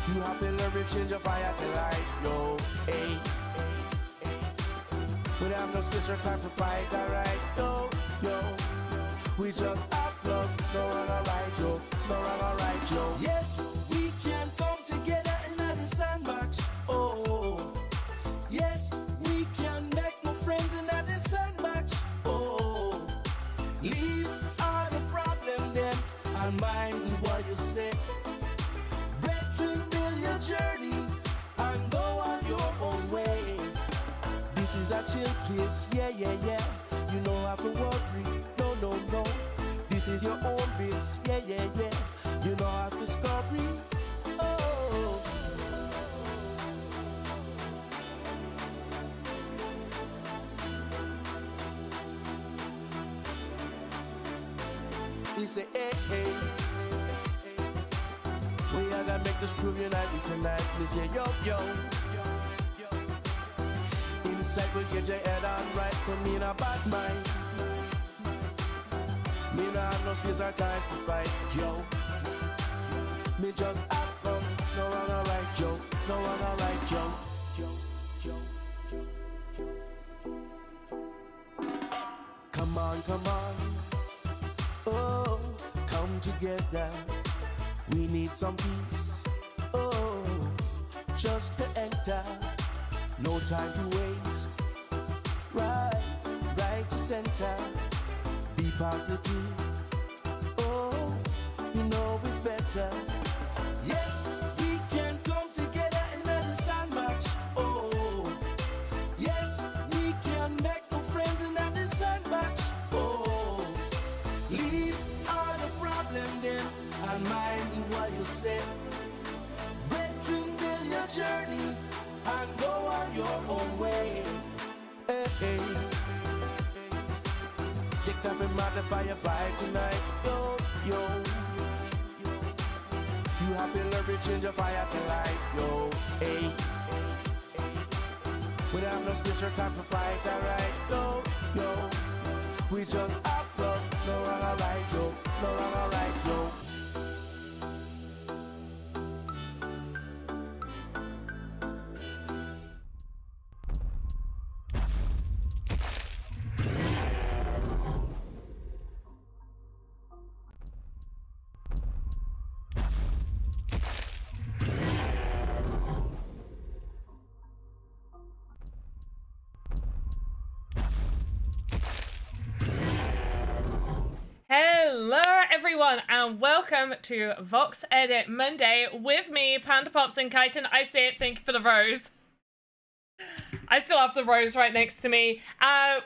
You have to learn to change your fire to light, yo. Hey. We don't have no space or time to fight, alright, yo, yo. We just have love, no wrong or right, yo, no wrong or right, yo. Yes, we can come together in the sandbox, oh. Yes, we can make no friends in the sandbox, oh. Leave all the problem then, and mind what you say. Brethren, build your journey, and go on your own way. This is a chill place, yeah, yeah, yeah. You don't have to worry, no, no, no. This is your own base, yeah, yeah, yeah. You don't have to scurry, oh. We say, hey, hey. We are gonna make this crew united tonight. We say, yo, yo. Inside we'll get your head on right. For me in a bad mind. Me not have no space or time to fight, yo. Me just have fun. No wrong or right, yo. No wrong or right, yo. Come on, come on. Oh, come together. We need some peace. Oh, just to enter. No time to waste. Right to center. Be positive. Oh, you know it's better. Yes, we can come together in the sandbox. Oh, yes, we can make no friends in the sandbox. Oh, leave all the problem then, and mind what you say. Brethren, build your journey, and go on your own way. Hey, hey. Take time to modify your fight tonight, yo, yo. You have to learn to change your fire to light, yo, hey. We don't have no space or time to fight, alright, yo, yo. We just have love, no wrong or right, yo, no wrong or right, yo. Hello everyone and welcome to VoxEdit Monday with me, Panda Pops and Kyton. I say it, thank you for the rose. I still have the rose right next to me.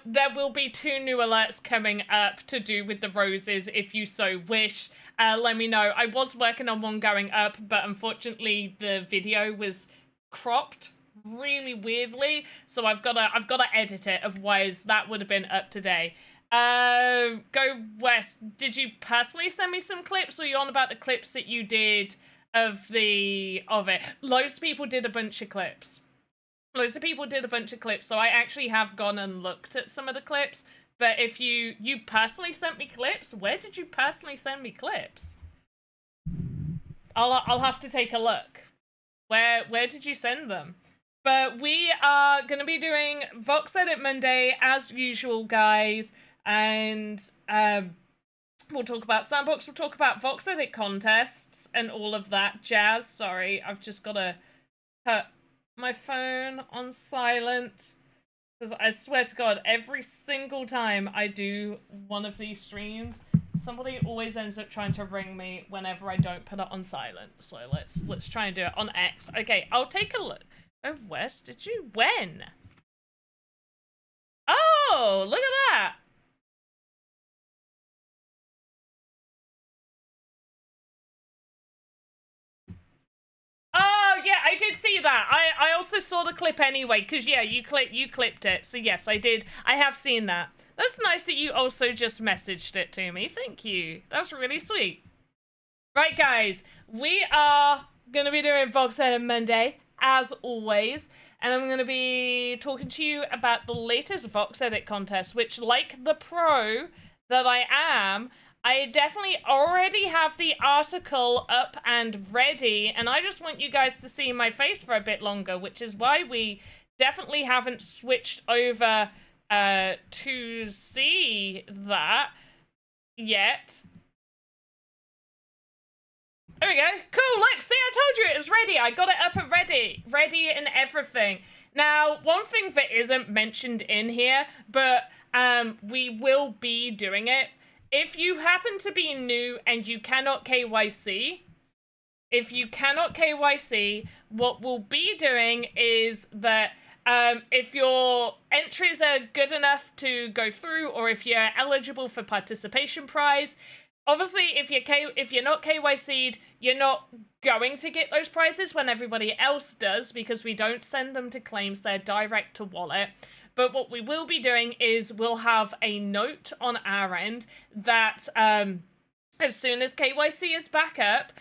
There will be 2 new alerts coming up to do with the roses if you so wish. Let me know. I was working on one going up, but unfortunately the video was cropped really weirdly, so I've got to edit it, otherwise that would have been up today. Go West, did you personally send me some clips, or are you on about the clips that you did of it? Loads of people did a bunch of clips. So I actually have gone and looked at some of the clips, but if you personally sent me clips, where did you personally send me clips? I'll have to take a look. Where did you send them? But we are going to be doing VoxEdit Monday as usual, guys. And we'll talk about Sandbox, we'll talk about VoxEdit contests and all of that jazz. Sorry, I've just got to put my phone on silent, because I swear to God, every single time I do one of these streams, somebody always ends up trying to ring me whenever I don't put it on silent. So let's try and do it on X. Okay, I'll take a look. Oh, Wes, did you? When? Oh, look at that. Oh, yeah, I did see that. I also saw the clip anyway, because, yeah, you clipped it. So, yes, I did. I have seen that. That's nice that you also just messaged it to me. Thank you. That's really sweet. Right, guys, we are going to be doing VoxEdit Monday, as always. And I'm going to be talking to you about the latest VoxEdit contest, which, like the pro that I am, I definitely already have the article up and ready, and I just want you guys to see my face for a bit longer, which is why we definitely haven't switched over to see that yet. There we go. Cool, look, see, I told you it was ready. I got it up and ready. Ready and everything. Now, one thing that isn't mentioned in here, but we will be doing it. If you happen to be new and you cannot KYC, what we'll be doing is that if your entries are good enough to go through, or if you're eligible for participation prize, obviously if you're not KYC'd, you're not going to get those prizes when everybody else does, because we don't send them to claims, they're direct to wallet. But what we will be doing is we'll have a note on our end that as soon as KYC is back up,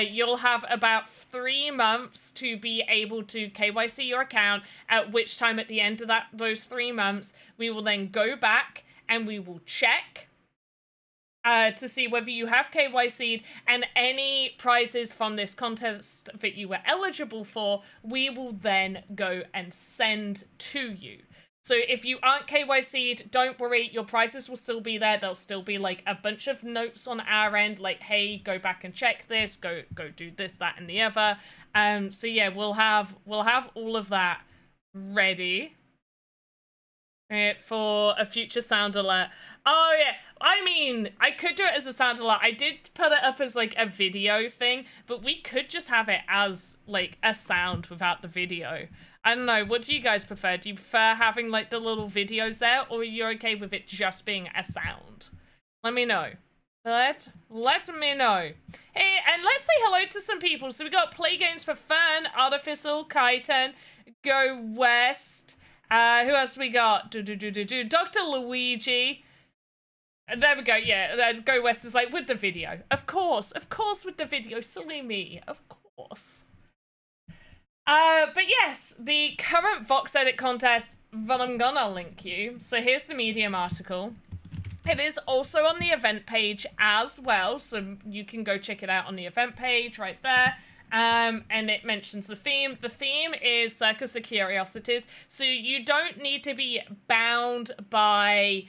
you'll have about 3 months to be able to KYC your account, at which time at the end of those 3 months, we will then go back and we will check to see whether you have KYC'd, and any prizes from this contest that you were eligible for, we will then go and send to you. So if you aren't KYC'd, don't worry, your prizes will still be there. There'll still be like a bunch of notes on our end, like, hey, go back and check this, go do this, that, and the other. So yeah, we'll have all of that ready for a future sound alert. Oh yeah, I mean, I could do it as a sound alert. I did put it up as like a video thing, but we could just have it as like a sound without the video. I don't know, what do you guys prefer? Do you prefer having like the little videos there, or are you okay with it just being a sound? Let me know. Let me know. Hey, and let's say hello to some people. So we got Play Games for Fun, Artificial, Kaiton, Go West. Who else we got? Dr. Luigi. There we go, yeah. Go West is like, with the video. Of course with the video. Silly me. Of course. But yes, the current VoxEdit contest that I'm gonna link you. So here's the Medium article. It is also on the event page as well, so you can go check it out on the event page right there. And it mentions the theme. The theme is Circus of Curiosities, so you don't need to be bound by,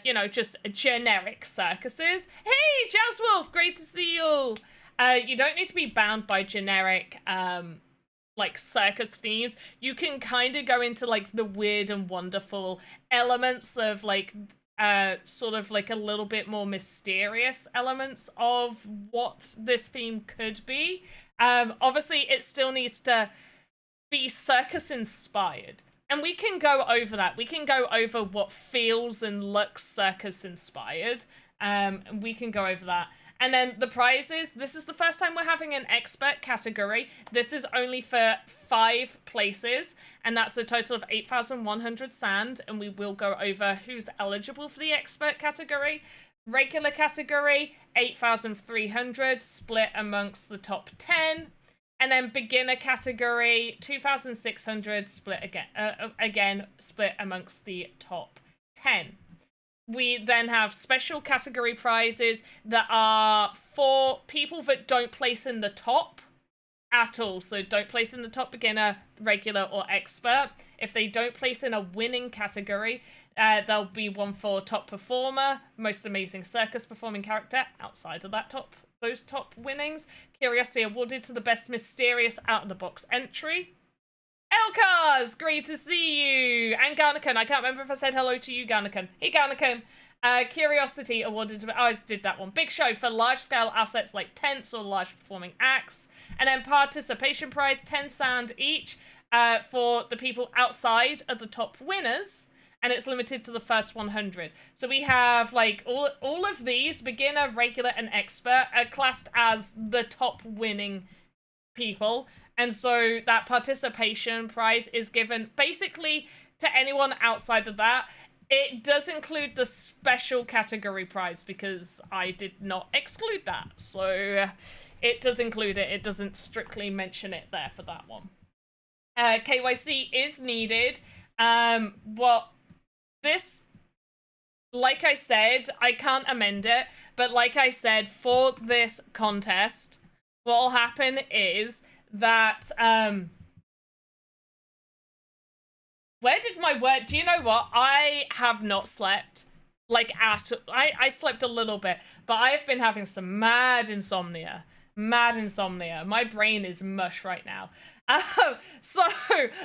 you know, just generic circuses. Hey, Jazz Wolf, great to see you. You don't need to be bound by generic, like circus themes. You can kind of go into like the weird and wonderful elements of like sort of like a little bit more mysterious elements of what this theme could be. Obviously it still needs to be circus inspired, and we can go over that. We can go over what feels and looks circus inspired. And we can go over that. And then the prizes, this is the first time we're having an expert category. This is only for 5 places, and that's a total of 8,100 sand, and we will go over who's eligible for the expert category. Regular category, 8,300, split amongst the top 10. And then beginner category, 2,600, split again, split amongst the top 10. We then have special category prizes that are for people that don't place in the top at all. So don't place in the top, beginner, regular, or expert. If they don't place in a winning category, there'll be one for top performer, most amazing circus performing character outside of those top winnings. Curiosity awarded to the best mysterious out-of-the-box entry. Elkars, great to see you. And Garnican, I can't remember if I said hello to you, Garnican. Hey, Garnican. Curiosity awarded to... Oh, I just did that one. Big show for large-scale assets like tents or large performing acts. And then participation prize, 10 sand each for the people outside of the top winners. And it's limited to the first 100. So we have, like, all of these, beginner, regular, and expert, are classed as the top winning people. And so that participation prize is given basically to anyone outside of that. It does include the special category prize because I did not exclude that. So it does include it. It doesn't strictly mention it there for that one. KYC is needed. What this like I said, I can't amend it, but like I said, for this contest, what will happen is that, where did my word, do you know what? I have not slept, like, I slept a little bit, but I've been having some mad insomnia. My brain is mush right now. So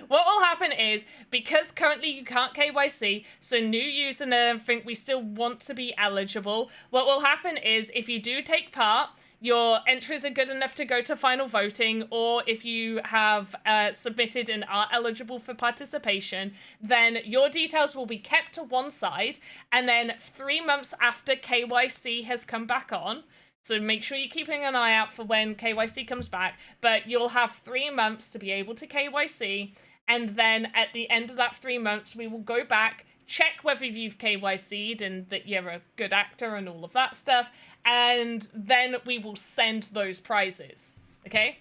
what will happen is, because currently you can't KYC, so new users and everything, we still want to be eligible. What will happen is, if you do take part, your entries are good enough to go to final voting, or if you have submitted and are eligible for participation, then your details will be kept to one side, and then 3 months after KYC has come back on, so make sure you're keeping an eye out for when KYC comes back, but you'll have 3 months to be able to KYC, and then at the end of that 3 months, we will go back, check whether you've KYC'd and that you're a good actor and all of that stuff, and then we will send those prizes, okay?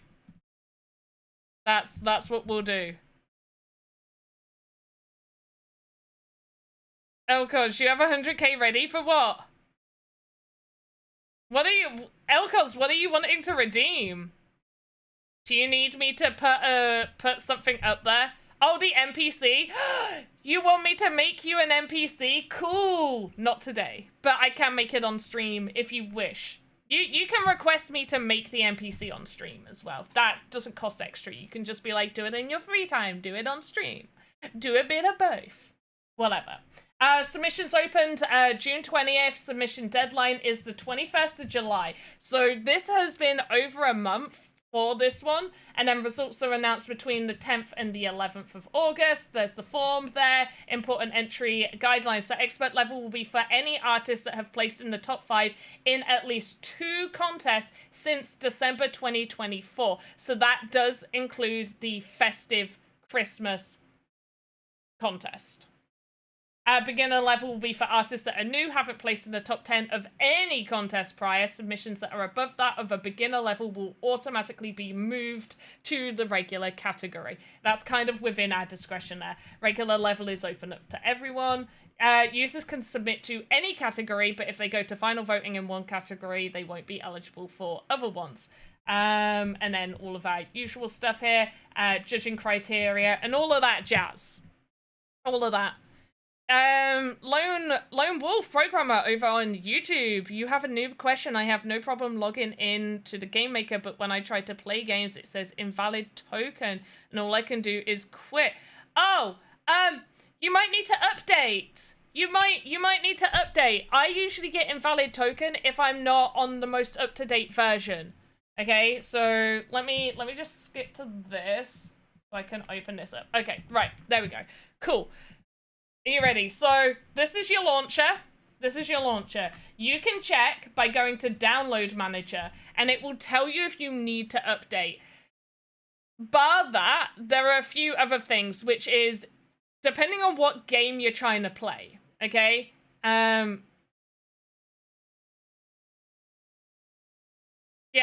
That's what we'll do. Elcos, you have 100k ready for what? What are you, Elcos, what are you wanting to redeem? Do you need me to put something up there? Oh, the NPC? You want me to make you an NPC? Cool. Not today, but I can make it on stream if you wish. You can request me to make the NPC on stream as well. That doesn't cost extra. You can just be like, do it in your free time. Do it on stream. Do a bit of both. Whatever. Submissions opened June 20th. Submission deadline is the 21st of July. So this has been over a month for this one, and then results are announced between the 10th and the 11th of August. There's the form there, important entry guidelines. So expert level will be for any artists that have placed in the top 5 in at least 2 contests since December 2024. So that does include the festive Christmas contest. Beginner level will be for artists that are new, haven't placed in the top 10 of any contest prior. Submissions that are above that of a beginner level will automatically be moved to the regular category. That's kind of within our discretion there. Regular level is open up to everyone. Users can submit to any category, but if they go to final voting in one category, they won't be eligible for other ones. And then all of our usual stuff here, judging criteria, and all of that jazz. All of that. Lone Wolf Programmer over on YouTube. You have a noob question. I have no problem logging in to the Game Maker, but when I try to play games, it says invalid token, and all I can do is quit. Oh, you might need to update. You might need to update. I usually get invalid token if I'm not on the most up-to-date version. Okay, so let me just skip to this so I can open this up. Okay, right, there we go. Cool. Are you ready? So this is your launcher. This is your launcher. You can check by going to Download Manager, and it will tell you if you need to update. Bar that, there are a few other things, which is depending on what game you're trying to play. Okay. Yeah,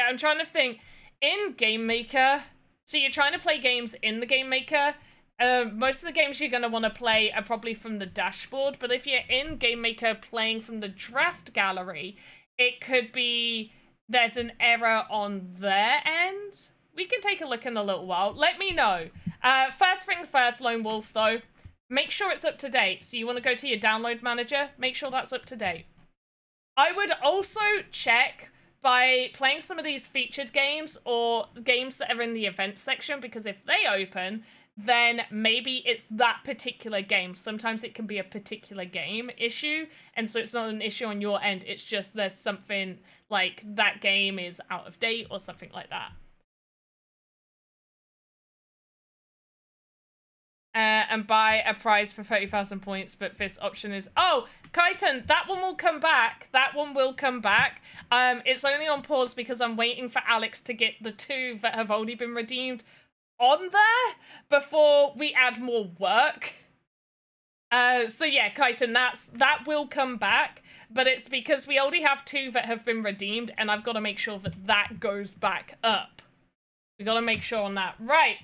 I'm trying to think. In Game Maker, so you're trying to play games in the Game Maker. Most of the games you're going to want to play are probably from the dashboard, but if you're in Game Maker playing from the draft gallery, it could be there's an error on their end. We can take a look in a little while. Let me know. First thing first, Lone Wolf, though, make sure it's up to date. So you want to go to your download manager, make sure that's up to date. I would also check by playing some of these featured games or games that are in the event section, because if they open, then maybe it's that particular game. Sometimes it can be a particular game issue, and so it's not an issue on your end. It's just there's something like that game is out of date or something like that. And buy a prize for 30,000 points, but this option is... Oh, Kaiton, that one will come back. That one will come back. It's only on pause because I'm waiting for Alex to get the 2 that have already been redeemed on there before we add more work. So yeah, Kaiton, that will come back, but it's because we already have 2 that have been redeemed, and I've got to make sure that that goes back up. We got to make sure on that. Right,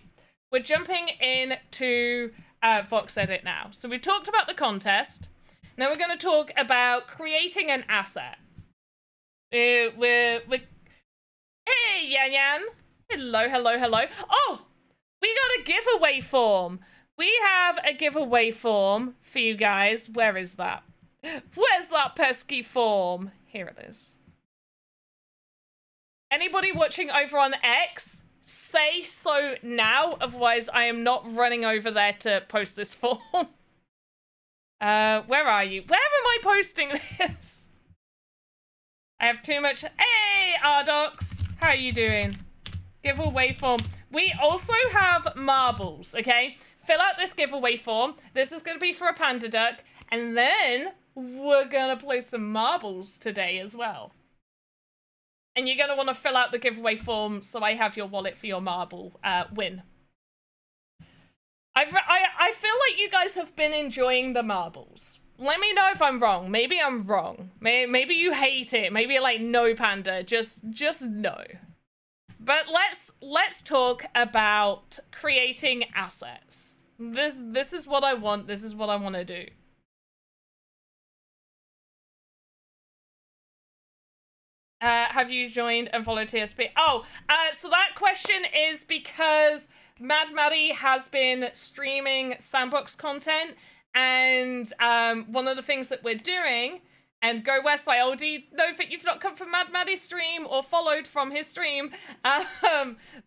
we're jumping into VoxEdit now. So we talked about the contest. Now we're going to talk about creating an asset. Hey, Yan Yan. Hello, hello, hello. Oh, we got a giveaway form. We have a giveaway form for you guys. Where is that? Where's that pesky form? Here it is. Anybody watching over on X, say so now. Otherwise, I am not running over there to post this form. Where are you? Where am I posting this? I have too much. Hey, Ardox. How are you doing? Giveaway form. We also have marbles, okay? Fill out this giveaway form. This is going to be for a panda duck. And then we're going to play some marbles today as well. And you're going to want to fill out the giveaway form so I have your wallet for your marble win. I feel like you guys have been enjoying the marbles. Let me know if I'm wrong. Maybe I'm wrong. Maybe you hate it. Maybe you're like, no, Panda. Just no. But let's talk about creating assets. This is what I want. This is what I want to do. Have you joined and followed TSP? Oh, so that question is because Mad Maddie has been streaming Sandbox content, and one of the things that we're doing, and Go West, I already know that you've not come from Mad Maddie's stream or followed from his stream,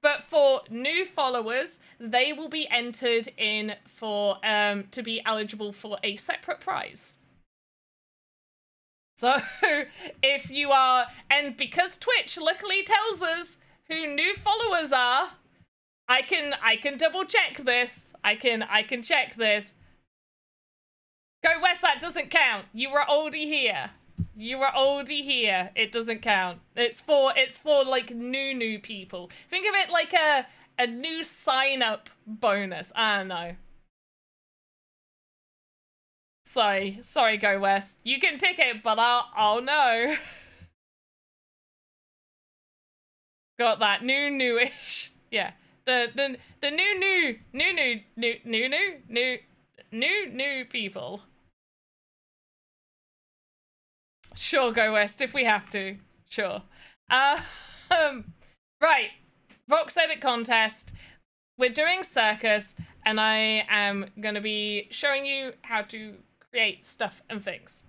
but for new followers, they will be entered in for to be eligible for a separate prize. So if you are, and because Twitch luckily tells us who new followers are, I can double check this. I can check this. Go West, that doesn't count. You were already here. You were already here. It doesn't count. It's for like new people. Think of it like a new sign up bonus. I don't know. Sorry, Go West. You can tick it, but I'll know. Got that newish. Yeah. The new people. Sure, Go West, if we have to. Sure. Right. VoxEdit Contest. We're doing Circus, and I am going to be showing you how to create stuff and things.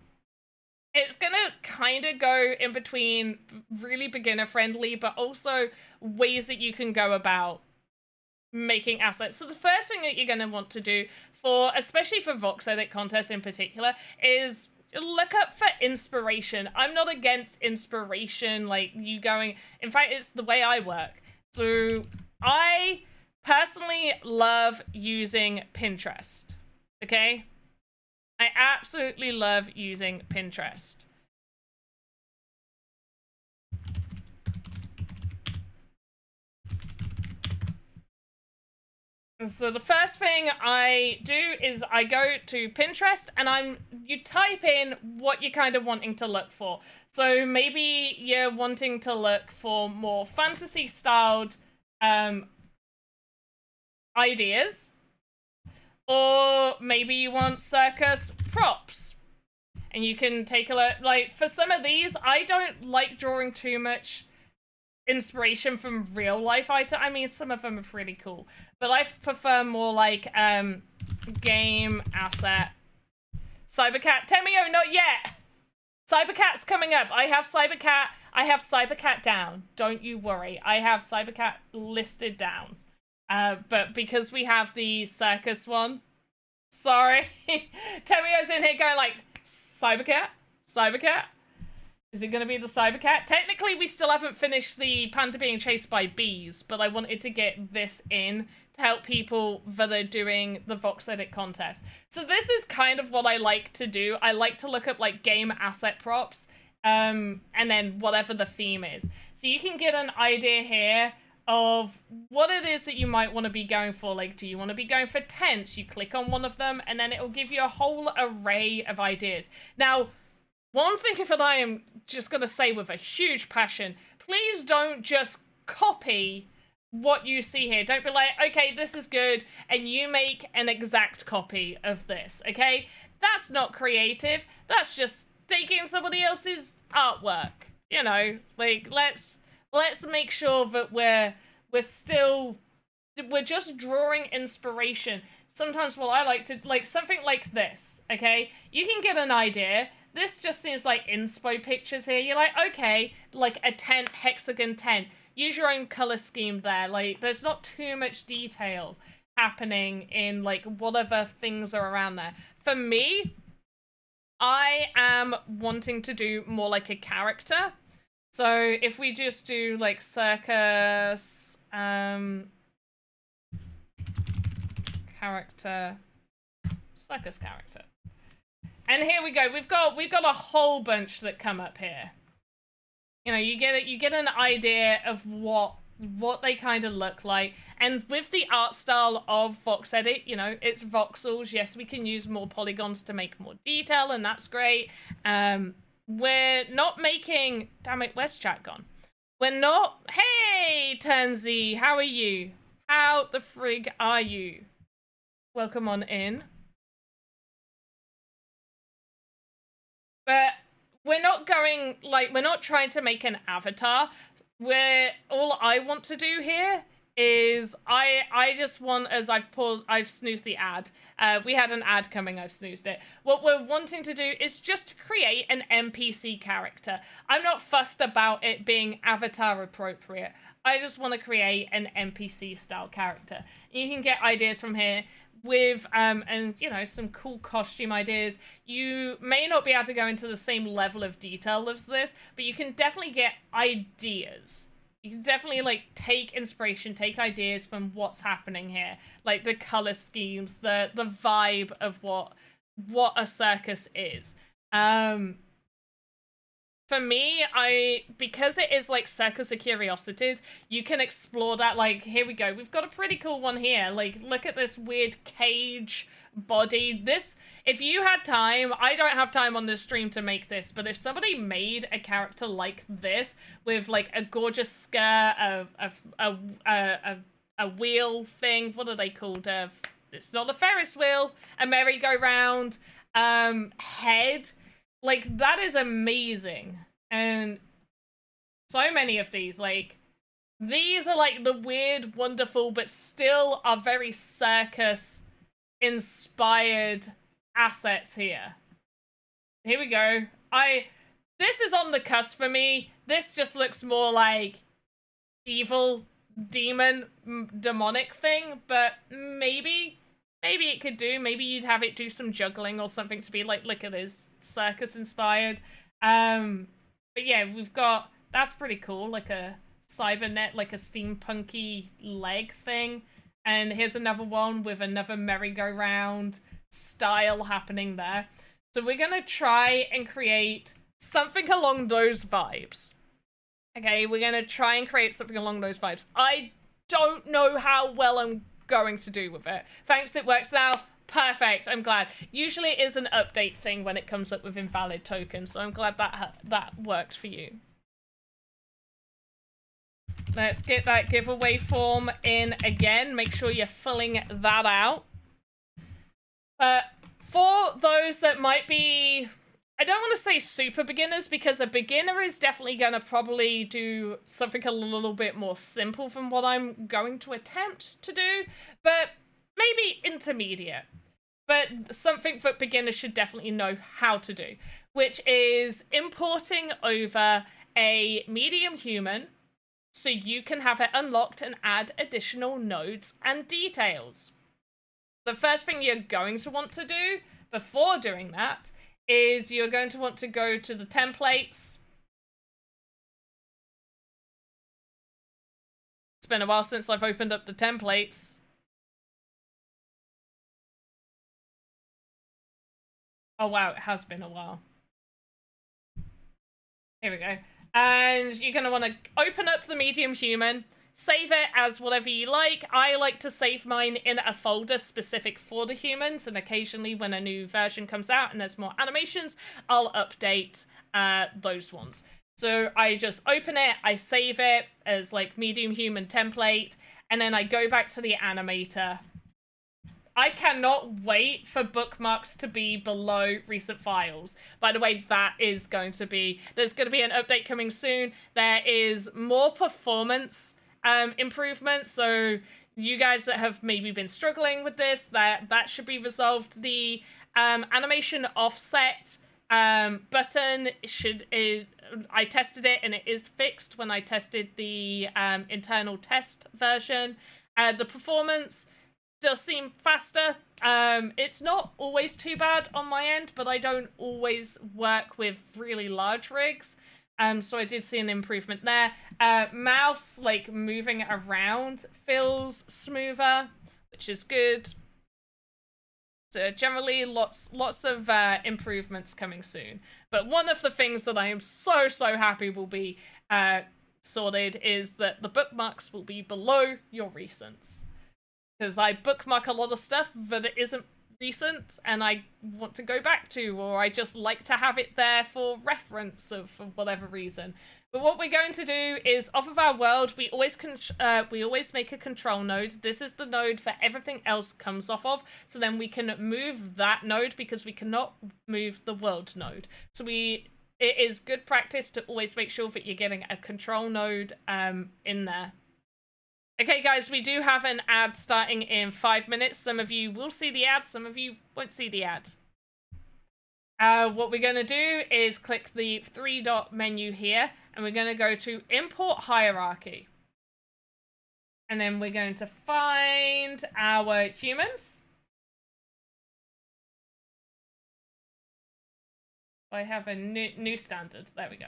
It's going to kind of go in between really beginner friendly, but also ways that you can go about making assets. So the first thing that you're going to want to do for, especially for VoxEdit Contest in particular, is look up for inspiration. I'm not against inspiration, like you going, in fact, it's the way I work. So I personally love using Pinterest, okay? I absolutely love using Pinterest. So the first thing I do is I go to Pinterest and you type in what you're kind of wanting to look for. So maybe you're wanting to look for more fantasy styled ideas, or maybe you want circus props, and you can take a look. Like for some of these, I don't like drawing too much inspiration from real life items. I mean, some of them are pretty cool, but I prefer more like game asset. Cybercat, Temio, not yet. Cybercat's coming up. I have Cybercat down. Don't you worry. I have Cybercat listed down. But because we have the circus one, sorry. Temio's in here going like, Cybercat? Is it going to be the Cybercat? Technically, we still haven't finished the panda being chased by bees, but I wanted to get this in to help people that are doing the VoxEdit contest. So this is kind of what I like to do. I like to look up like game asset props, and then whatever the theme is. So you can get an idea here of what it is that you might want to be going for. Like, do you want to be going for tents? You click on one of them, and then it will give you a whole array of ideas. Now, one thing that I am just going to say with a huge passion, please don't just copy what you see here. Don't be like, okay, this is good, and you make an exact copy of this, okay? That's not creative. That's just taking somebody else's artwork. You know, like let's make sure that we're just drawing inspiration. Sometimes what I like to, like something like this, okay? You can get an idea. This just seems like inspo pictures here. You're like, okay, like a tent, hexagon tent. Use your own color scheme there. Like, there's not too much detail happening in like whatever things are around there. For me, I am wanting to do more like a character. So if we just do like circus, character, circus character. And here we go. We've got a whole bunch that come up here. You know, you get an idea of what they kind of look like. And with the art style of VoxEdit, you know, it's voxels. Yes, we can use more polygons to make more detail, and that's great. We're not making... Damn it, where's chat gone? We're not... Hey, Turnsy, how are you? How the frig are you? Welcome on in. But we're not going, like, we're not trying to make an avatar. All I want to do here is I just want, as I've snoozed the ad. We had an ad coming, I've snoozed it. What we're wanting to do is just create an NPC character. I'm not fussed about it being avatar appropriate. I just want to create an NPC style character. You can get ideas from here with, and you know, some cool costume ideas. You may not be able to go into the same level of detail as this, but you can definitely get ideas. You can definitely like take inspiration, take ideas from what's happening here, like the color schemes, the vibe of what a circus is. For me, because it is like Circus of Curiosities, you can explore that. Like, here we go. We've got a pretty cool one here. Like, look at this weird cage body. This, if you had time, I don't have time on this stream to make this, but if somebody made a character like this with like a gorgeous skirt, a wheel thing, what are they called? It's not a Ferris wheel, a merry-go-round, head. Like, that is amazing. And so many of these, like, these are like the weird, wonderful, but still are very circus-inspired assets here. Here we go. This is on the cusp for me. This just looks more like evil, demon, demonic thing, but maybe it could do. Maybe you'd have it do some juggling or something to be like, look at this, circus inspired. But yeah, we've got, that's pretty cool, like a cybernet, like a steampunky leg thing. And here's another one with another merry-go-round style happening there. So we're gonna try and create something along those vibes. Okay, we're gonna try and create something along those vibes. I don't know how well I'm going to do with it. Thanks, it works now. Perfect, I'm glad. Usually it is an update thing when it comes up with invalid tokens, so I'm glad that worked for you. Let's get that giveaway form in again. Make sure you're filling that out. For those that might be, I don't want to say super beginners, because a beginner is definitely going to probably do something a little bit more simple from what I'm going to attempt to do, but maybe intermediate. But something that beginners should definitely know how to do, which is importing over a medium human so you can have it unlocked and add additional nodes and details. The first thing you're going to want to do before doing that is you're going to want to go to the templates. It's been a while since I've opened up the templates. Oh wow, it has been a while. Here we go. And you're going to want to open up the medium human, save it as whatever you like. I like to save mine in a folder specific for the humans, and occasionally when a new version comes out and there's more animations, I'll update those ones. So I just open it, I save it as like medium human template, and then I go back to the animator. I cannot wait for bookmarks to be below recent files. By the way, there's going to be an update coming soon. There is more performance improvements. So you guys that have maybe been struggling with this, that should be resolved. The animation offset button I tested it and it is fixed when I tested the internal test version. The performance does seem faster. It's not always too bad on my end, but I don't always work with really large rigs. So I did see an improvement there. Mouse, like, moving around feels smoother, which is good. So generally, lots of improvements coming soon. But one of the things that I am so happy will be sorted is that the bookmarks will be below your recents. Because I bookmark a lot of stuff that it isn't recent and I want to go back to, or I just like to have it there for reference for whatever reason. But what we're going to do is, off of our world, we always make a control node. This is the node that everything else comes off of. So then we can move that node because we cannot move the world node. So it is good practice to always make sure that you're getting a control node in there. Okay, guys, we do have an ad starting in 5 minutes. Some of you will see the ad, some of you won't see the ad. What we're going to do is click the 3-dot menu here, and we're going to go to Import Hierarchy. And then we're going to find our humans. I have a new standard. There we go.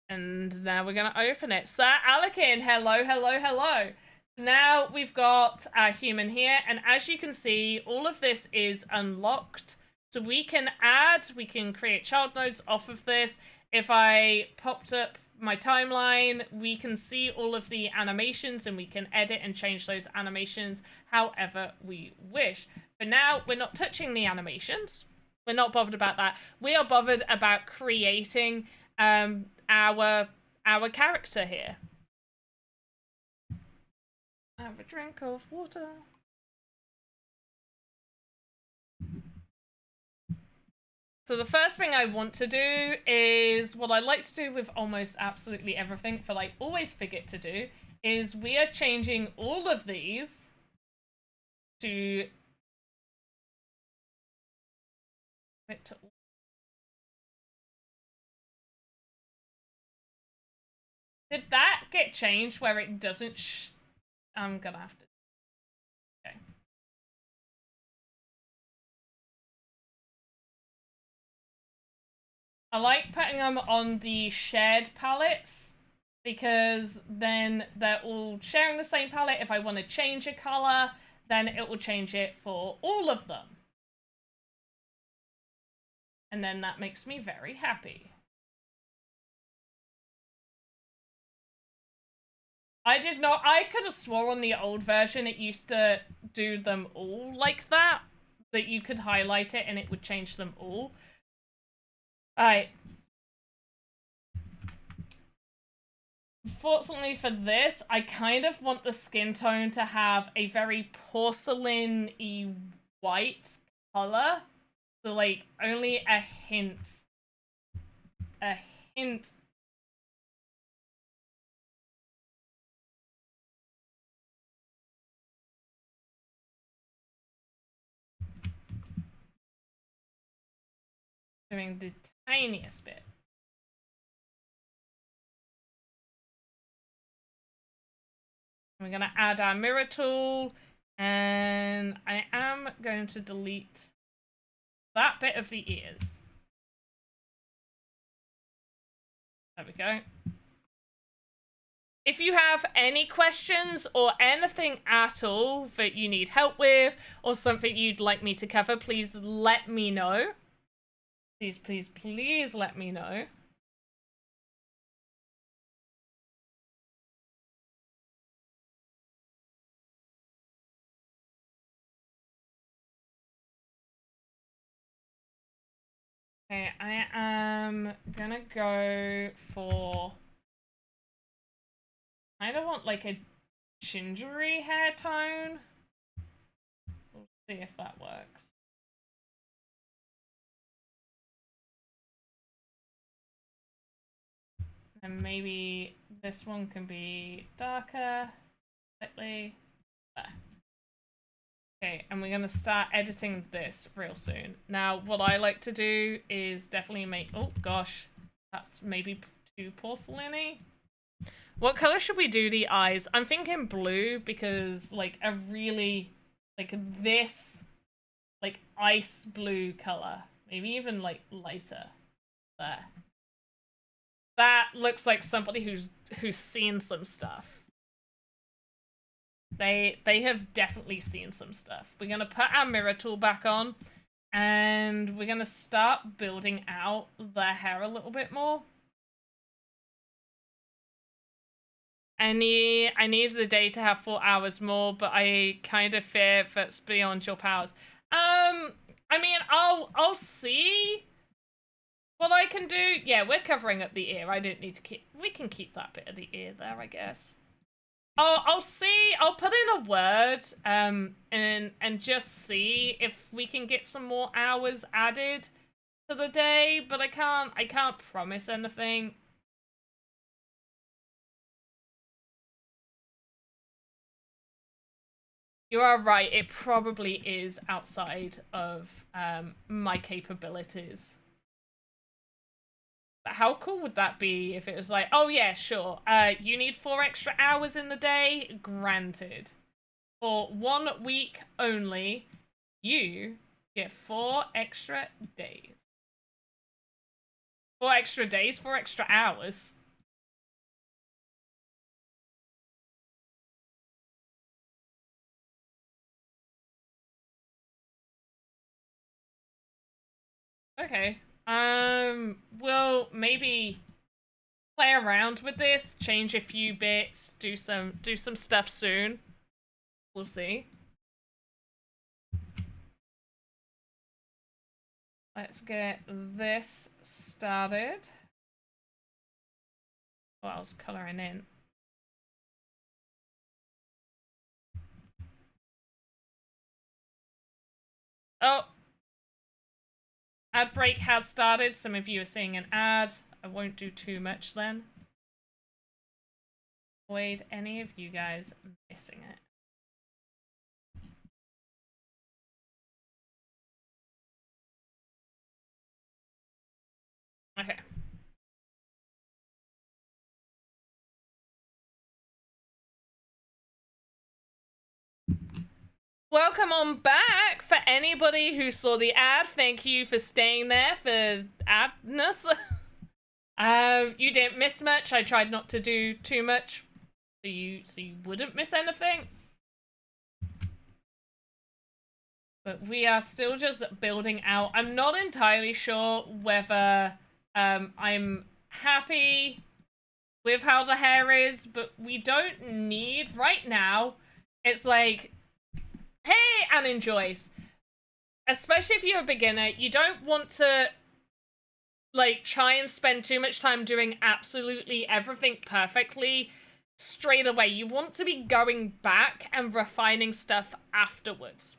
And now we're going to open it. Sir Alekin, hello. Now we've got our human here. And as you can see, all of this is unlocked. So we can create child nodes off of this. If I popped up my timeline, we can see all of the animations and we can edit and change those animations however we wish. For now, we're not touching the animations. We're not bothered about that. We are bothered about creating our character here. Have a drink of water. So the first thing I want to do is what I like to do with almost absolutely everything that I always forget to do is we are changing all of these to Did that get changed where it doesn't I'm gonna have to... Okay. I like putting them on the shared palettes because then they're all sharing the same palette. If I want to change a color, then it will change it for all of them. And then that makes me very happy. I could have swore on the old version it used to do them all like that you could highlight it and it would change them all. Alright. Fortunately for this, I kind of want the skin tone to have a very porcelain-y white color. So, like, only a hint. A hint. Doing the tiniest bit. We're going to add our mirror tool, and I am going to delete that bit of the ears. There we go. If you have any questions or anything at all that you need help with or something you'd like me to cover, please let me know. Please let me know. Okay, I am gonna go for... I don't want like a gingery hair tone. See if that works. And maybe this one can be darker, slightly. There. Okay, and we're gonna start editing this real soon. Now, what I like to do is definitely make, oh gosh, that's maybe too porcelain-y. What color should we do the eyes? I'm thinking blue because like a really, like this, like ice blue color. Maybe even like lighter. There. That looks like somebody who's seen some stuff. They have definitely seen some stuff. We're gonna put our mirror tool back on, and we're gonna start building out their hair a little bit more. I need the day to have 4 hours more, but I kind of fear that's beyond your powers. I mean, I'll see what I can do. Yeah, we're covering up the ear. I don't need to keep. We can keep that bit of the ear there, I guess. I'll see. I'll put in a word, and just see if we can get some more hours added to the day. But I can't promise anything. You are right. It probably is outside of my capabilities. But how cool would that be if it was like, oh yeah, sure, you need 4 extra hours in the day? Granted. For 1 week only, you get 4 extra days. 4 extra days, 4 extra hours. Okay. We'll maybe play around with this, change a few bits, do some stuff soon. We'll see. Let's get this started. Oh, I was coloring in. Oh. Ad break has started. Some of you are seeing an ad. I won't do too much then. Avoid any of you guys missing it. Okay. Welcome on back. For anybody who saw the ad, thank you for staying there for adness. You didn't miss much. I tried not to do too much, so you wouldn't miss anything. But we are still just building out. I'm not entirely sure whether I'm happy with how the hair is, but we don't need right now. It's like, hey, and enjoys. Especially if you're a beginner, you don't want to like try and spend too much time doing absolutely everything perfectly straight away. You want to be going back and refining stuff afterwards.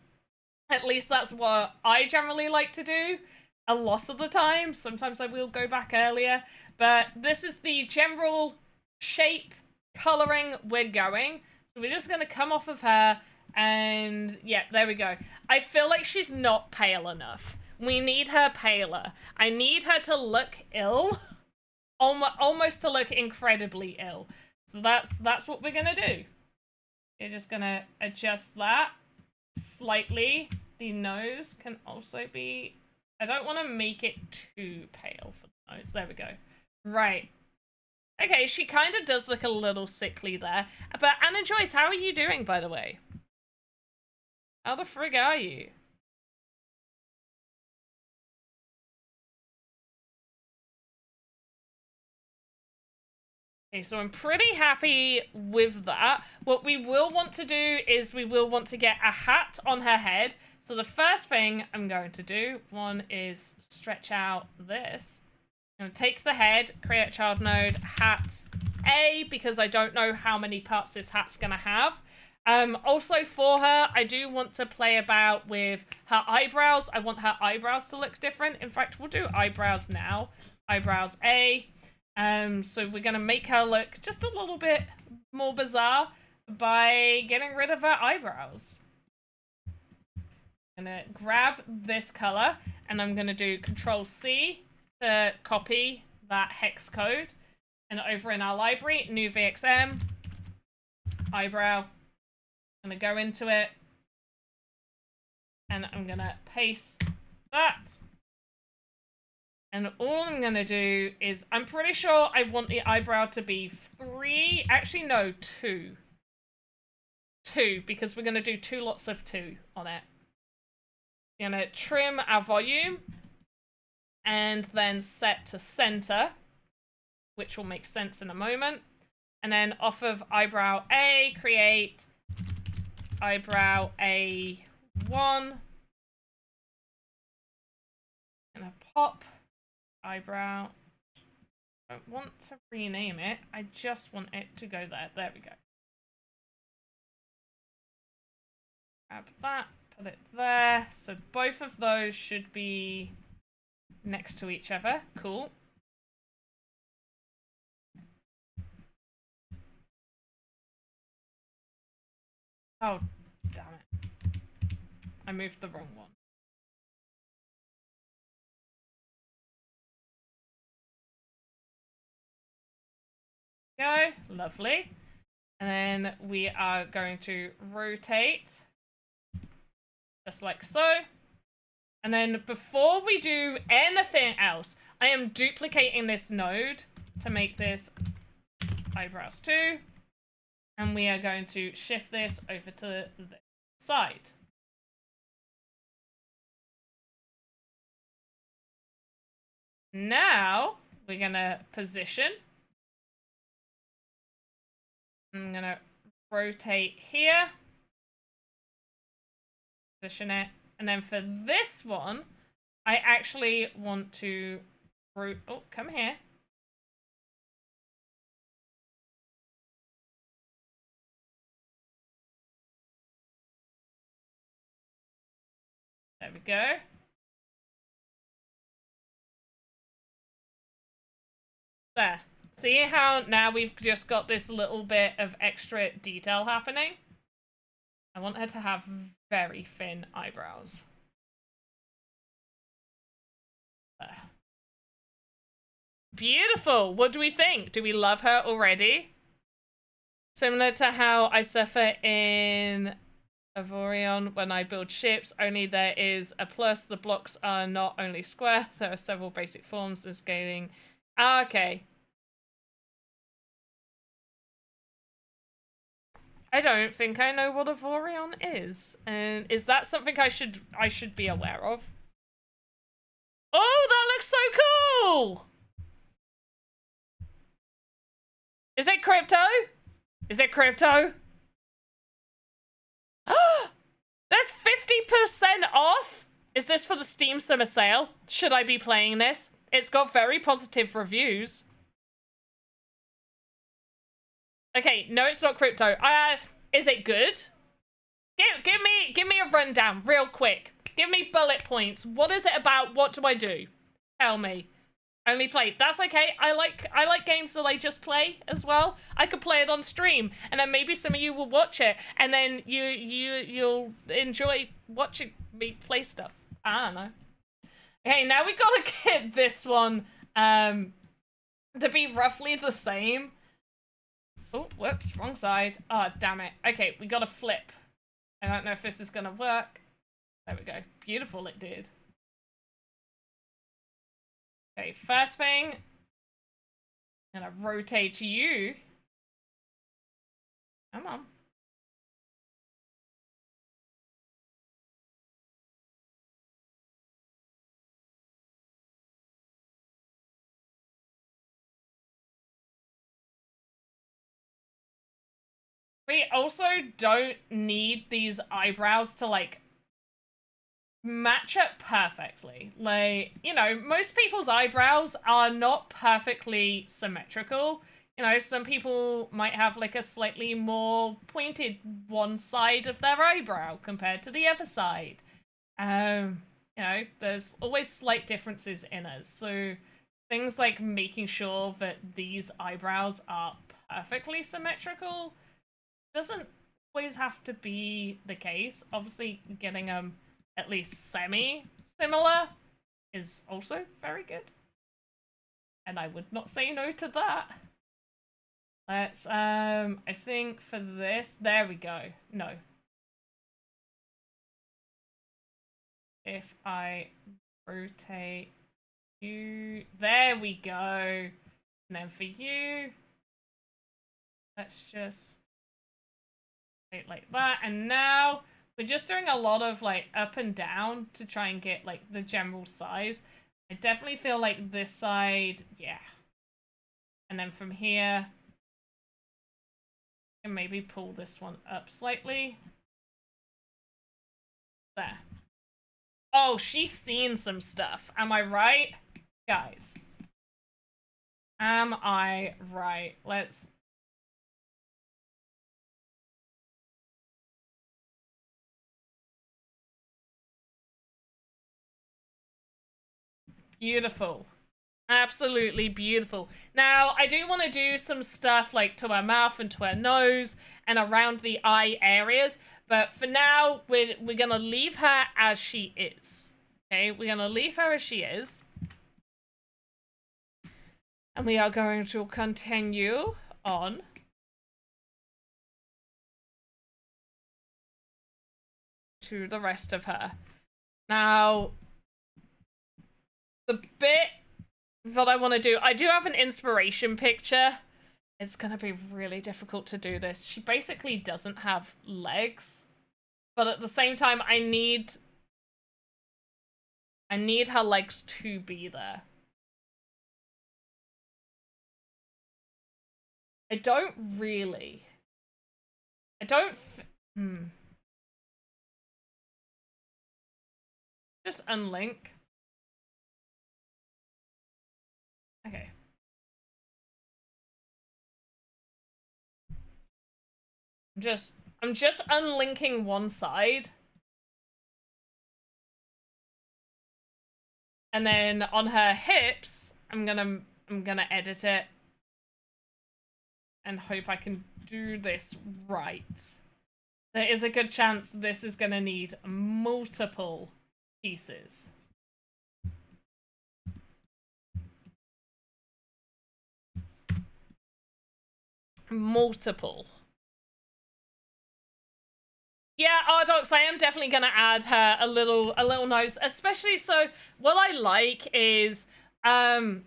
At least that's what I generally like to do a lot of the time. Sometimes I will go back earlier, but this is the general shape coloring we're going. So we're just going to come off of her. And yeah, there we go. I feel like she's not pale enough. We need her paler. I need her to look ill. Almost to look incredibly ill. So that's what we're gonna do. You're just gonna adjust that slightly. The nose can also be... I don't want to make it too pale for the nose. There we go. Right. Okay, she kind of does look a little sickly there. But Anna Joyce, how are you doing, by the way? How the frig are you? Okay, so I'm pretty happy with that. What we will want to do is we will want to get a hat on her head. So the first thing I'm going to do, one is stretch out this. I'm going to take the head, create a child node, hat A, because I don't know how many parts this hat's going to have. Also for her, I do want to play about with her eyebrows. I want her eyebrows to look different. In fact, we'll do eyebrows now. Eyebrows A. So we're gonna make her look just a little bit more bizarre by getting rid of her eyebrows. I'm gonna grab this color and I'm gonna do Control-C to copy that hex code. And over in our library, new VXM, eyebrow. I'm gonna go into it and I'm gonna paste that. And all I'm gonna do is, I'm pretty sure I want the eyebrow to be 3, actually no, 2. 2, because we're gonna do 2 lots of 2 on it. I'm gonna trim our volume and then set to center, which will make sense in a moment. And then off of eyebrow A, create eyebrow A1. Gonna pop eyebrow. I don't want to rename it. I just want it to go there. There we go. Grab that, put it there. So both of those should be next to each other. Cool. Oh, damn it. I moved the wrong one. Go. Lovely. And then we are going to rotate just like so. And then before we do anything else, I am duplicating this node to make this eyebrows 2. And we are going to shift this over to the side. Now we're gonna position. I'm gonna rotate here. Position it. And then for this one, I actually want to oh, come here. There we go. There. See how now we've just got this little bit of extra detail happening? I want her to have very thin eyebrows. There. Beautiful! What do we think? Do we love her already? Similar to how I suffer in Avorion when I build ships, only there is a plus. The blocks are not only square, there are several basic forms and scaling. Ah, okay. I don't think I know what Avorion is. And is that something I should be aware of? Oh, that looks so cool! Is it crypto? Is it crypto? There's 50% off? Is this for the Steam Summer Sale? Should I be playing this? It's got very positive reviews. Okay, no, it's not crypto. Is it good? Give me a rundown real quick. Give me bullet points. What is it about? What do I do? Tell me. Only play. That's okay. I like games that I just play as well. I could play it on stream, and then maybe some of you will watch it, and then you'll enjoy watching me play stuff. I don't know. Okay, now we gotta get this one to be roughly the same. Oh, whoops, wrong side. Oh, damn it. Okay, we gotta flip. I don't know if this is gonna work. There we go. Beautiful, it did. Okay, first thing, I'm gonna rotate you. Come on. We also don't need these eyebrows to, like, match up perfectly. Like, you know, most people's eyebrows are not perfectly symmetrical. you know, some people might have like a slightly more pointed one side of their eyebrow compared to the other side. You know, there's always slight differences in us. So things like making sure that these eyebrows are perfectly symmetrical doesn't always have to be the case. Obviously, getting them at least semi-similar is also very good. And I would not say no to that. Let's, I think for this, there we go. No. If I rotate you, there we go. And then for you, let's just like that. And now we're just doing a lot of like up and down to try and get like the general size. I definitely feel like this side, yeah. And then from here, and maybe pull this one up slightly. There. Oh, she's seen some stuff. Am I right? Guys. Am I right? Let's... Beautiful. Absolutely beautiful. Now, I do want to do some stuff like to her mouth and to her nose and around the eye areas. But for now, we're going to leave her as she is. Okay, we're going to leave her as she is. And we are going to continue on. To the rest of her. Now, the bit that I want to do, I do have an inspiration picture. It's going to be really difficult to do this. She basically doesn't have legs. But at the same time, I need her legs to be there. I don't really. I don't... Just unlink. Okay. I'm just unlinking one side. And then on her hips, I'm gonna edit it and hope I can do this right. There is a good chance this is gonna need multiple pieces. Multiple. Yeah, Ardox, I am definitely gonna add her a little nose, especially so what I like is I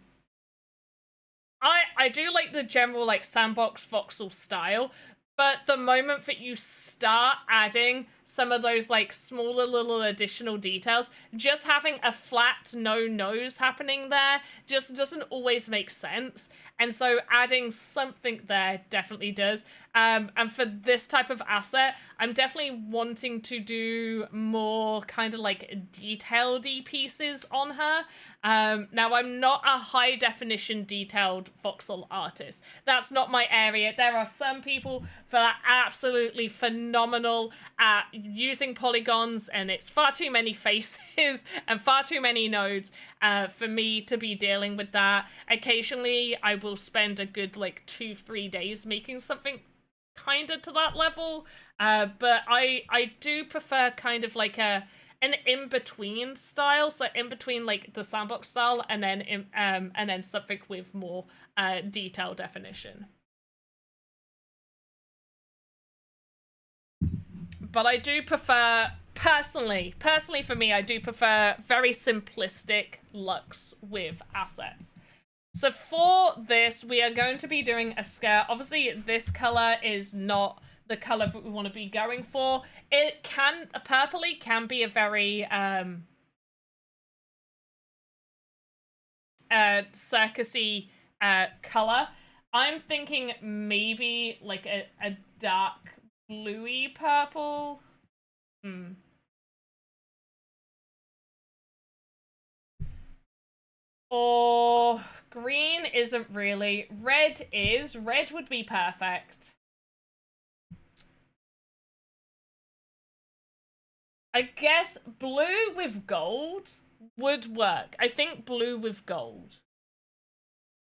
do like the general like sandbox voxel style, but the moment that you start adding some of those like smaller little additional details, just having a flat no nose happening there just doesn't always make sense. And so adding something there definitely does. And for this type of asset, I'm definitely wanting to do more kind of like detailed-y pieces on her. Now, I'm not a high definition detailed voxel artist. That's not my area. There are some people that are absolutely phenomenal at using polygons, and it's far too many faces and far too many nodes for me to be dealing with that. Occasionally, I will spend a good like 2-3 days making something kind of to that level, but I do prefer kind of like an in-between style, so in between like the sandbox style and then something with more detail definition. But I do prefer, personally for me, I do prefer very simplistic looks with assets. So for this, we are going to be doing a skirt. Obviously, this color is not the color that we want to be going for. It can, purpley can be a very circusy color. I'm thinking maybe like a dark bluey purple. Or green isn't really. Red is. Red would be perfect. I guess blue with gold would work. I think blue with gold.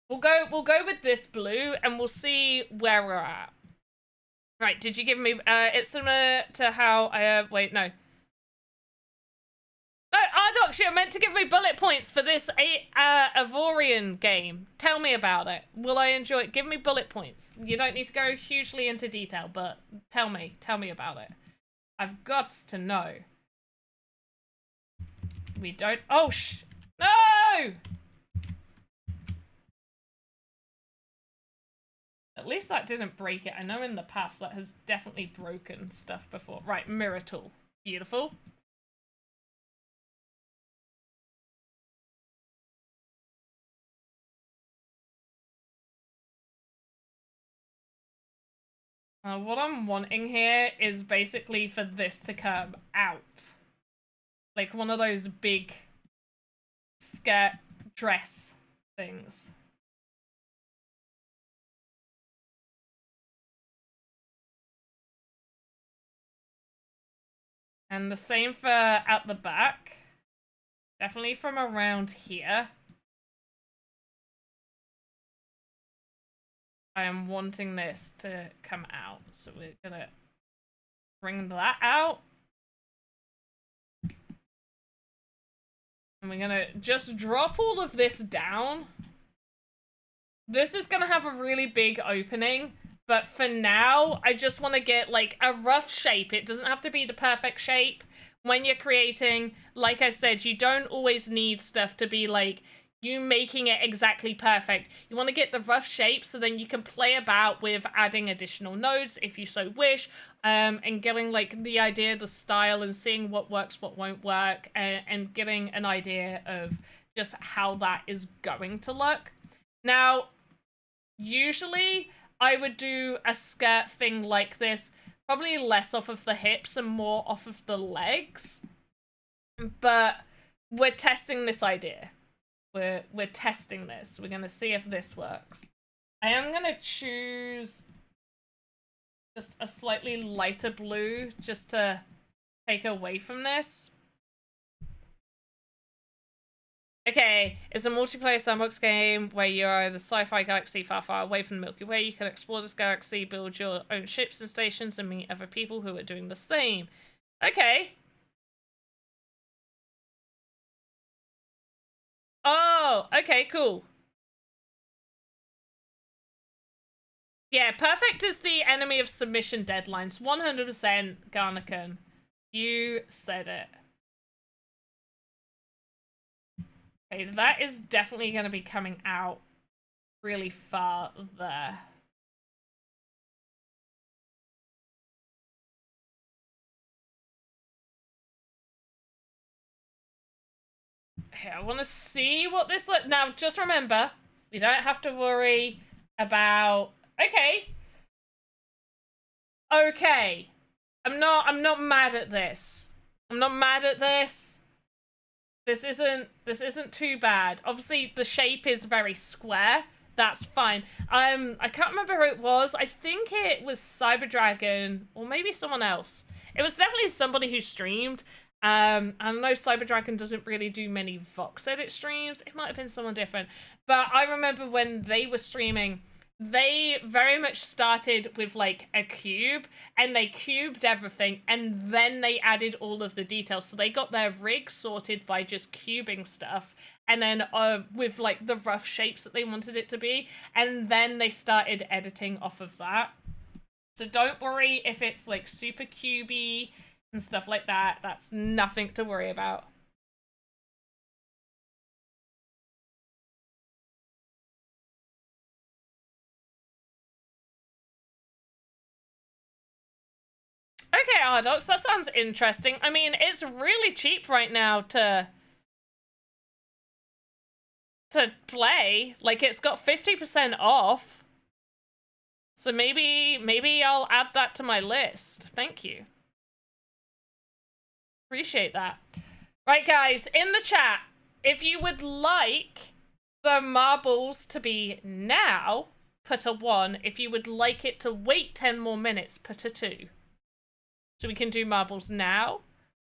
We'll go with this blue and we'll see where we're at. Right, did you give me it's similar to how I wait, no. No, Ardox, you're meant to give me bullet points for this Avorian game. Tell me about it. Will I enjoy it? Give me bullet points. You don't need to go hugely into detail, but tell me about it. I've got to know. We don't. Oh, no! At least that didn't break it. I know in the past that has definitely broken stuff before. Right, mirror tool. Beautiful. What I'm wanting here is basically for this to come out. Like one of those big skirt dress things. And the same for at the back. Definitely from around here. I am wanting this to come out. So we're gonna bring that out. And we're gonna just drop all of this down. This is gonna have a really big opening. But for now, I just want to get like a rough shape. It doesn't have to be the perfect shape. When you're creating, like I said, you don't always need stuff to be like you making it exactly perfect. You want to get the rough shape so then you can play about with adding additional nodes if you so wish, and getting like the idea, the style, and seeing what works, what won't work, and getting an idea of just how that is going to look. Now, usually I would do a skirt thing like this, probably less off of the hips and more off of the legs. But we're testing this idea. We're testing this. We're gonna see if this works. I am gonna choose just a slightly lighter blue just to take away from this. Okay, it's a multiplayer sandbox game where you are in a sci-fi galaxy far, far away from the Milky Way. You can explore this galaxy, build your own ships and stations, and meet other people who are doing the same. Okay. Oh, okay, cool. Yeah, perfect is the enemy of submission deadlines. 100% Garnakan. You said it. Okay, that is definitely going to be coming out really far there. Okay, I want to see what this looks. Now, just remember, we don't have to worry about. Okay. Okay. I'm not mad at this. I'm not mad at this. This isn't too bad. Obviously, the shape is very square. That's fine. I can't remember who it was. I think it was Cyberdragon or maybe someone else. It was definitely somebody who streamed. I know Cyberdragon doesn't really do many VoxEdit streams. It might have been someone different. But I remember when they were streaming, they very much started with like a cube and they cubed everything and then they added all of the details. So they got their rig sorted by just cubing stuff and then with like the rough shapes that they wanted it to be. And then they started editing off of that. So don't worry if it's like super cubey and stuff like that. That's nothing to worry about. Okay, Ardox, that sounds interesting. I mean, it's really cheap right now to play. Like, it's got 50% off. So maybe I'll add that to my list. Thank you. Appreciate that. Right, guys, in the chat, if you would like the marbles to be now, put a 1. If you would like it to wait 10 more minutes, put a 2. So we can do marbles now,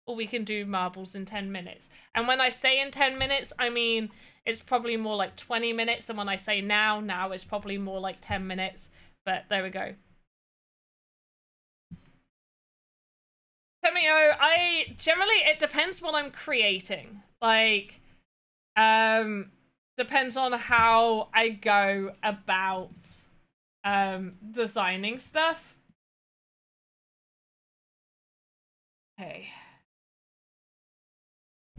or we can do marbles in 10 minutes. And when I say in 10 minutes, I mean it's probably more like 20 minutes. And when I say now it's probably more like 10 minutes. But there we go. Temio, it depends what I'm creating. Like, depends on how I go about designing stuff. Okay.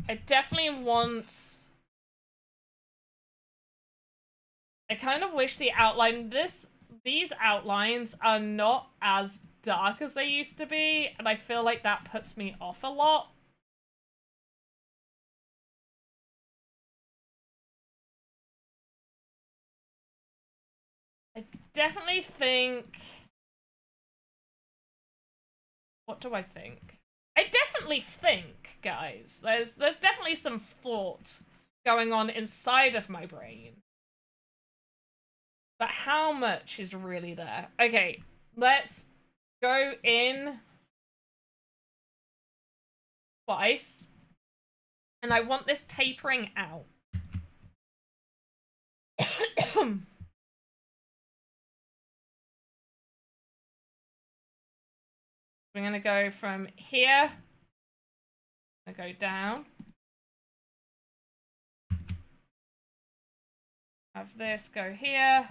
I definitely want... I kind of wish the outline... These outlines are not as dark as they used to be, and I feel like that puts me off a lot. I definitely think... What do I think? I definitely think, guys, there's definitely some thought going on inside of my brain. But how much is really there? Okay, let's go in twice. And I want this tapering out. We're going to go from here. I'm going to go down. Have this go here.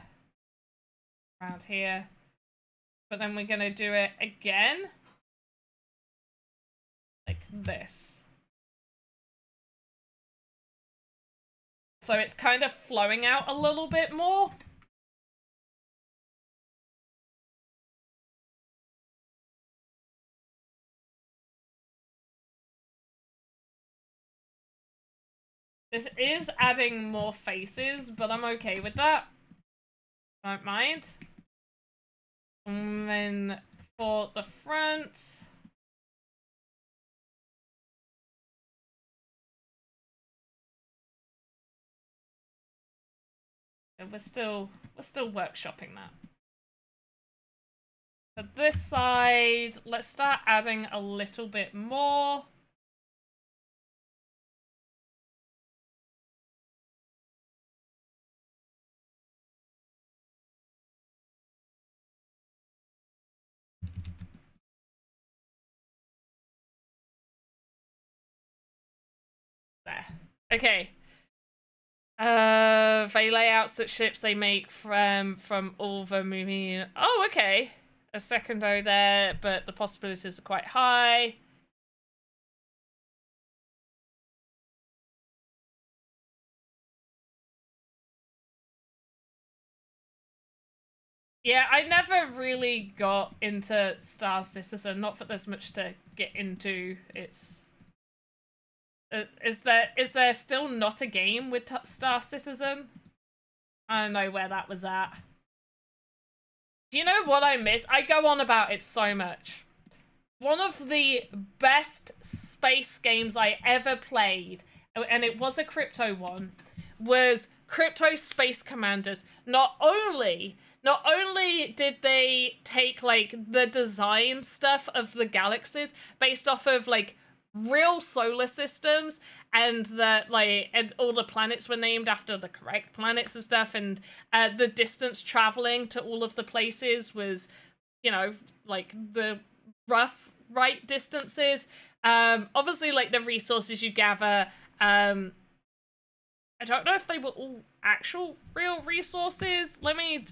Around here. But then we're going to do it again. Like this. So it's kind of flowing out a little bit more. This is adding more faces, but I'm okay with that. Don't mind. And then for the front... We're still workshopping that. For this side, let's start adding a little bit more. There. Okay. They layouts that ships they make from all the movie. Oh, okay. A secundo there, but the possibilities are quite high. Yeah, I never really got into Star Citizen. Not that there's much to get into. It's is there still not a game with Star Citizen? I don't know where that was at. Do you know what I miss? I go on about it so much. One of the best space games I ever played, and it was a crypto one, was Crypto Space Commanders. Not only did they take like the design stuff of the galaxies based off of like real solar systems, and that like and all the planets were named after the correct planets and stuff, and the distance traveling to all of the places was, you know, like the right distances. Obviously like the resources you gather, I don't know if they were all actual real resources. Let me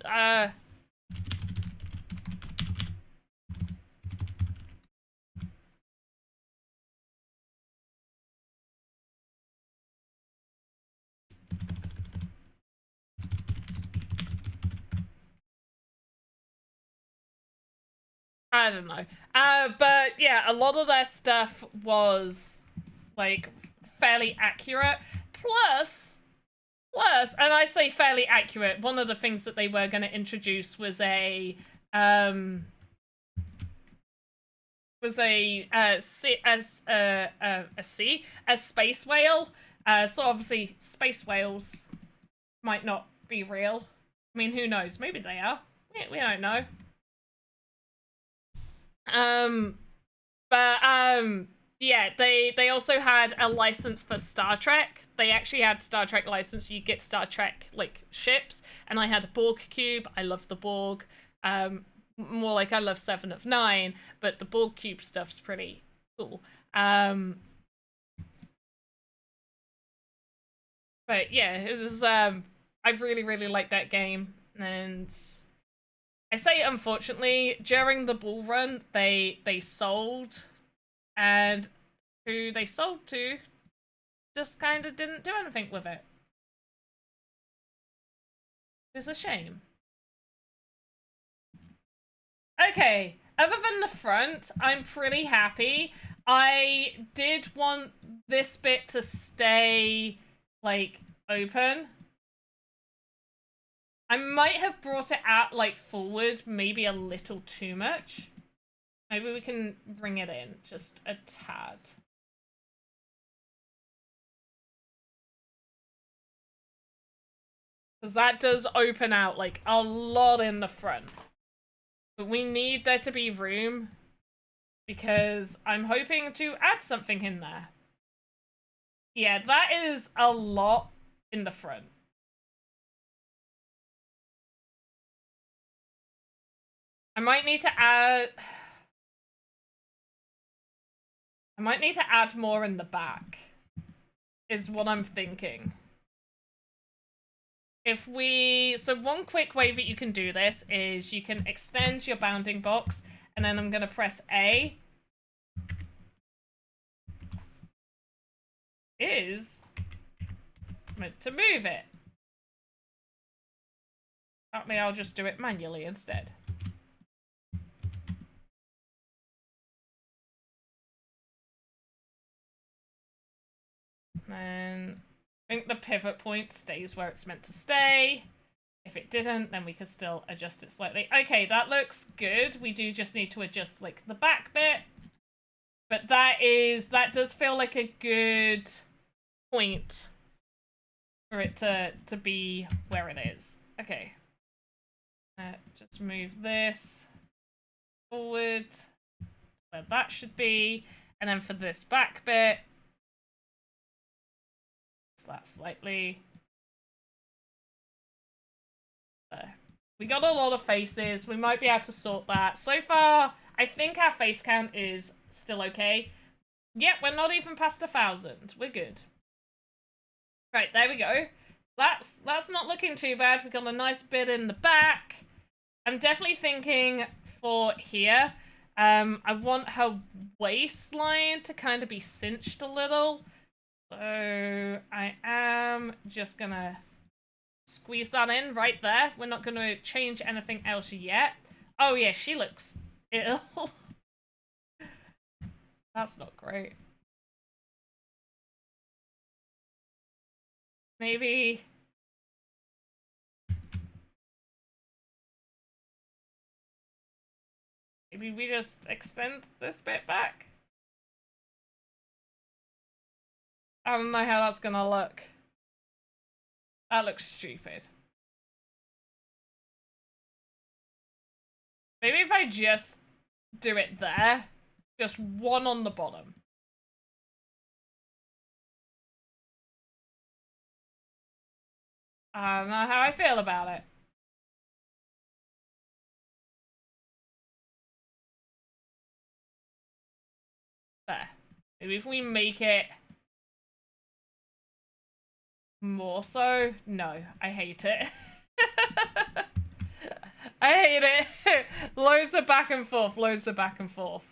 I don't know. But yeah, a lot of their stuff was like fairly accurate. Plus, and I say fairly accurate, one of the things that they were going to introduce was a space whale. So obviously space whales might not be real. I mean, who knows? Maybe they are. We don't know. Yeah, they also had a license for Star Trek. They actually had Star Trek license. You get Star Trek like ships, and I had a Borg cube. I love the Borg. More like I love 7 of 9, but the Borg cube stuff's pretty cool. But yeah, it was I really liked that game, and I say unfortunately during the bull run they sold, and who they sold to just kind of didn't do anything with it. It's a shame. Okay, other than the front, I'm pretty happy. I did want this bit to stay, like, open. I might have brought it out, like, forward maybe a little too much. Maybe we can bring it in just a tad. Because that does open out, like, a lot in the front. But we need there to be room, because I'm hoping to add something in there. Yeah, that is a lot in the front. I might need to add more in the back, is what I'm thinking. So one quick way that you can do this is you can extend your bounding box, and then I'm gonna press A. Is meant to move it. Apparently I'll just do it manually instead. And I think the pivot point stays where it's meant to stay. If it didn't, then we could still adjust it slightly. Okay, that looks good. We do just need to adjust, like, the back bit. But that does feel like a good point for it to be where it is. Okay. Just move this forward where that should be. And then for this back bit, that slightly. There. We got a lot of faces. We might be able to sort that. So far, I think our face count is still okay. Yep, we're not even past 1,000. We're good. Right, there we go. That's not looking too bad. We got a nice bit in the back. I'm definitely thinking for here, I want her waistline to kind of be cinched a little. So I am just gonna squeeze that in right there. We're not gonna change anything else yet. Oh yeah, she looks ill. That's not great. Maybe we just extend this bit back. I don't know how that's gonna look. That looks stupid. Maybe if I just do it there, just one on the bottom. I don't know how I feel about it. There. Maybe if we make it more so. No, I hate it. I hate it. Loads of back and forth, loads of back and forth.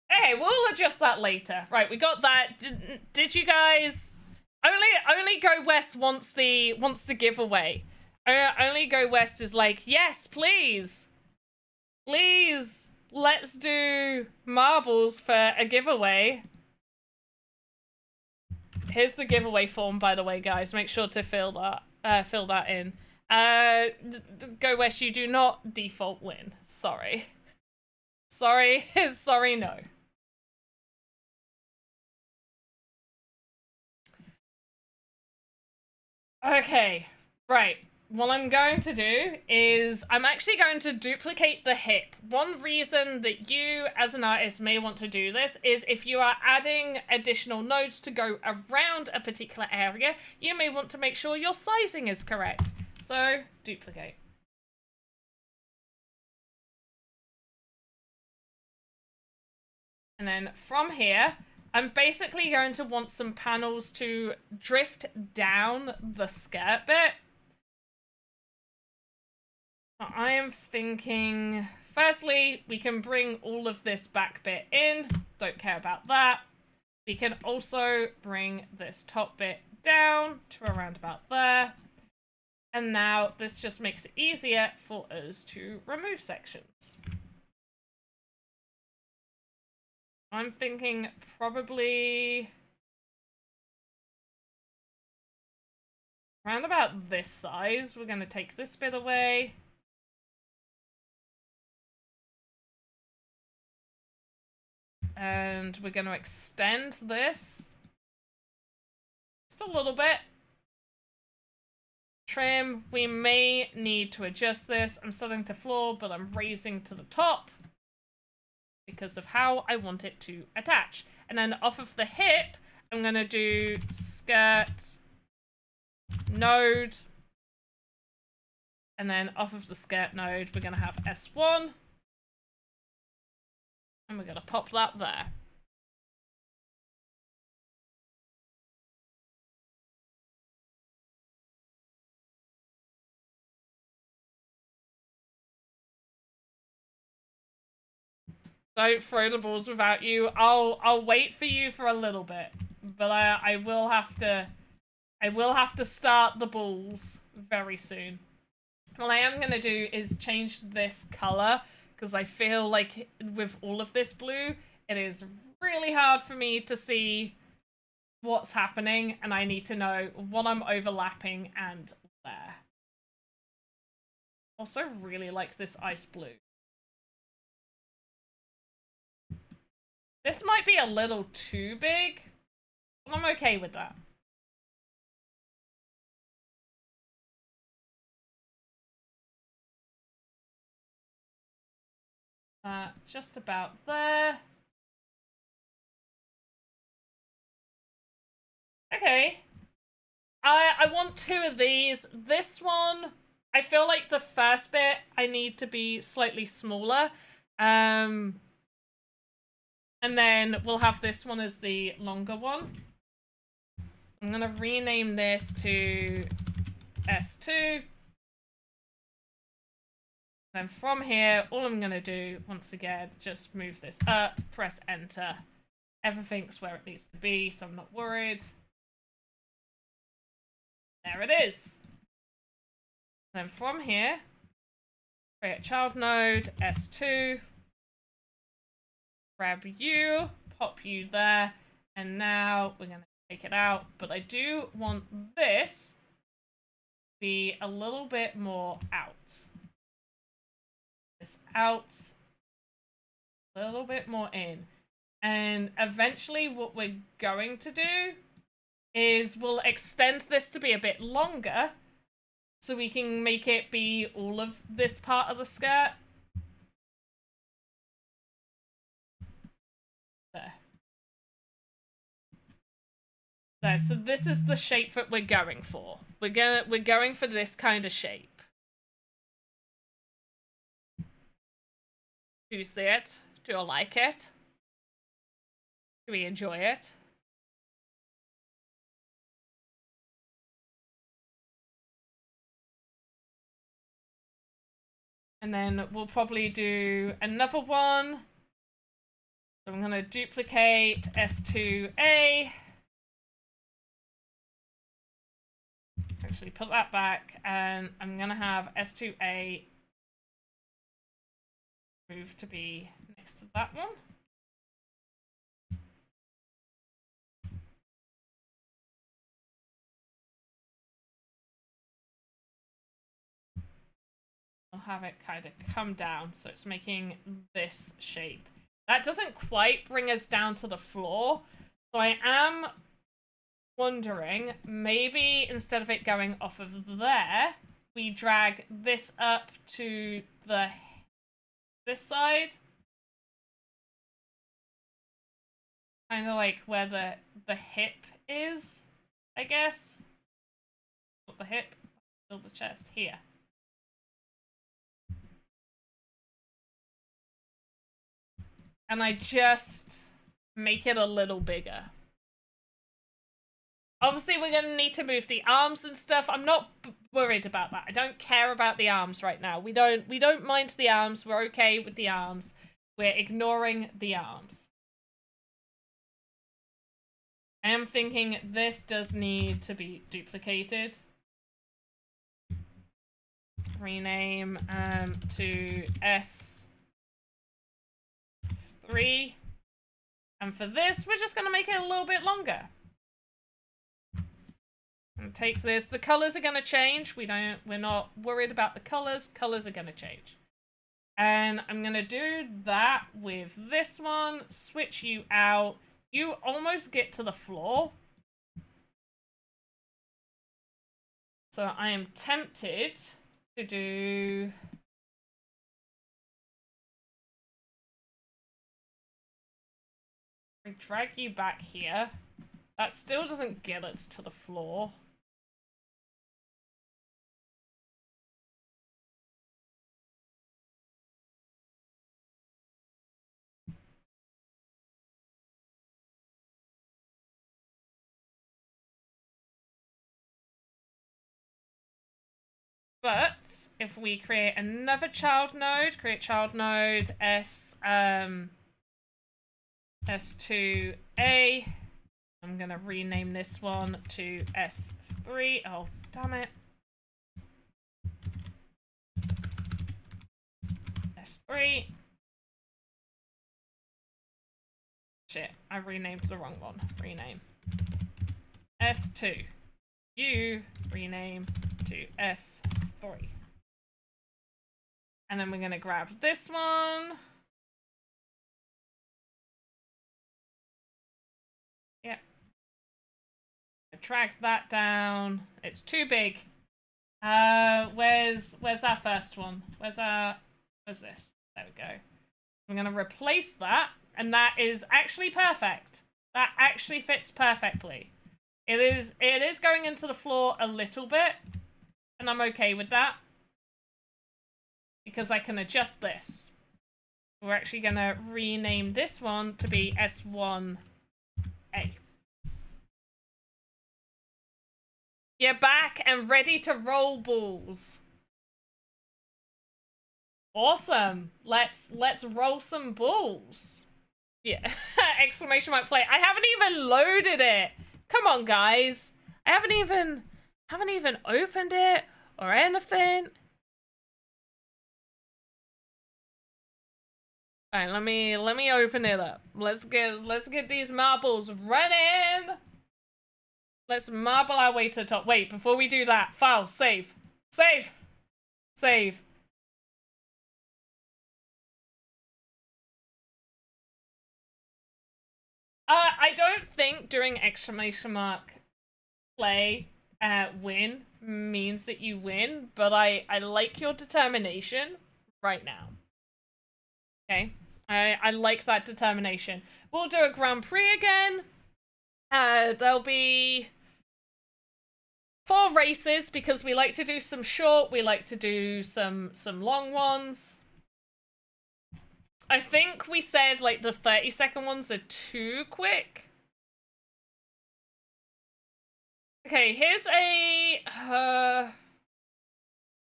Hey, we'll adjust that later. Right, we got that. Did you guys only go west once the giveaway? Only go west is like, yes, please. Please, let's do marbles for a giveaway. Here's the giveaway form, by the way, guys. Make sure to fill that in. Go West, you do not default win. Sorry. Sorry, sorry, no. Okay, right. What I'm going to do is I'm actually going to duplicate the hip. One reason that you as an artist may want to do this is if you are adding additional nodes to go around a particular area, you may want to make sure your sizing is correct. So, duplicate. And then from here, I'm basically going to want some panels to drift down the skirt bit. I am thinking, firstly, we can bring all of this back bit in. Don't care about that. We can also bring this top bit down to around about there. And now this just makes it easier for us to remove sections. I'm thinking probably around about this size. We're going to take this bit away. And we're going to extend this just a little bit. Trim, we may need to adjust this. I'm starting to floor, but I'm raising to the top because of how I want it to attach. And then off of the hip, I'm going to do skirt, node. And then off of the skirt node, we're going to have S1. And we're going to pop that there. Don't throw the balls without you. I'll wait for you for a little bit, but I will have to start the balls very soon. What I am gonna do is change this color because I feel like with all of this blue, it is really hard for me to see what's happening, and I need to know what I'm overlapping and where. Also, really like this ice blue. This might be a little too big, but I'm okay with that. Just about there. Okay. I want two of these. This one, I feel like the first bit I need to be slightly smaller. And then we'll have this one as the longer one. I'm going to rename this to S2. Then from here, all I'm going to do, once again, just move this up, press enter. Everything's where it needs to be, so I'm not worried. There it is. Then from here, create a child node, S2. Grab you, pop you there, and now we're going to take it out. But I do want this to be a little bit more out. This out, a little bit more in. And eventually what we're going to do is we'll extend this to be a bit longer so we can make it be all of this part of the skirt. There. There, so this is the shape that we're going for. We're going for this kind of shape. Do you see it? Do you like it? Do we enjoy it? And then we'll probably do another one. So I'm going to duplicate S2A. Actually put that back, and I'm going to have S2A move to be next to that one. I'll have it kind of come down, so it's making this shape. That doesn't quite bring us down to the floor, so I am wondering, maybe instead of it going off of there, we drag this up to this side. Kind of like where the hip is, I guess. Not the hip, build the chest here. And I just make it a little bigger. Obviously, we're going to need to move the arms and stuff. I'm not worried about that. I don't care about the arms right now. We don't mind the arms. We're okay with the arms. We're ignoring the arms. I am thinking this does need to be duplicated. Rename to S3. And for this, we're just going to make it a little bit longer. And take this. The colors are going to change. We're not worried about the colors. Colors are going to change. And I'm going to do that with this one. Switch you out. You almost get to the floor. So I am tempted to do... I drag you back here. That still doesn't get us to the floor. But if we create another child node, create child node S2A. I'm gonna rename this one to S3. Oh, damn it. S3. Shit, I renamed the wrong one. Rename. S2. You rename to S3. And then we're gonna grab this one. Yep. Drag that down. It's too big. Where's our first one? Where's this? There we go. I'm gonna replace that, and that is actually perfect. That actually fits perfectly. It is going into the floor a little bit, and I'm okay with that. Because I can adjust this. We're actually gonna rename this one to be S1A. You're back and ready to roll balls. Awesome. Let's roll some balls. Yeah. Exclamation mark play. I haven't even loaded it. Come on, guys. I haven't even opened it or anything. Alright, let me open it up. Let's get these marbles running. Let's marble our way to the top. Wait, before we do that, file, save. Save! Save. I don't think doing exclamation mark play win means that you win, but I like your determination right now. Okay? I like that determination. We'll do a Grand Prix again. There'll be 4 races because we like to do some short, we like to do some long ones. I think we said like the 30-second ones are too quick. Okay, here's a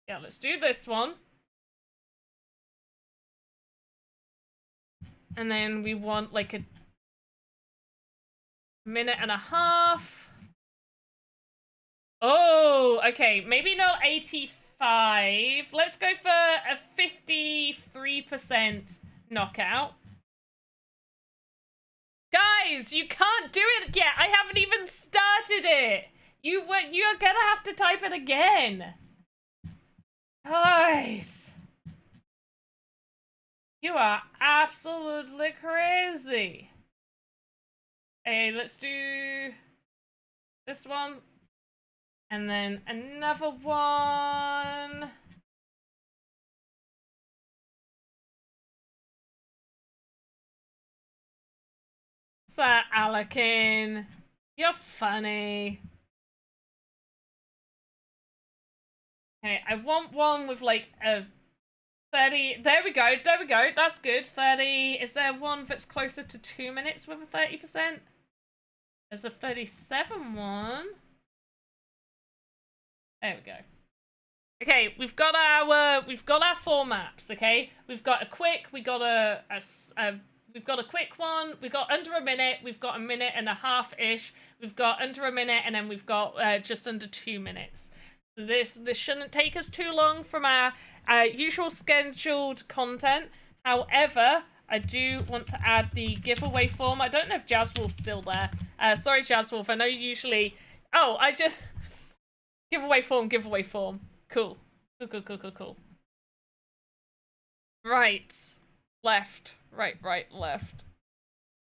yeah, let's do this one. And then we want like a minute and a half. Oh, okay. Maybe not 85. Let's go for a 53% knockout. Guys, you can't do it yet. I haven't even started it. You're gonna have to type it again. Guys. You are absolutely crazy. Hey, let's do this one. And then another one. What's that, Alekin? You're funny. Okay, I want one with like a 30. There we go. There we go. That's good. 30. Is there one that's closer to 2 minutes with a 30%? There's a 37 one. There we go. Okay, we've got our 4 maps. Okay, we've got a quick. We've got a quick one. We've got under a minute. We've got a minute and a half ish. We've got under a minute, and then we've got just under 2 minutes. So this shouldn't take us too long from our usual scheduled content. However, I do want to add the giveaway form. I don't know if Jazzwolf's still there. Sorry, Jazzwolf. I know you usually. Oh, I just giveaway form. Cool. Cool. Right, left, right, left.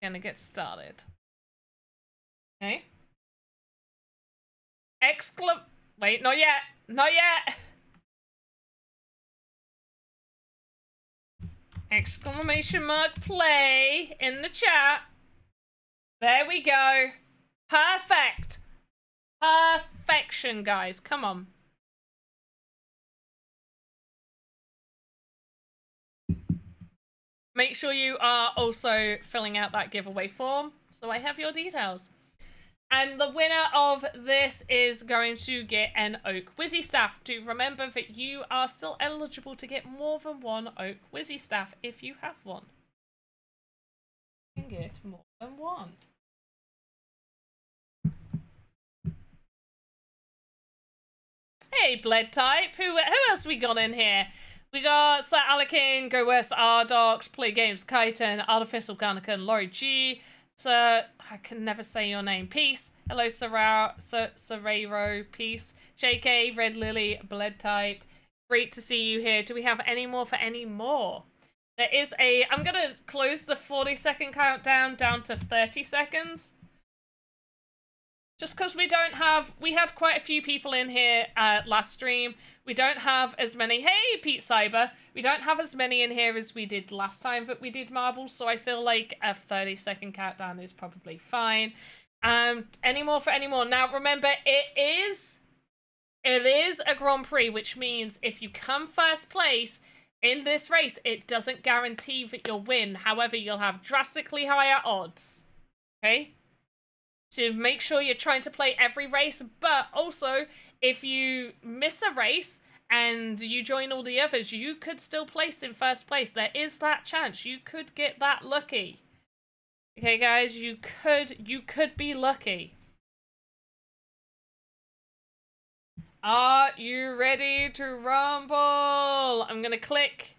Gonna get started. Okay. Wait, not yet. Exclamation mark play in the chat. There we go. Perfect. Perfection, guys. Come on. Make sure you are also filling out that giveaway form so I have your details. And the winner of this is going to get an Oak Wizzy Staff. Do remember that you are still eligible to get more than one Oak Wizzy Staff if you have one. You can get more than one. Hey, Bled Type. Who else we got in here? We got Sir Alekin, Go West, Ardox, Play Games, Kaiten, Artificial Garnican, Laurie G, Sir, I can never say your name, Peace, hello Serrero, Peace, JK, Red Lily, Bled Type, great to see you here. Do we have any more for any more? There is I'm gonna close the 40-second countdown down to 30 seconds. Just because we had quite a few people in here last stream. We don't have as many, hey Pete Cyber, we don't have as many in here as we did last time that we did marbles, so I feel like a 30-second countdown is probably fine. Any more for any more? Now remember, it is a Grand Prix, which means if you come first place in this race, it doesn't guarantee that you'll win. However, you'll have drastically higher odds. Okay? To make sure you're trying to play every race, but also if you miss a race and you join all the others, you could still place in first place. There is that chance. You could get that lucky. Okay, guys, you could be lucky. Are you ready to rumble? I'm gonna click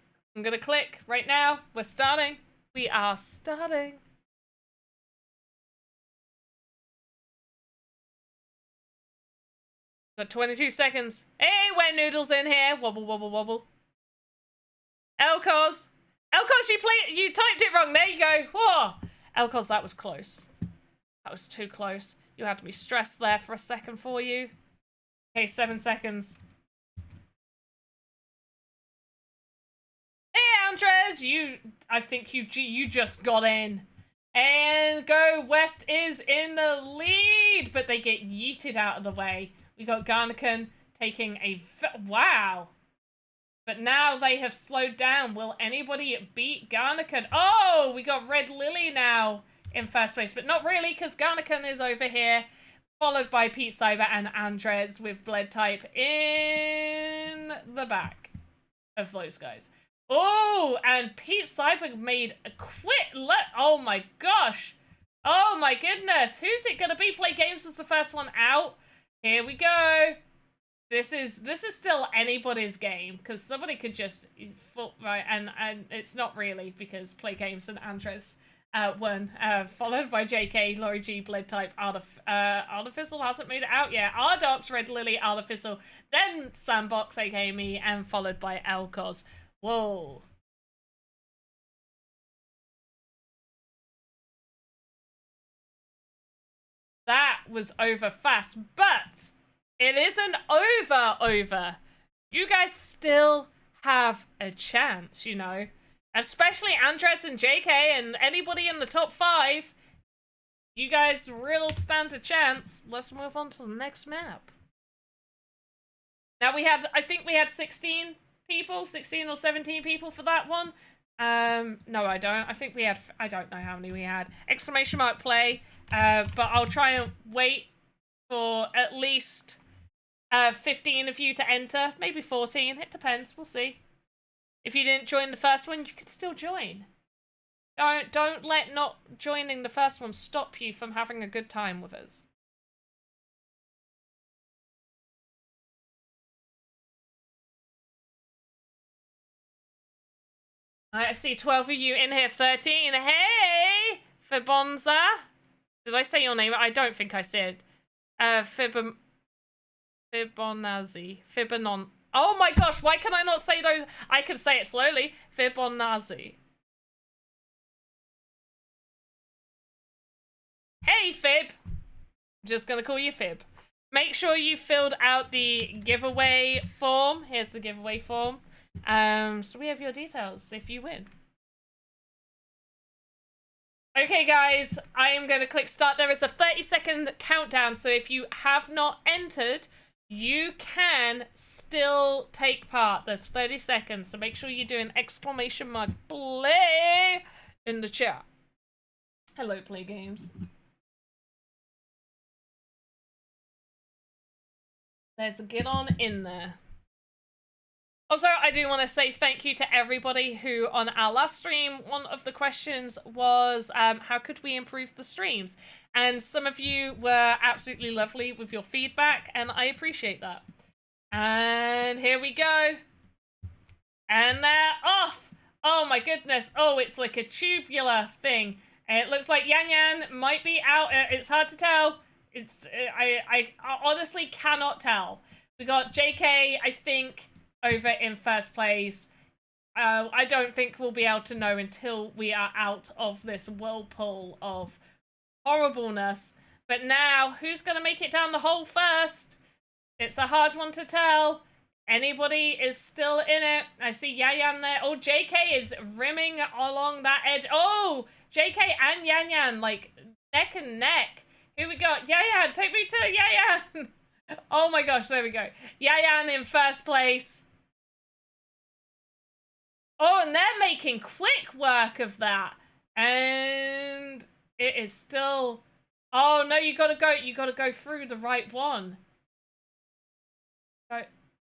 right now. We're starting. We are starting. Got 22 seconds. Hey, Wet Noodles in here. Wobble, wobble, wobble. Elcos, you typed it wrong. There you go. Whoa. Elcos, that was close. That was too close. You had to be stressed there for a second for you. Okay, 7 seconds. Hey, Andres, I think you just got in. And Go West is in the lead, but they get yeeted out of the way. We got Garnican taking a... Wow. But now they have slowed down. Will anybody beat Garnican? Oh, we got Red Lily now in first place. But not really, because Garnican is over here. Followed by Pete Cyber and Andres with Bled Type in the back of those guys. Oh, and Pete Cyber made a oh my gosh. Oh my goodness. Who's it going to be? Play Games was the first one out. Here we go. This is still anybody's game because somebody could just right, and it's not really because Play Games and Andres won, followed by JK, Laurie G, Bled Type, Artificial hasn't made it out yet. Ardox, Red Lily, Artificial, then Sandbox, aka me, and followed by Elcos. Whoa. That was over fast, but it isn't over. You guys still have a chance, you know. Especially Andres and JK and anybody in the top 5. You guys really stand a chance. Let's move on to the next map. Now I think we had 16 people, 16 or 17 people for that one. No, I don't. I think we had, I don't know how many we had. Exclamation mark play. But I'll try and wait for at least 15 of you to enter. Maybe 14. It depends. We'll see. If you didn't join the first one, you can still join. Don't let not joining the first one stop you from having a good time with us. I see 12 of you in here. 13. Hey, Fibonza. Did I say your name? I don't think I said. Fibonacci. Fibonon. Oh my gosh, why can I not say those? I can say it slowly. Fibonacci. Hey, Fib. I'm just gonna call you Fib. Make sure you filled out the giveaway form. Here's the giveaway form. So we have your details if you win. Okay, guys, I am going to click start. There is a 30-second countdown, so if you have not entered, you can still take part. There's 30 seconds, so make sure you do an exclamation mark play in the chat. Hello, Play Games. Let's get on in there. Also, I do want to say thank you to everybody who, on our last stream, one of the questions was, how could we improve the streams? And some of you were absolutely lovely with your feedback, and I appreciate that. And here we go. And they're off! Oh my goodness. Oh, it's like a tubular thing. And it looks like Yan Yan might be out. It's hard to tell. I honestly cannot tell. We got JK, I think, over in first place. I don't think we'll be able to know until we are out of this whirlpool of horribleness. But now, who's going to make it down the hole first? It's a hard one to tell. Anybody is still in it. I see Yayan there. Oh, JK is rimming along that edge. Oh, JK and Yan Yan, like, neck and neck. Here we go. Yayan, take me to Yayan. Oh my gosh, there we go. Yayan in first place. Oh, and they're making quick work of that. And it is still... Oh, no, you gotta go through the right one.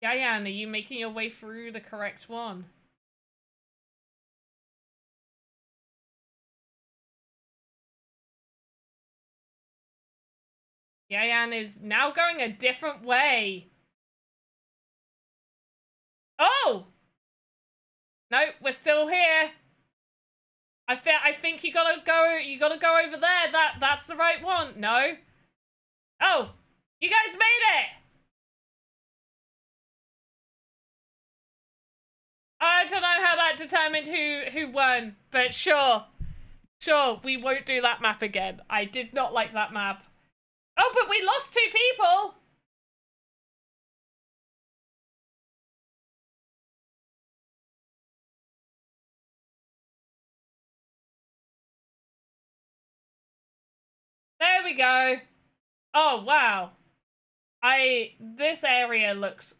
Yayan, are you making your way through the correct one? Yayan is now going a different way. Oh! No, we're still here. I think you gotta go over there. That's the right one. No. Oh, you guys made it. I don't know how that determined who won, but sure, we won't do that map again. I did not like that map. Oh, but we lost 2 people. There we go. Oh, wow. This area looks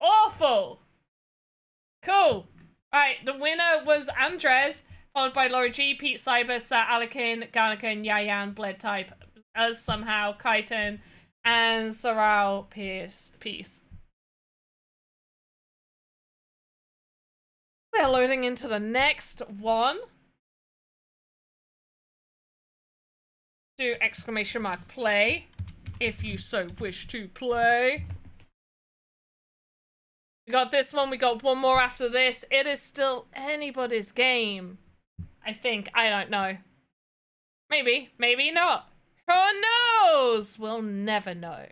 awful. Cool. Right, the winner was Andres, followed by Laura G, Pete Cyber, Sir Alekin, Garnica, Yayan, Bled Type, as somehow, Kaiten, and Sorrel Peace. We're loading into the next one. Do exclamation mark play, if you so wish to play. We got this one, we got one more after this. It is still anybody's game. I think, I don't know. Maybe, maybe not. Who knows? We'll never know.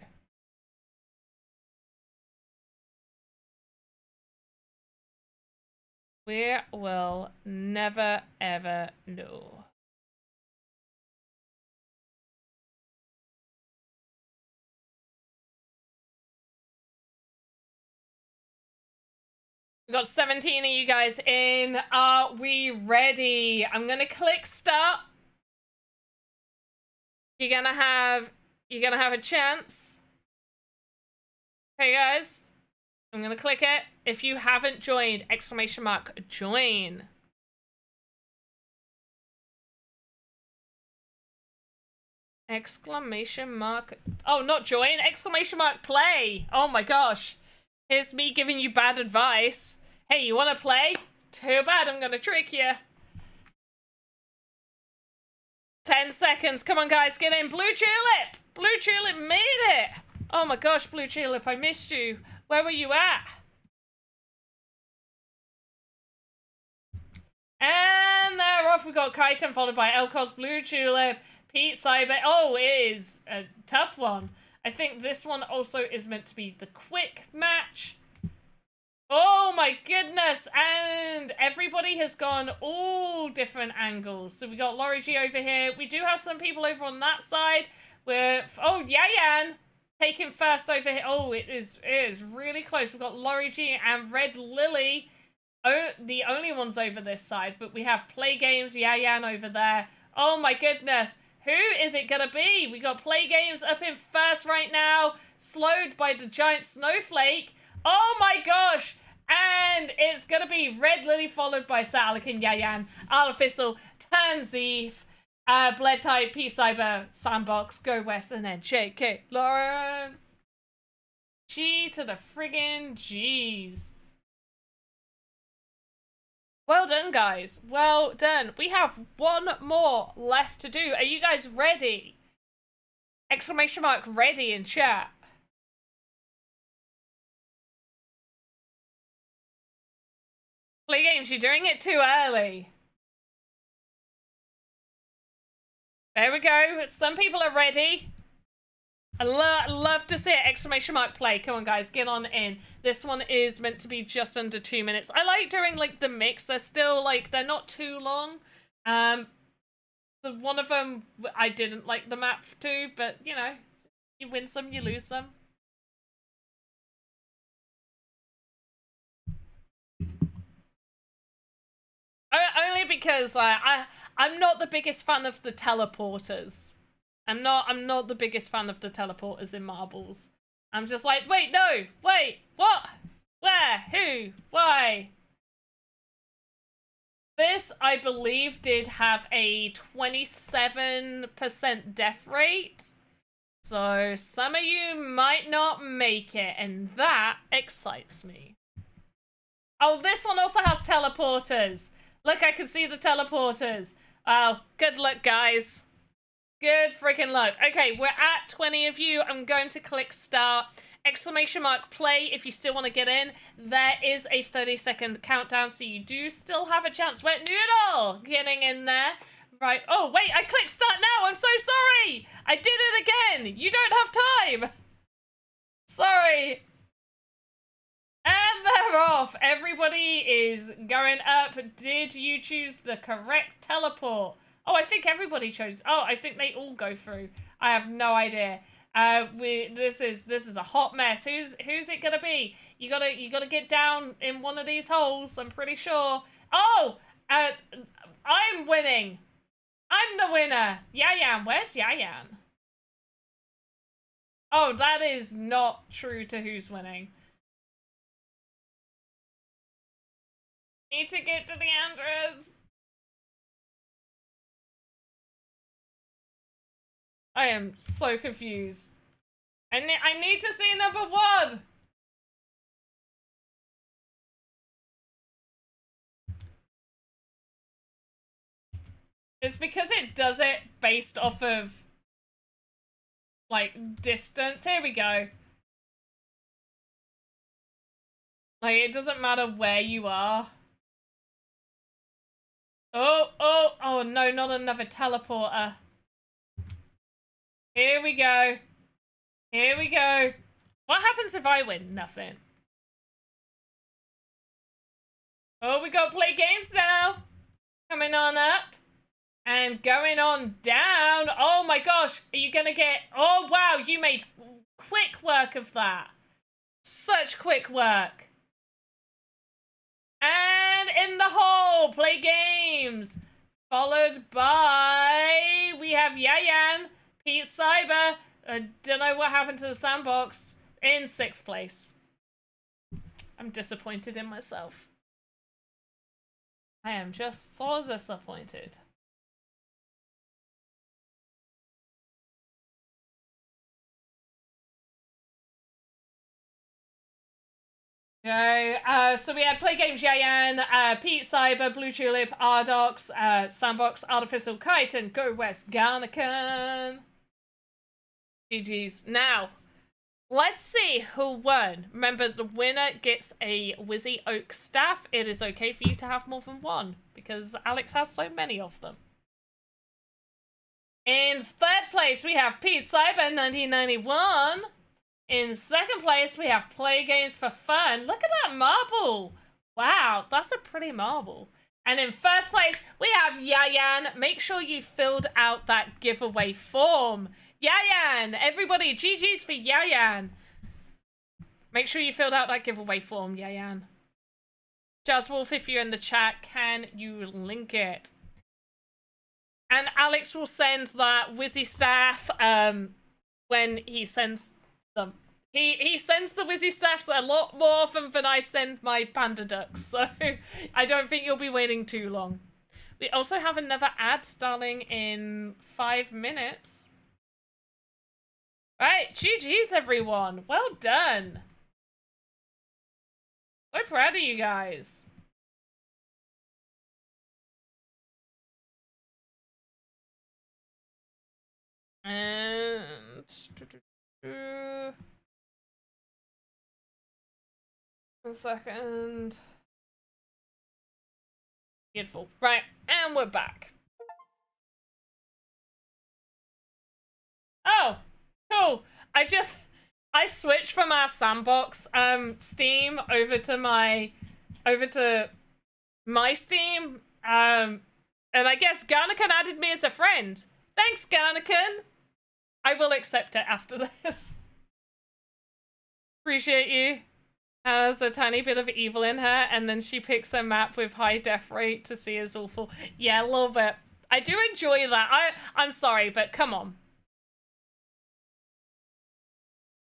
We will never, ever know. We got 17 of you guys in. Are we ready? I'm gonna click start. You're gonna have a chance. Hey guys, I'm gonna click it. If you haven't joined, exclamation mark join. Exclamation mark, oh, not join, exclamation mark play. Oh my gosh, here's me giving you bad advice. Hey, you wanna play? Too bad, I'm gonna trick you. 10 seconds, come on guys, get in. Blue Tulip! Blue Tulip made it! Oh my gosh, Blue Tulip, I missed you. Where were you at? And they're off. We got Kaiton followed by Elcos, Blue Tulip, Pete Cyber. Oh, it is a tough one. I think this one also is meant to be the quick match. Oh my goodness. And everybody has gone all different angles. So we got Laurie G over here. We do have some people over on that side. Oh, Yayan taking first over here. Oh, it is really close. We've got Laurie G and Red Lily. Oh, the only ones over this side, but we have Play Games, Yayan over there. Oh my goodness. Who is it gonna be? We got Play Games up in first right now, slowed by the giant snowflake. Oh my gosh. And it's gonna be Red Lily followed by Satalik and Yayan, Artificial, Tanzif, Bled Type, P Cyber, Sandbox, Go West, and then JK Lauren. G to the friggin' G's. Well done, guys. Well done. We have one more left to do. Are you guys ready? Exclamation mark ready in chat. Play Games, you're doing it too early. There we go. Some people are ready. I love to see it. Exclamation mark play. Come on, guys. Get on in. This one is meant to be just under 2 minutes. I like doing, like, the mix. They're still, like, they're not too long. One of them, I didn't like the map too, but, you know, you win some, you lose some. Only because I'm not the biggest fan of the teleporters. I'm not the biggest fan of the teleporters in Marbles. I'm just like, wait, no, wait, what? Where? Who? Why? This, I believe, did have a 27% death rate. So some of you might not make it, and that excites me. Oh, this one also has teleporters. Look, I can see the teleporters. Oh, good luck, guys. Good freaking luck. Okay, we're at 20 of you. I'm going to click start. Exclamation mark play if you still want to get in. There is a 30-second countdown, so you do still have a chance. Wet Noodle getting in there. Right. Oh, wait, I clicked start now. I'm so sorry. I did it again. You don't have time. Sorry. And they're off. Everybody is going up. Did you choose the correct teleport? Oh, I think everybody chose. Oh, I think they all go through. I have no idea. This is a hot mess. Who's it gonna be? You gotta get down in one of these holes. I'm pretty sure. Oh, I'm winning. I'm the winner. Yayan, where's Yayan? Oh, that is not true to who's winning. Need to get to the Andres. I am so confused. I need to see number 1. It's because it does it based off of, like, distance. Here we go. Like, it doesn't matter where you are. Oh no, not another teleporter. Here we go. Here we go. What happens if I win? Nothing. Oh, we got Play Games now. Coming on up. And going on down. Oh my gosh. Are you gonna get... Oh, wow. You made quick work of that. Such quick work. And in the hole, play games. Followed by, we have Yayan, Pete Cyber. I don't know what happened to the Sandbox. In 6th place. I'm disappointed in myself. I am just so disappointed. Okay, so we had Play Games Yayan, Pete Cyber, Blue Tulip, Ardox, Sandbox, Artificial Kite, and Go West Garnican. GG's. Now, let's see who won. Remember, the winner gets a Wizzy Oak staff. It is okay for you to have more than one, because Alex has so many of them. In 3rd place, we have Pete Cyber 1991. In 2nd place, we have Play Games for Fun. Look at that marble. Wow, that's a pretty marble. And in 1st place, we have Yayan. Make sure you filled out that giveaway form. Yayan! Everybody, GG's for Yayan. Make sure you filled out that giveaway form, Yayan. Jazzwolf, if you're in the chat, can you link it? And Alex will send that Wizzy staff when he sends them. He sends the Wizzy staffs a lot more often than I send my panda ducks, so I don't think you'll be waiting too long. We also have another ad starting in 5 minutes. Right, GG's everyone. Well done. So proud of you guys. And 1 second. Beautiful. Right, and we're back. Oh, cool. I switched from our Sandbox Steam over to my Steam. And I guess Garnican added me as a friend. Thanks, Garnican. I will accept it after this. Appreciate you. Has a tiny bit of evil in her, and then she picks a map with high death rate to see as awful. Yeah, a little bit. I do enjoy that. I'm sorry, but come on.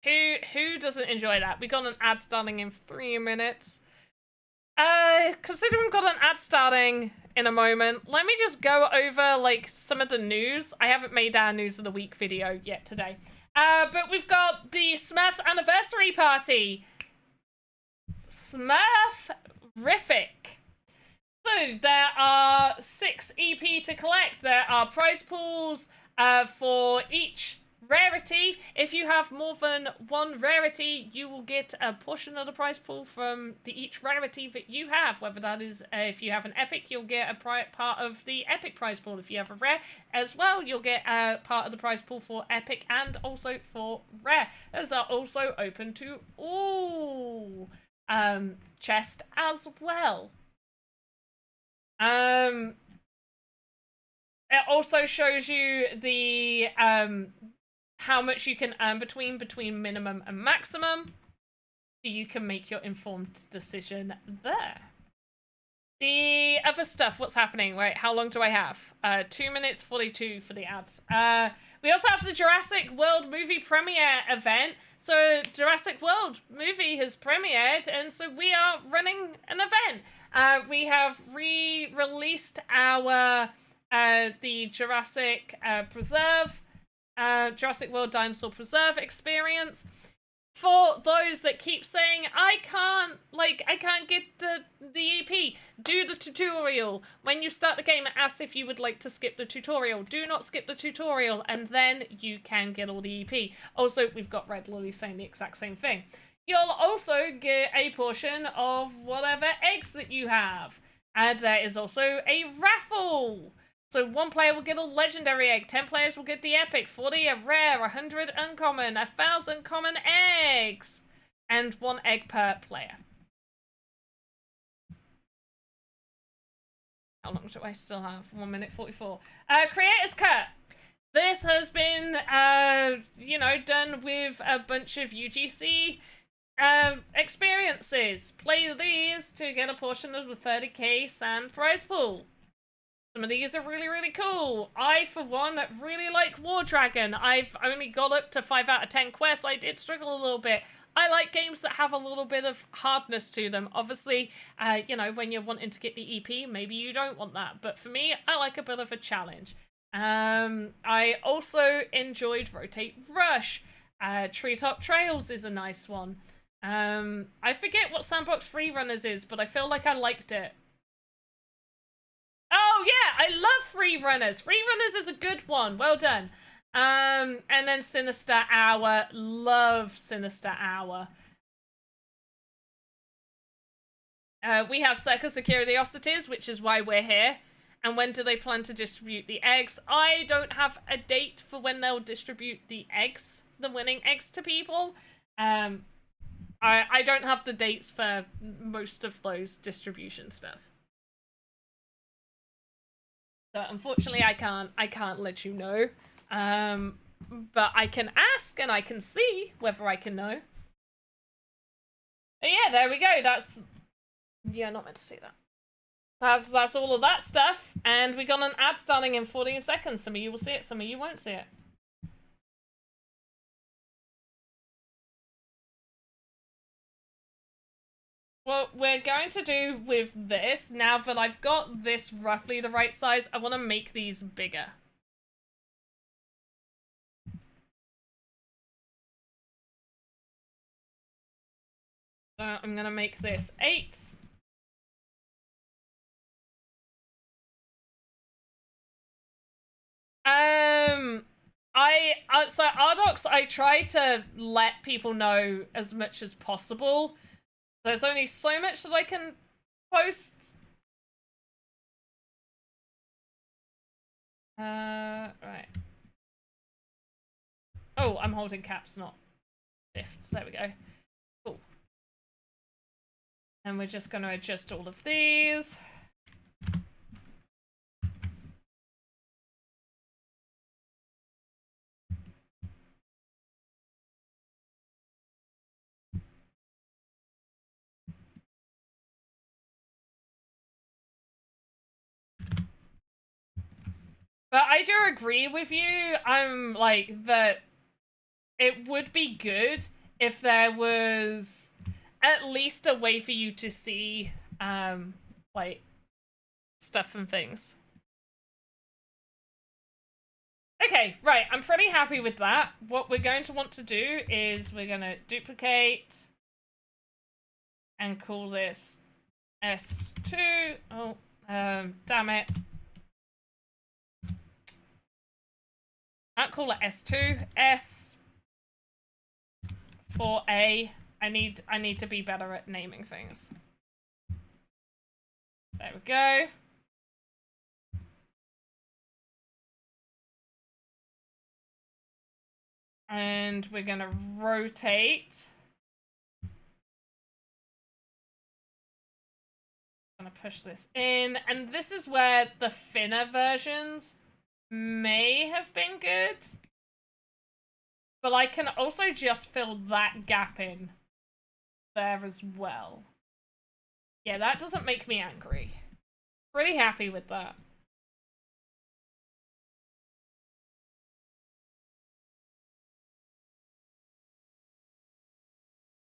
Who doesn't enjoy that? We got an ad starting in 3 minutes. Considering we've got an ad starting in a moment, let me just go over like some of the news. I haven't made our news of the week video yet today. But we've got the Smurfs anniversary party. Smurf-rific. So there are 6 EP to collect. There are prize pools for each rarity. If you have more than 1 rarity, you will get a portion of the prize pool from each rarity that you have. Whether that is, if you have an epic, you'll get a part of the epic prize pool. If you have a rare as well, you'll get a part of the prize pool for epic and also for rare. Those are also open to all chest as well. It also shows you the how much you can earn between minimum and maximum, so you can make your informed decision there. The other stuff, what's happening? Right, how long do I have? 2 minutes 42 for the ad. We also have the Jurassic World movie premiere event. So Jurassic World movie has premiered, and so we are running an event. We have re-released our the Jurassic Preserve, Jurassic World Dinosaur Preserve experience. For those that keep saying, I can't get the EP, do the tutorial. When you start the game, it asks if you would like to skip the tutorial. Do not skip the tutorial, and then you can get all the EP. Also, we've got Red Lily saying the exact same thing. You'll also get a portion of whatever eggs that you have. And there is also a raffle. So 1 player will get a legendary egg, 10 players will get the epic, 40 a rare, 100 uncommon, 1,000 common eggs, and 1 egg per player. How long do I still have? 1 minute 44. Creators Cut. This has been, you know, done with a bunch of UGC experiences. Play these to get a portion of the 30k sand prize pool. Some of these are really, really cool. I, for one, really like War Dragon. I've only got up to 5 out of 10 quests. I did struggle a little bit. I like games that have a little bit of hardness to them. Obviously, you know, when you're wanting to get the EP, maybe you don't want that. But for me, I like a bit of a challenge. I also enjoyed Rotate Rush. Treetop Trails is a nice one. I forget what Sandbox Freerunners is, but I feel like I liked it. Oh yeah, I love Freerunners. Freerunners is a good one. Well done. And then Sinister Hour. Love Sinister Hour. We have Circus of Curiosities, which is why we're here. And when do they plan to distribute the eggs? I don't have a date for when they'll distribute the eggs, the winning eggs to people. I don't have the dates for most of those distribution stuff. So unfortunately I can't let you know. But I can ask and I can see whether I can know. But yeah, there we go. That's, yeah, not meant to see that. That's all of that stuff, and we got an ad starting in 14 seconds. Some of you will see it, some of you won't see it. What we're going to do with this, now that I've got this roughly the right size, I want to make these bigger. So I'm going to make this 8. So Ardox, I try to let people know as much as possible. There's only so much that I can post. Right. Oh, I'm holding caps, not shift. There we go. Cool. And we're just going to adjust all of these. But I do agree with you. I'm like that it would be good if there was at least a way for you to see like stuff and things. Okay, right, I'm pretty happy with that. What we're going to want to do is we're going to duplicate and call this S2. Oh, damn it. I'll call it S2. S4A. I need to be better at naming things. There we go. And we're gonna rotate. Gonna push this in, and this is where the thinner versions may have been good. But I can also just fill that gap in there as well. Yeah, that doesn't make me angry. Pretty happy with that.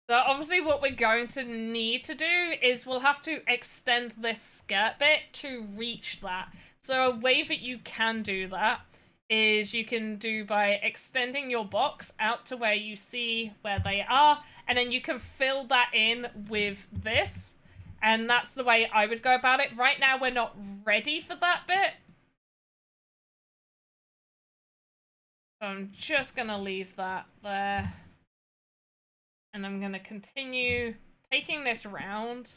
So obviously what we're going to need to do is we'll have to extend this skirt bit to reach that. So a way that you can do that is you can do by extending your box out to where you see where they are, and then you can fill that in with this. And that's the way I would go about it. Right now we're not ready for that bit. So I'm just gonna leave that there. And I'm going to continue taking this round.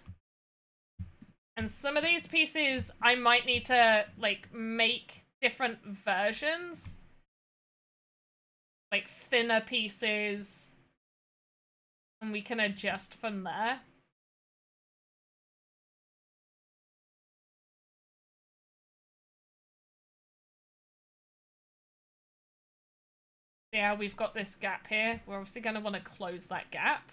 And some of these pieces I might need to, like, make different versions. Like, thinner pieces. And we can adjust from there. Yeah, we've got this gap here. We're obviously going to want to close that gap.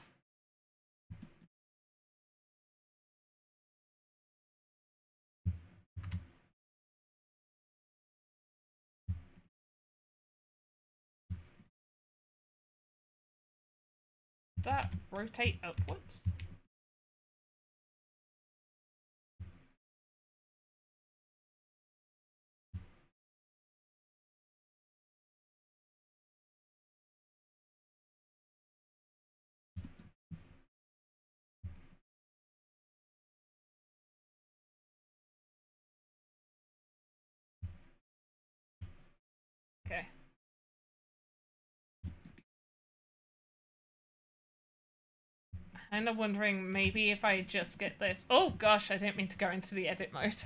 that rotate upwards? Okay. Kind of wondering maybe if I just get this. Oh gosh, I didn't mean to go into the edit mode.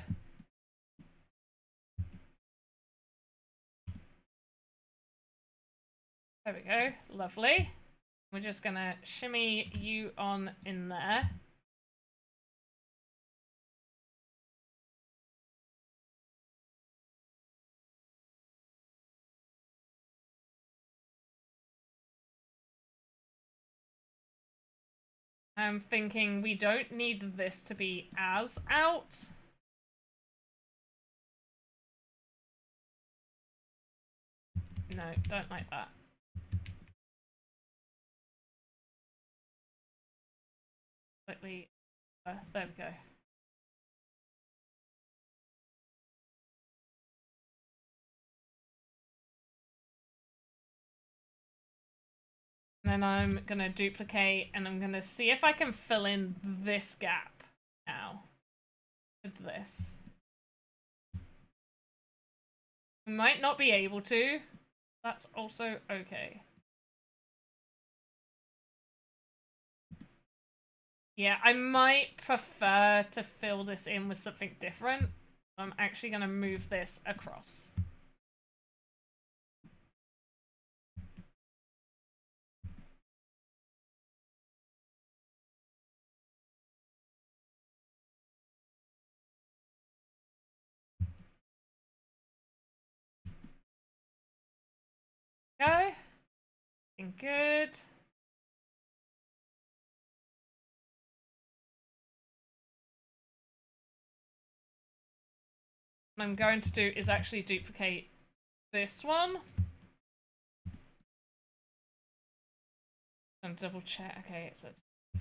There we go. Lovely. We're just gonna shimmy you on in there. I'm thinking we don't need this to be as out. No, don't like that. Slightly, there we go. And then I'm gonna duplicate and I'm gonna see if I can fill in this gap now with this. We might not be able to. That's also okay. Yeah, I might prefer to fill this in with something different. So I'm actually gonna move this across. Go. Looking good. What I'm going to do is actually duplicate this one. And double check. Okay, it says if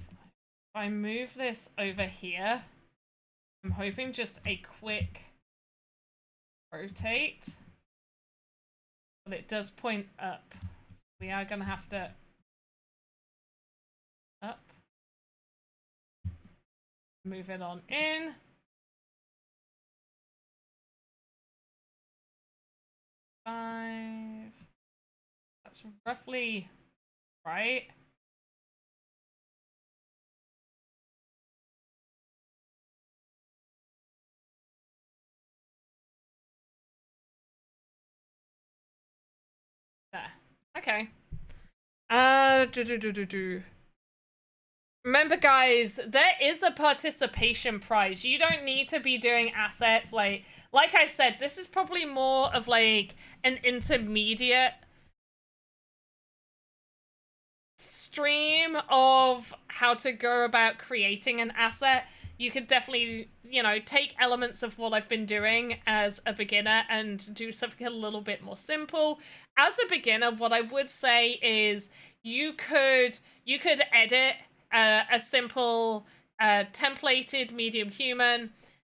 I move this over here, I'm hoping just a quick rotate. But it does point up. We are going to have to up. Move it on in. Five. That's roughly right. There. Okay. Remember, guys, there is a participation prize. You don't need to be doing assets. Like I said, this is probably more of like an intermediate stream of how to go about creating an asset. You could definitely, you know, take elements of what I've been doing as a beginner and do something a little bit more simple. As a beginner, what I would say is you could edit a simple templated medium human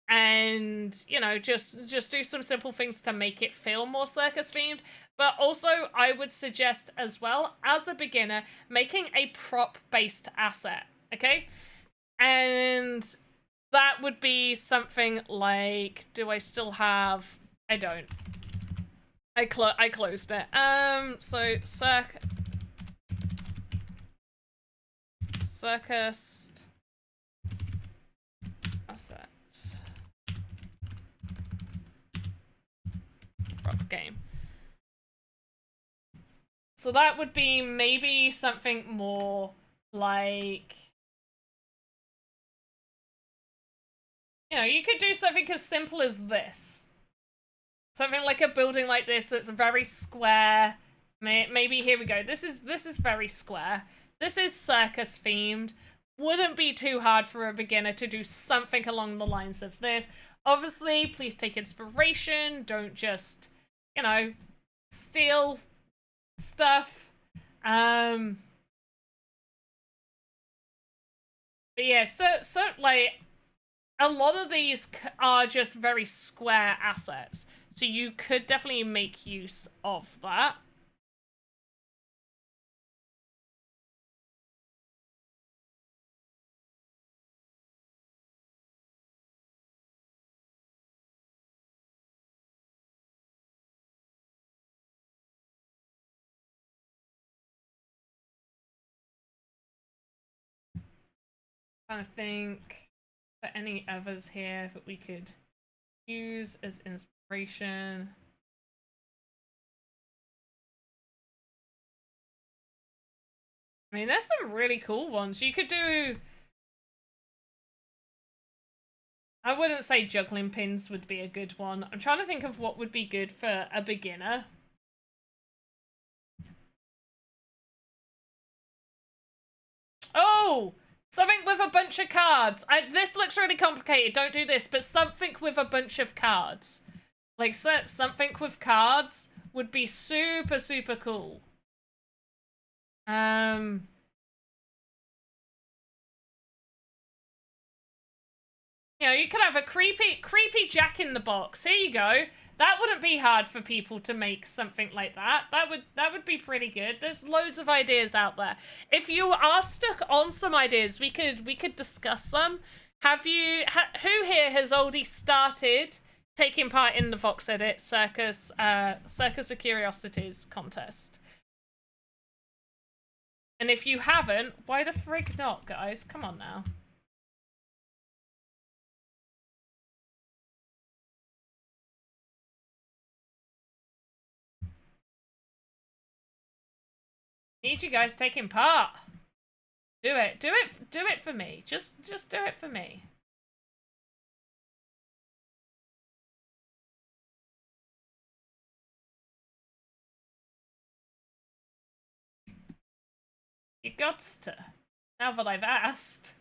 and, you know, just do some simple things to make it feel more circus themed. But also, I would suggest as well, as a beginner, making a prop-based asset, okay? And that would be something like, do I still have... I don't. I closed it. So, circus asset. Prop game. So that would be maybe something more like, you know, you could do something as simple as this. Something like a building like this that's very square. Maybe here we go. This is very square. This is circus themed. Wouldn't be too hard for a beginner to do something along the lines of this. Obviously, please take inspiration. Don't just, you know, steal stuff. But yeah, so like a lot of these are just very square assets, so you could definitely make use of that. Trying to think for any others here that we could use as inspiration. I mean, there's some really cool ones. You could do... I wouldn't say juggling pins would be a good one. I'm trying to think of what would be good for a beginner. Oh! Something with a bunch of cards. This looks really complicated. Don't do this. But something with a bunch of cards. Like, something with cards would be super, super cool. You know, you could have a creepy Jack in the Box. Here you go. That wouldn't be hard for people to make something like that. That would be pretty good. There's loads of ideas out there. If you are stuck on some ideas, we could discuss them. Who here has already started taking part in the VoxEdit Circus of Curiosities contest? And if you haven't, why the frig not, guys? Come on now. Need you guys taking part. Do it for me. Just do it for me. You gots to. Now that I've asked.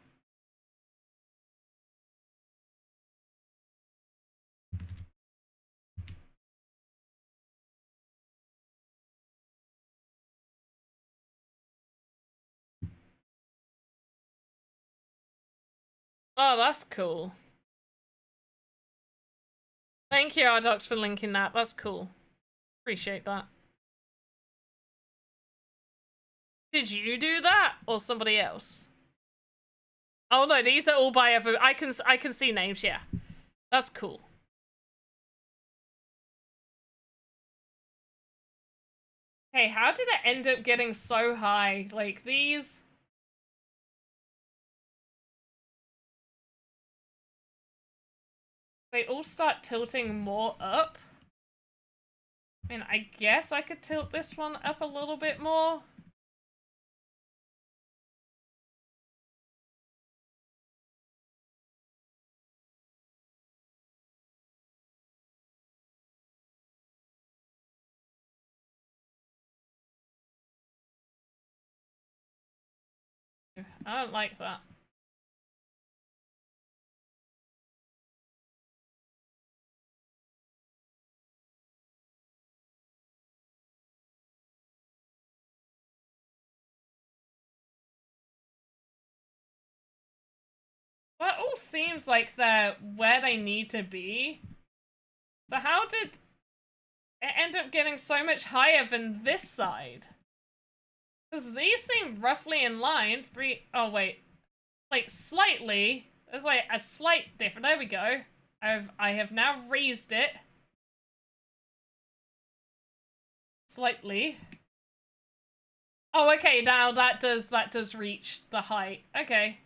Oh, that's cool. Thank you, Ardox, for linking that. That's cool. Appreciate that. Did you do that? Or somebody else? Oh no, these are all by every... I can see names, yeah. That's cool. Hey, how did it end up getting so high? Like, these... They all start tilting more up. I mean, I guess I could tilt this one up a little bit more. I don't like that. That all seems like they're where they need to be. So how did it end up getting so much higher than this side? Because these seem roughly in line. Oh wait. Like slightly. There's like a slight difference. There we go. I have now raised it. Slightly. Oh, okay, now that does reach the height. Okay.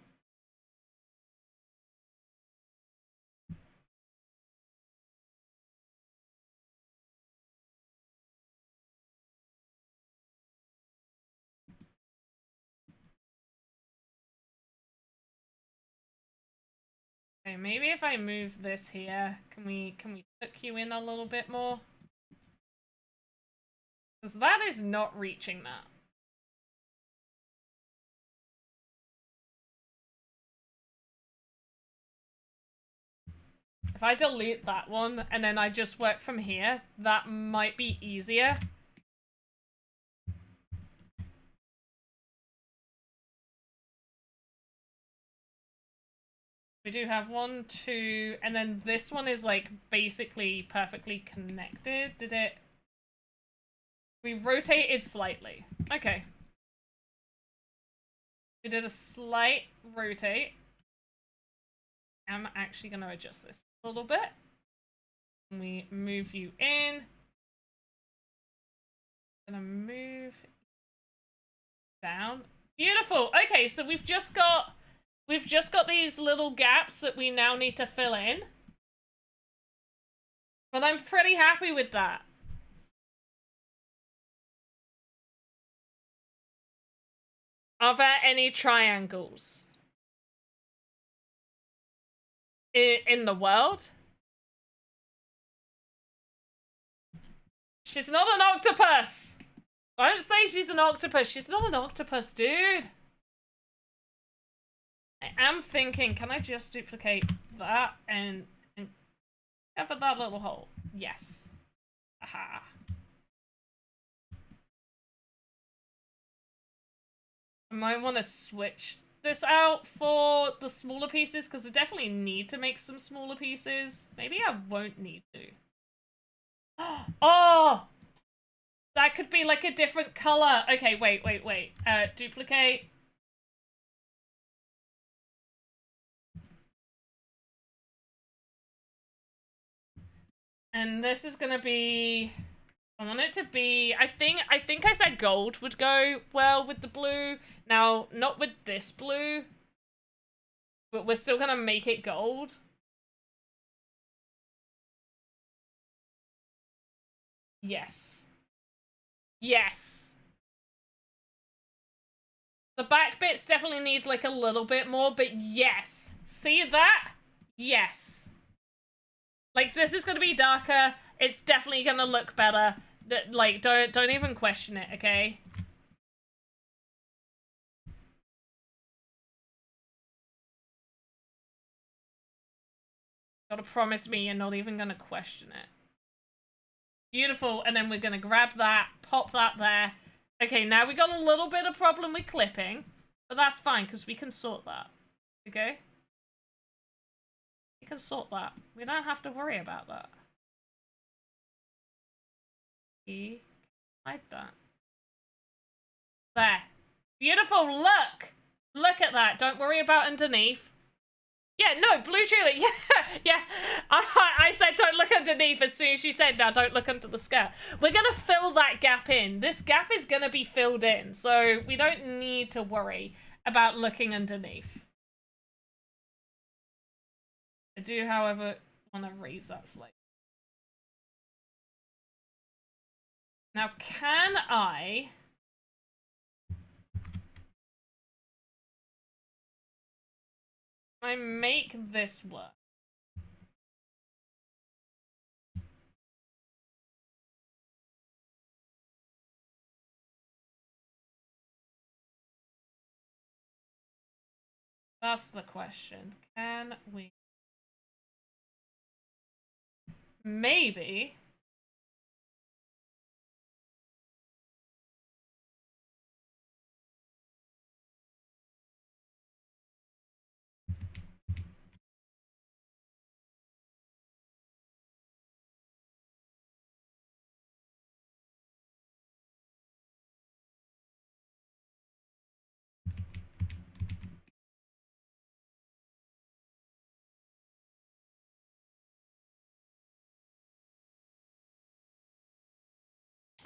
Okay, maybe if I move this here, can we tuck you in a little bit more? Because that is not reaching that. If I delete that one and then I just work from here, that might be easier. We do have 1, 2, and then this one is like basically perfectly connected. Did it? We rotated slightly. Okay. We did a slight rotate. I'm actually going to adjust this a little bit. We move you in. Gonna move down. Beautiful. Okay, so we've just got these little gaps that we now need to fill in. But I'm pretty happy with that. Are there any triangles in the world? She's not an octopus! Don't say she's an octopus. She's not an octopus, dude. I am thinking, can I just duplicate that and cover that little hole? Yes. Aha. I might want to switch this out for the smaller pieces because I definitely need to make some smaller pieces. Maybe I won't need to. Oh! That could be like a different color. Okay, wait. Duplicate. And this is gonna be, I want it to be, I think I said gold would go well with the blue. Now, not with this blue, but we're still gonna make it gold. Yes. Yes. The back bits definitely need like a little bit more, but yes. See that? Yes. Like, this is gonna be darker. It's definitely gonna look better. Like, don't even question it, okay? Gotta promise me you're not even gonna question it. Beautiful, and then we're gonna grab that, pop that there. Okay, now we got a little bit of problem with clipping, but that's fine, because we can sort that, okay? We can sort that. We don't have to worry about that. Hide that. There. Beautiful, look! Look at that, don't worry about underneath. Yeah, no, blue tulip, yeah. I said don't look underneath as soon as she said now don't look under the skirt. We're gonna fill that gap in. This gap is gonna be filled in, so we don't need to worry about looking underneath. I do, however, want to raise that slightly. Now, can I make this work? That's the question. Can we? Maybe.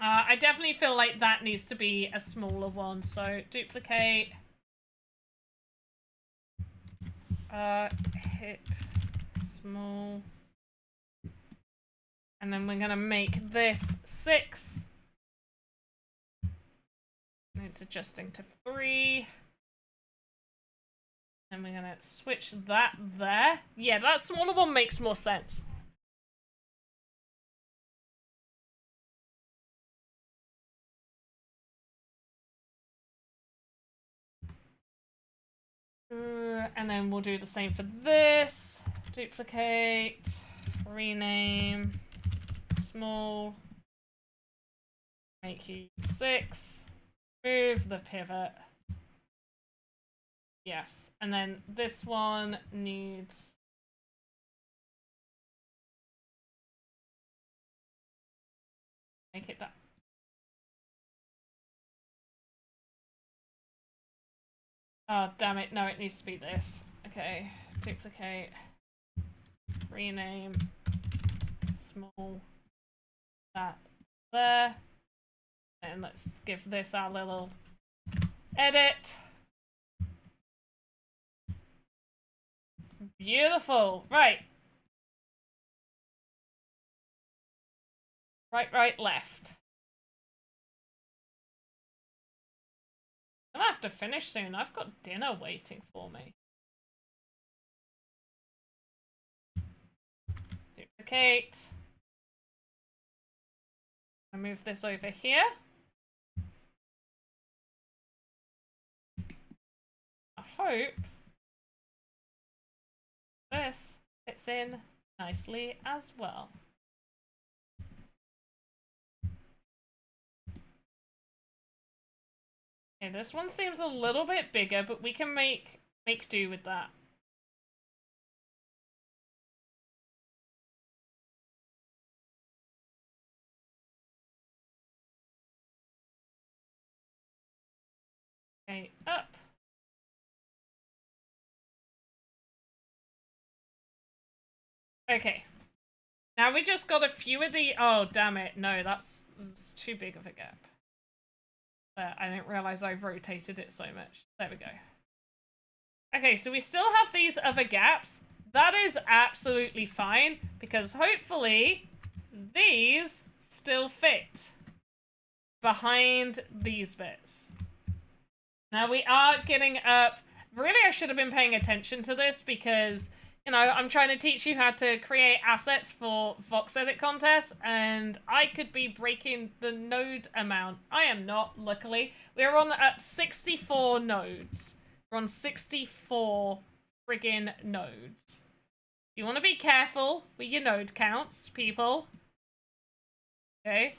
I definitely feel like that needs to be a smaller one, so duplicate. Hip, small. And then we're gonna make this 6. And it's adjusting to 3. And we're gonna switch that there. Yeah, that smaller one makes more sense. And then we'll do the same for this. Duplicate, rename, small, make you 6, move the pivot. Yes. And then this one needs... Make it that. Oh, damn it. No, it needs to be this. Okay. Duplicate. Rename. Small. That there. And let's give this our little edit. Beautiful. Right. Right, left. I'm gonna have to finish soon. I've got dinner waiting for me. Duplicate. I move this over here. I hope this fits in nicely as well. Okay, this one seems a little bit bigger, but we can make do with that. Okay, up. Okay. Now we just got a few of the... Oh, damn it. No, that's too big of a gap. I didn't realize I've rotated it so much. There we go. Okay, so we still have these other gaps. That is absolutely fine, because hopefully these still fit behind these bits. Now we are getting up... Really, I should have been paying attention to this because... You know, I'm trying to teach you how to create assets for VoxEdit Contest, and I could be breaking the node amount. I am not, luckily. We're on at 64 nodes. We're on 64 friggin' nodes. You want to be careful with your node counts, people. Okay?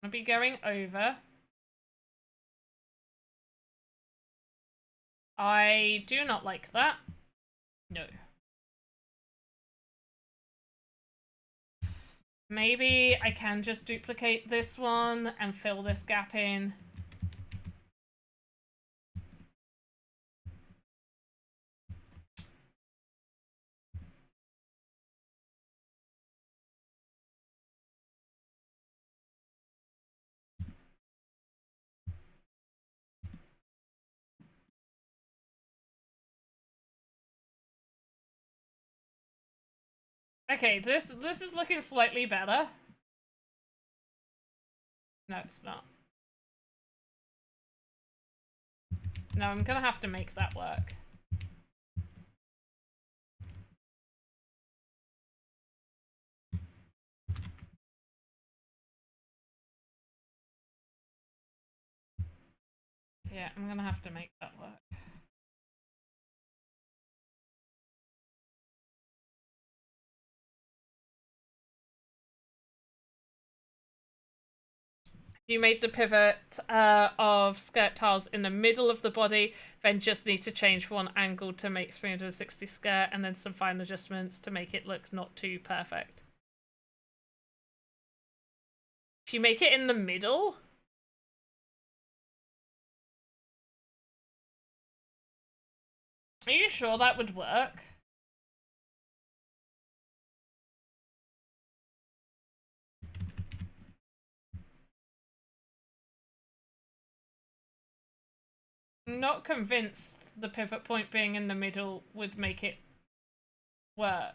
I'm gonna be going over. I do not like that. No. Maybe I can just duplicate this one and fill this gap in. Okay, this is looking slightly better. No, it's not. No, I'm gonna have to make that work. Yeah, I'm gonna have to make that work. You made the pivot of skirt tiles in the middle of the body, then just need to change one angle to make 360 skirt, and then some fine adjustments to make it look not too perfect. If you make it in the middle... Are you sure that would work? I'm not convinced the pivot point being in the middle would make it work.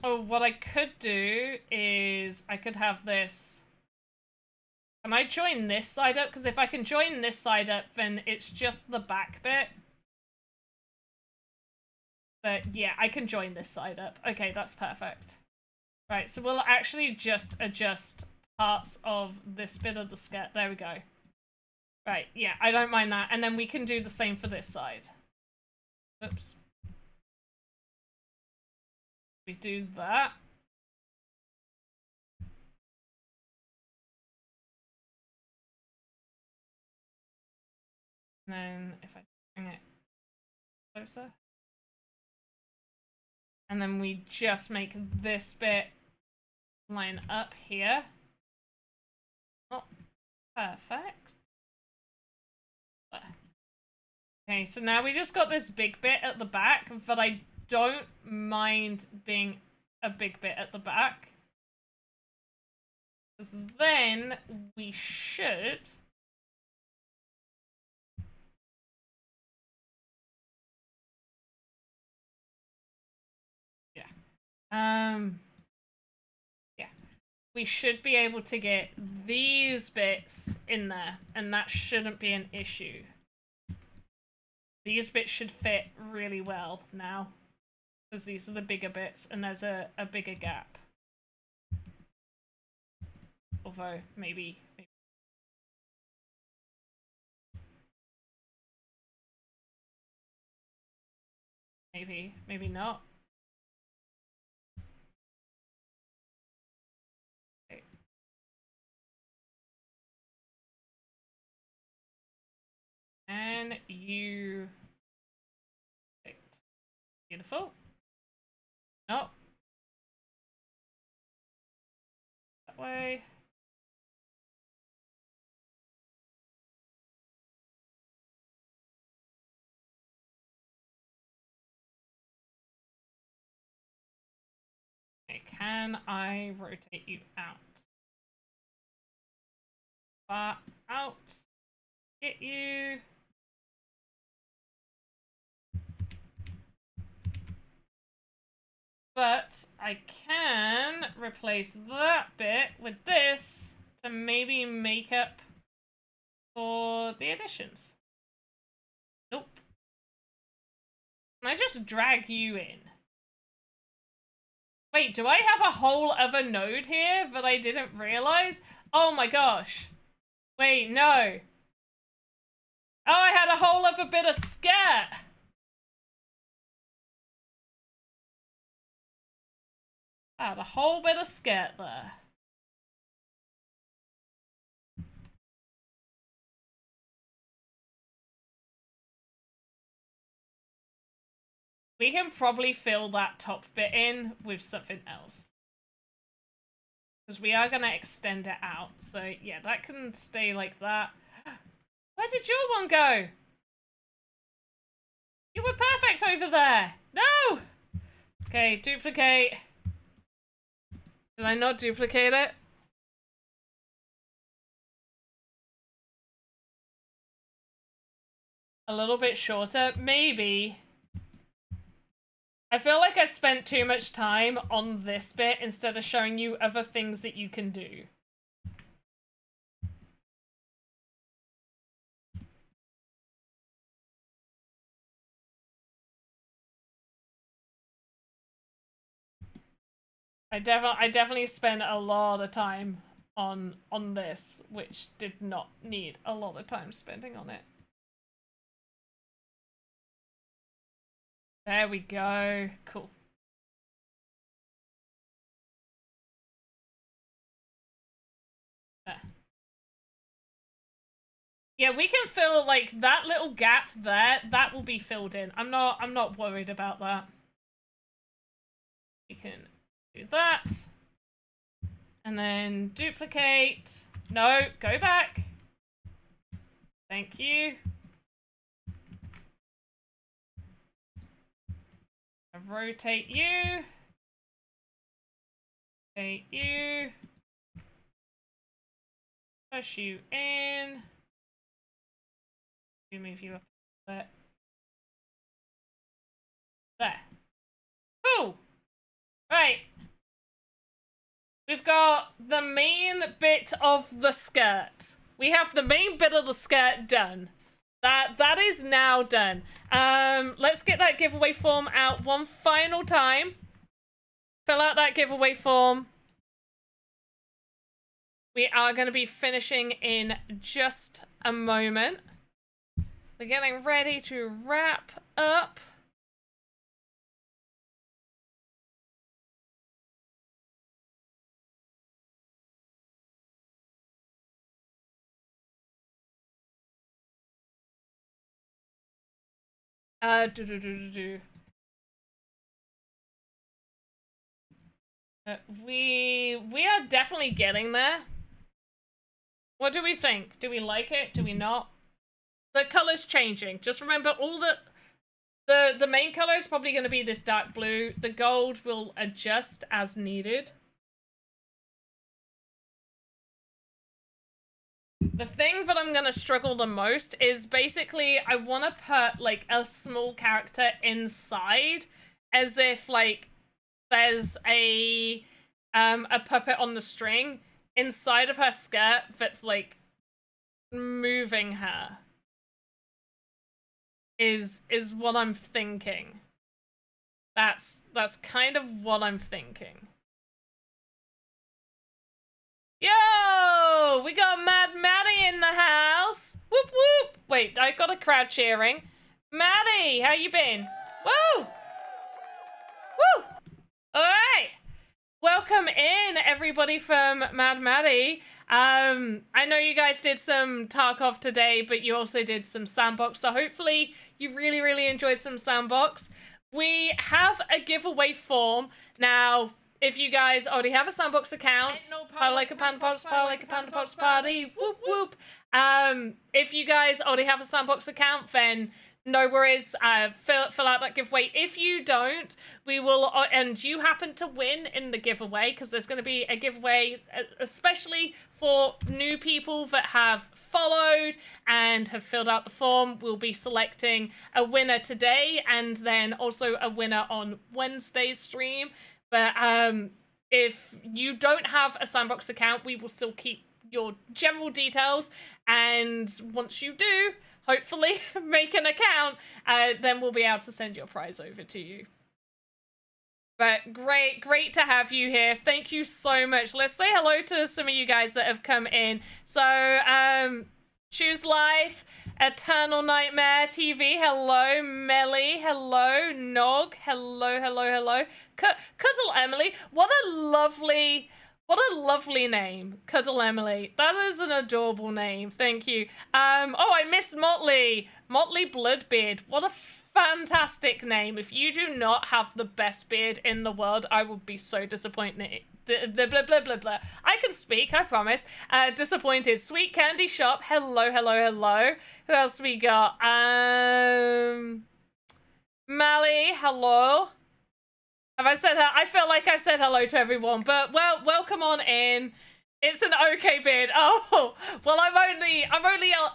Oh, what I could do is I could have this... Can I join this side up? Because if I can join this side up, then it's just the back bit. But yeah, I can join this side up. Okay, that's perfect. Right, so we'll actually just adjust parts of this bit of the skirt. There we go. Right, yeah, I don't mind that. And then we can do the same for this side. Oops. We do that. And then if I bring it closer. And then we just make this bit line up here. Not perfect. Okay, so now we just got this big bit at the back, but I don't mind being a big bit at the back. Because then we should... Yeah. We should be able to get these bits in there, and that shouldn't be an issue. These bits should fit really well now, because these are the bigger bits, and there's a bigger gap. Although, maybe... Maybe not. Okay. And you... Beautiful. No. That way. Okay, can I rotate you out? Far out. Get you. But I can replace that bit with this to maybe make up for the additions. Nope. Can I just drag you in? Wait, do I have a whole other node here that I didn't realize? Oh my gosh. Wait, no. Oh, I had a whole other bit of skirt. I had a whole bit of skirt there. We can probably fill that top bit in with something else. Because we are going to extend it out. So yeah, that can stay like that. Where did your one go? You were perfect over there. No! Okay, duplicate. Did I not duplicate it? A little bit shorter, maybe. I feel like I spent too much time on this bit instead of showing you other things that you can do. I definitely spent a lot of time on this, which did not need a lot of time spending on it. There we go. Cool. There. Yeah, we can fill like that little gap there. That will be filled in. I'm not worried about that. We can do that. And then duplicate. No, go back. Thank you. Rotate you. Rotate you. Push you in. Move you up a bit. There. Cool. Right. We've got the main bit of the skirt. We have the main bit of the skirt done. That is now done. Let's get that giveaway form out one final time. fill out that giveaway form. We are going to be finishing in just a moment. We're getting ready to wrap up. We are definitely getting there. What do we think? Do we like it? Do we not? The color's changing. Just remember, all the main color is probably going to be this dark blue. The gold will adjust as needed. The thing that I'm going to struggle the most is basically I want to put like a small character inside, as if like there's a puppet on the string inside of her skirt that's like moving her. Is what I'm thinking. That's kind of what I'm thinking. Yo! We got Mad Maddie in the house! Whoop whoop! Wait, I got a crowd cheering. Maddie, how you been? Woo! Woo! Alright! Welcome in, everybody from Mad Maddie. I know you guys did some Tarkov today, but you also did some Sandbox, so hopefully you really, really enjoyed some Sandbox. We have a giveaway form. Now, if you guys already have a Sandbox account, power like a Panda Pops, power like a Panda Pops party, whoop whoop. If you guys already have a Sandbox account, then no worries, fill out that giveaway. If you don't, we will, and you happen to win in the giveaway, because there's going to be a giveaway, especially for new people that have followed and have filled out the form. We'll be selecting a winner today, and then also a winner on Wednesday's stream. But if you don't have a Sandbox account, we will still keep your general details, and once you do, hopefully make an account, then we'll be able to send your prize over to you. But great to have you here. Thank you so much. Let's say hello to some of you guys that have come in. So, Choose Life, Eternal Nightmare TV, hello. Melly, hello. Nog, hello. Cuddle Emily, what a lovely name. Cuddle Emily. That is an adorable name. Thank you. Oh, I missed Motley. Motley Bloodbeard. What a fantastic name. If you do not have the best beard in the world, I would be so disappointed. Blah, blah, blah, blah, blah. I can speak, I promise. Disappointed. Sweet Candy Shop. Hello. Who else we got? Mally. Hello. Have I said I feel like I said hello to everyone, but well, welcome on in. It's an okay beard. Oh, well, I'm only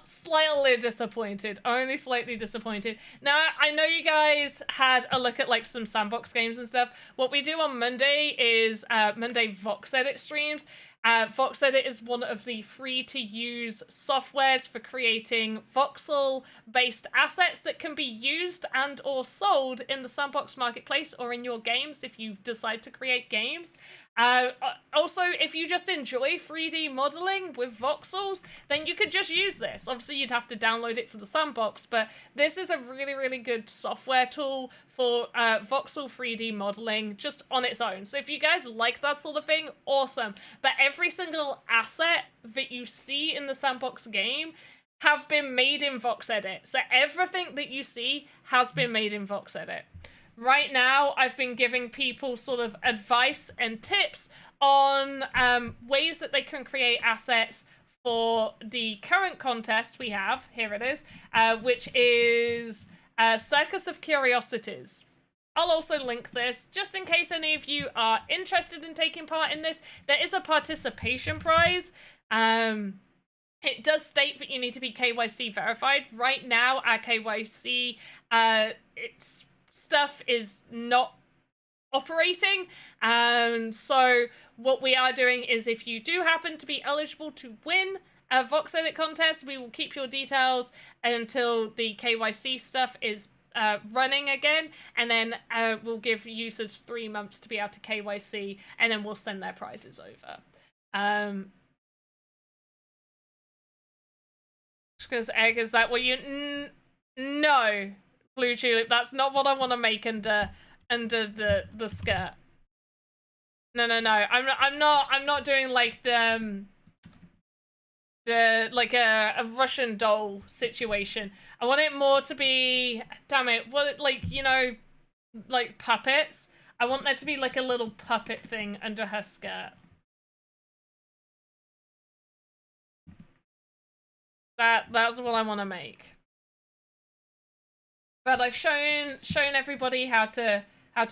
slightly disappointed. Only slightly disappointed. Now, I know you guys had a look at like some Sandbox games and stuff. What we do on Monday is Monday VoxEdit streams. VoxEdit is one of the free-to-use softwares for creating voxel-based assets that can be used and or sold in the Sandbox marketplace or in your games if you decide to create games. Also, if you just enjoy 3D modeling with voxels, then you could just use this. Obviously, you'd have to download it for the Sandbox, but this is a really, really good software tool for voxel 3D modeling just on its own. So if you guys like that sort of thing, awesome. But every single asset that you see in the Sandbox game have been made in VoxEdit. So everything that you see has been made in VoxEdit. Right now, I've been giving people sort of advice and tips on ways that they can create assets for the current contest we have. Here it is, which is Circus of Curiosities. I'll also link this just in case any of you are interested in taking part in this. There is a participation prize. It does state that you need to be KYC verified. Right now, our KYC, stuff is not operating, so what we are doing is if you do happen to be eligible to win a VoxEdit contest, we will keep your details until the KYC stuff is running again, and then we'll give users 3 months to be able to KYC, and then we'll send their prizes over. Because Egg, is that what you... No, Blue Tulip, that's not what I want to make under the skirt. No. I'm not doing like the like a Russian doll situation. I want it more to be, damn it, what, like, you know, like puppets. I want there to be like a little puppet thing under her skirt. That's what I want to make. But I've shown everybody how to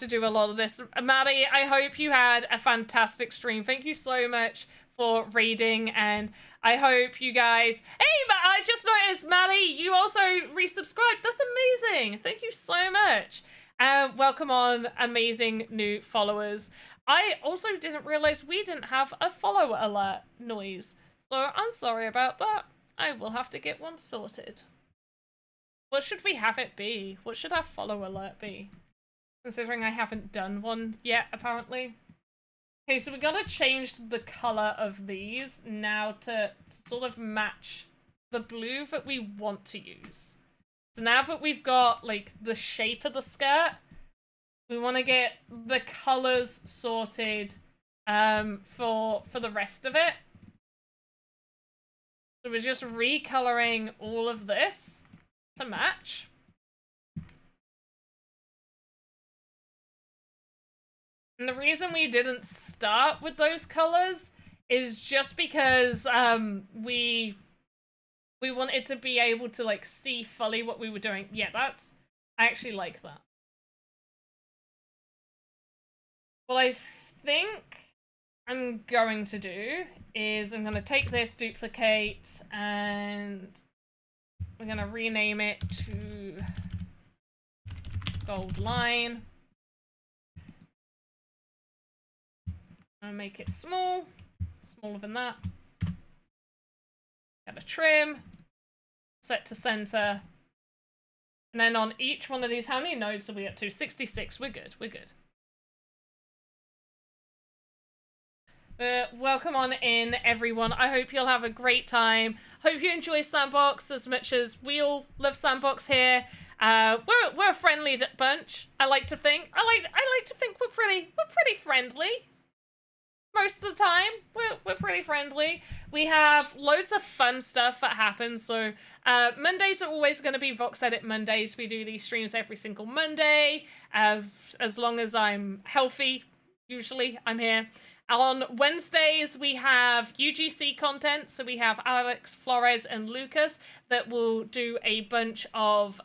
do a lot of this. Maddie, I hope you had a fantastic stream. Thank you so much for raiding, and I hope you guys... Hey, I just noticed, Maddie, you also resubscribed. That's amazing. Thank you so much. Welcome on, amazing new followers. I also didn't realize we didn't have a follow alert noise, so I'm sorry about that. I will have to get one sorted. What should we have it be? What should our follow alert be? Considering I haven't done one yet, apparently. Okay, so we gotta change the color of these now to sort of match the blue that we want to use. So now that we've got, like, the shape of the skirt, we want to get the colors sorted for the rest of it. So we're just recoloring all of this to match. And the reason we didn't start with those colors is just because we wanted to be able to like see fully what we were doing. Yeah, I actually like that. What I think I'm going to do is I'm going to take this, duplicate, and we're going to rename it to Gold Line. I'm going to make it small, smaller than that. Get a trim, set to center. And then on each one of these, how many nodes are we up to? 66, we're good, we're good. Welcome on in, everyone. I hope you'll have a great time. Hope you enjoy Sandbox as much as we all love Sandbox here. We're a friendly bunch. I like to think. I like to think we're pretty friendly. Most of the time, we're pretty friendly. We have loads of fun stuff that happens. So Mondays are always going to be VoxEdit Mondays. We do these streams every single Monday. As long as I'm healthy, usually I'm here. On Wednesdays, we have UGC content. So we have Alex, Flores, and Lucas that will do a bunch of,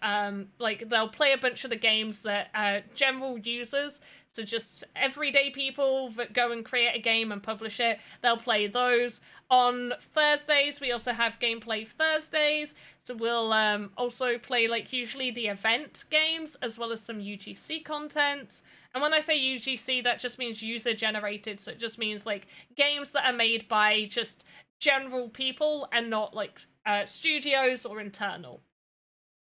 like, they'll play a bunch of the games that general users, so just everyday people that go and create a game and publish it, they'll play those. On Thursdays, we also have Gameplay Thursdays. So we'll also play, like, usually the event games as well as some UGC content. And when I say UGC, that just means user-generated. So it just means, like, games that are made by just general people and not, like, studios or internal.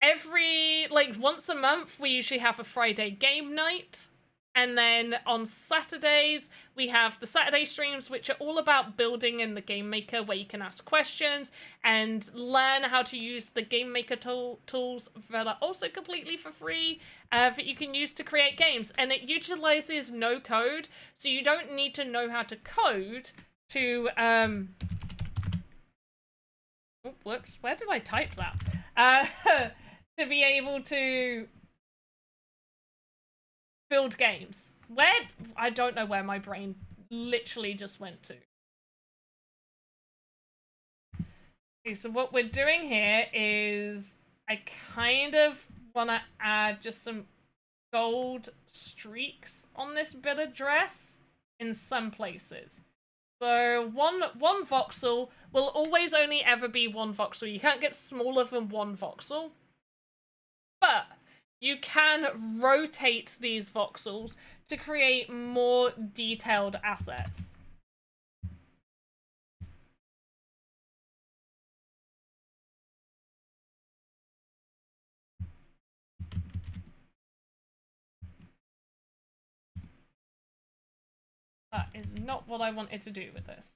Every, like, once a month, we usually have a Friday game night. And then on Saturdays, we have the Saturday streams, which are all about building in the Game Maker, where you can ask questions and learn how to use the Game Maker tools that are also completely for free, that you can use to create games. And it utilizes no code, so you don't need to know how to code to... Oh, whoops, where did I type that? To be able to... build games. Where? I don't know where my brain literally just went to. Okay, so what we're doing here is I kind of want to add just some gold streaks on this bit of dress in some places. So one voxel will always only ever be one voxel. You can't get smaller than one voxel. But you can rotate these voxels to create more detailed assets. That is not what I wanted to do with this.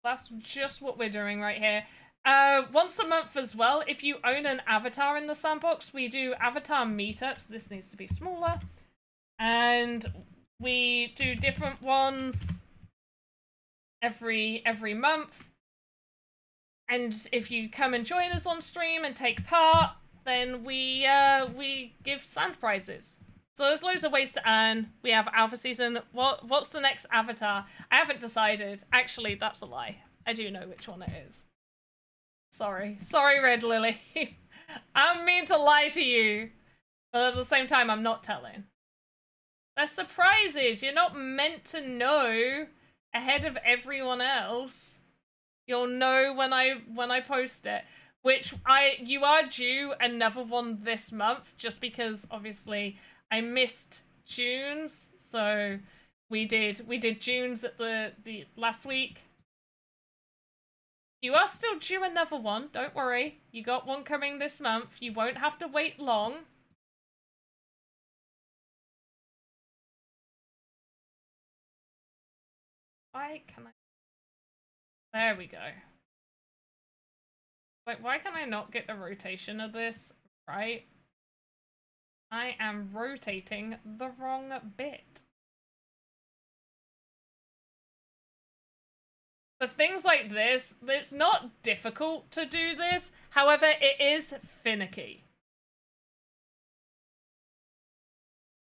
That's just what we're doing right here. Once a month as well, if you own an avatar in the sandbox, we do avatar meetups. This needs to be smaller. And we do different ones every month. And if you come and join us on stream and take part, then we give sand prizes. So there's loads of ways to earn. We have Alpha Season. What's the next avatar? I haven't decided. Actually, that's a lie. I do know which one it is. Sorry, Red Lily. I mean to lie to you, but at the same time, I'm not telling. They're surprises. You're not meant to know ahead of everyone else. You'll know when I post it. Which you are due another one this month, just because obviously I missed June's, so we did June's at the last week. You are still due another one, don't worry. You got one coming this month. You won't have to wait long. Why can I? There we go. Like, why can I not get the rotation of this right? I am rotating the wrong bit. So things like this, it's not difficult to do this. However, it is finicky.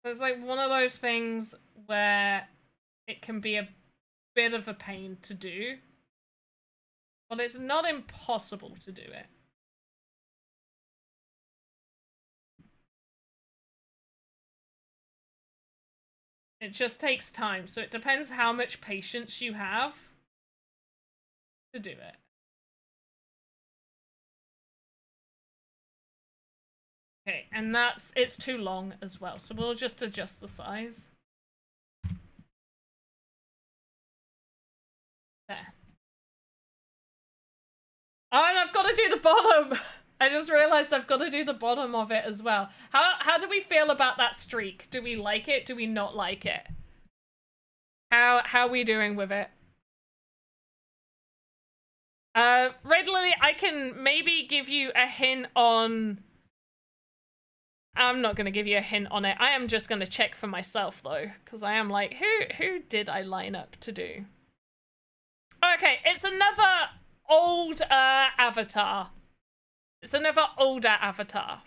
It's like one of those things where it can be a bit of a pain to do. But it's not impossible to do it. It just takes time, so it depends how much patience you have to do it. Okay, and it's too long as well, so we'll just adjust the size. There. Oh, and I've got to do the bottom! I just realized I've got to do the bottom of it as well. How do we feel about that streak? Do we like it? Do we not like it? How are we doing with it? Red Lily, I can maybe give you a hint on... I'm not going to give you a hint on it. I am just going to check for myself, though. Because I am like, who did I line up to do? Okay, it's another old avatar. It's another older avatar.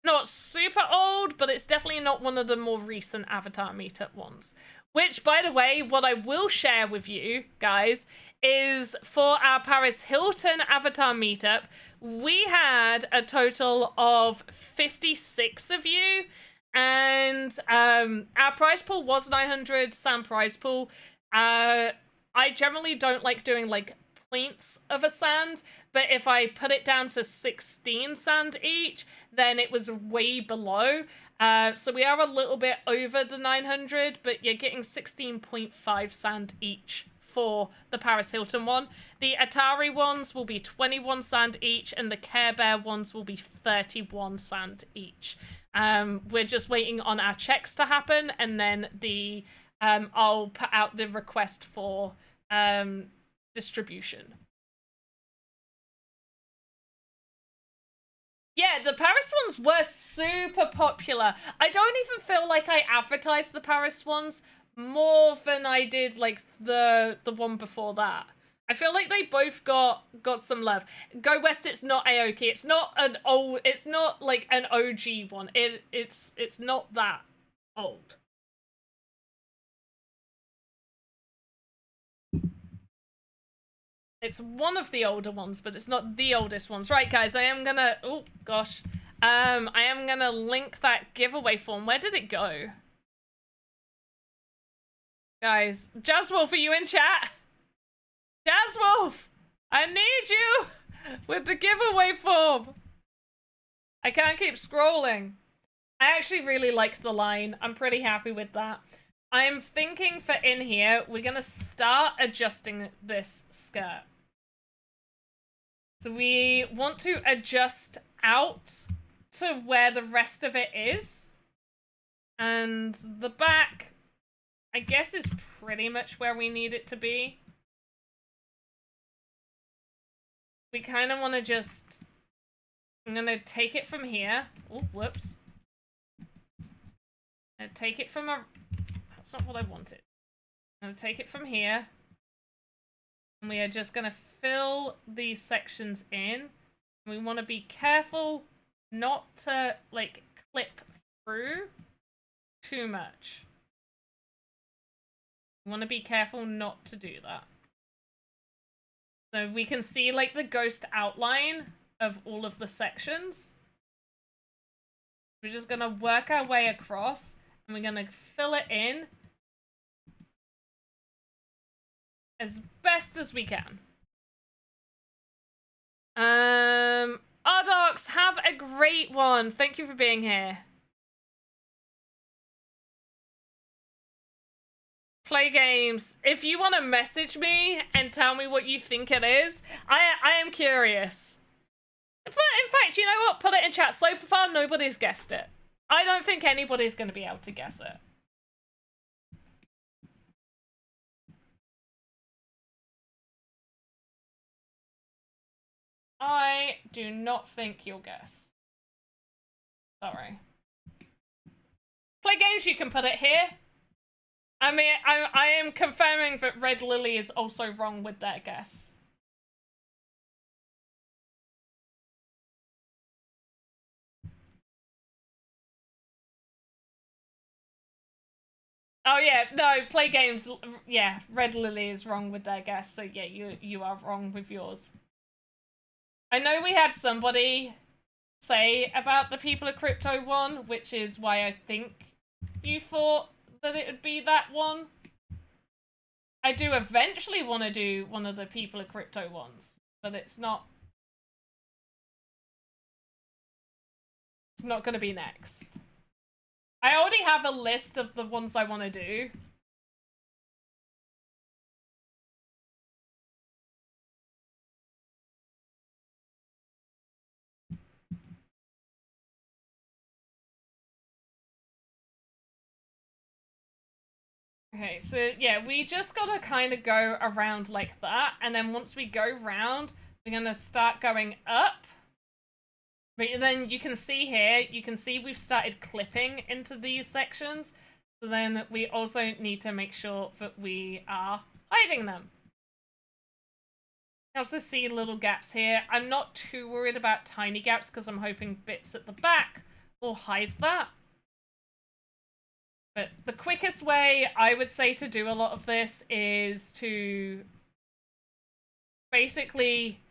Not super old, but it's definitely not one of the more recent avatar meetup ones. Which, by the way, what I will share with you guys is for our Paris Hilton avatar meetup, we had a total of 56 of you, and our prize pool was 900 sand prize pool. I generally don't like doing like points of a sand, but if I put it down to 16 sand each, then it was way below. So we are a little bit over the 900, but you're getting 16.5 sand each for the Paris Hilton one. The Atari ones will be 21 sand each, and the Care Bear ones will be 31 sand each. We're just waiting on our checks to happen, and then the I'll put out the request for distribution. Yeah, the Paris ones were super popular. I don't even feel like I advertised the Paris ones more than I did like the one before that. I feel like they both got some love. Go West, it's not Aoki. It's not an old. It's not like an OG one. It's not that old. It's one of the older ones, but it's not the oldest ones. Right, guys, I am gonna... Oh, gosh. I am gonna link that giveaway form. Where did it go? Guys, Jazzwolf, are you in chat? Jazzwolf! I need you with the giveaway form. I can't keep scrolling. I actually really liked the line. I'm pretty happy with that. I'm thinking for in here, we're gonna start adjusting this skirt. So we want to adjust out to where the rest of it is. And the back, I guess, is pretty much where we need it to be. We kind of want to just... I'm going to take it from here. Oh, whoops. And take it from a... That's not what I wanted. I'm going to take it from here. And we are just going to fill these sections in. We want to be careful not to, like, clip through too much. We want to be careful not to do that. So we can see, like, the ghost outline of all of the sections. We're just going to work our way across, and we're going to fill it in as best as we can. Ardox, have a great one. Thank you for being here. Play games. If you want to message me and tell me what you think it is, I am curious. But in fact, you know what? Put it in chat. So far, nobody's guessed it. I don't think anybody's going to be able to guess it. I do not think you'll guess. Sorry. Play games, you can put it here. I mean, I am confirming that Red Lily is also wrong with their guess. Oh yeah, no, play games, yeah, Red Lily is wrong with their guess, so yeah, you are wrong with yours. I know we had somebody say about the People of Crypto one, which is why I think you thought that it would be that one. I do eventually want to do one of the People of Crypto ones, but it's not going to be next. I already have a list of the ones I want to do. Okay, so yeah, we just gotta kind of go around like that, and then once we go round, we're gonna start going up. But then you can see here, we've started clipping into these sections, so then we also need to make sure that we are hiding them. I also see little gaps here. I'm not too worried about tiny gaps because I'm hoping bits at the back will hide that. But the quickest way I would say to do a lot of this is to basically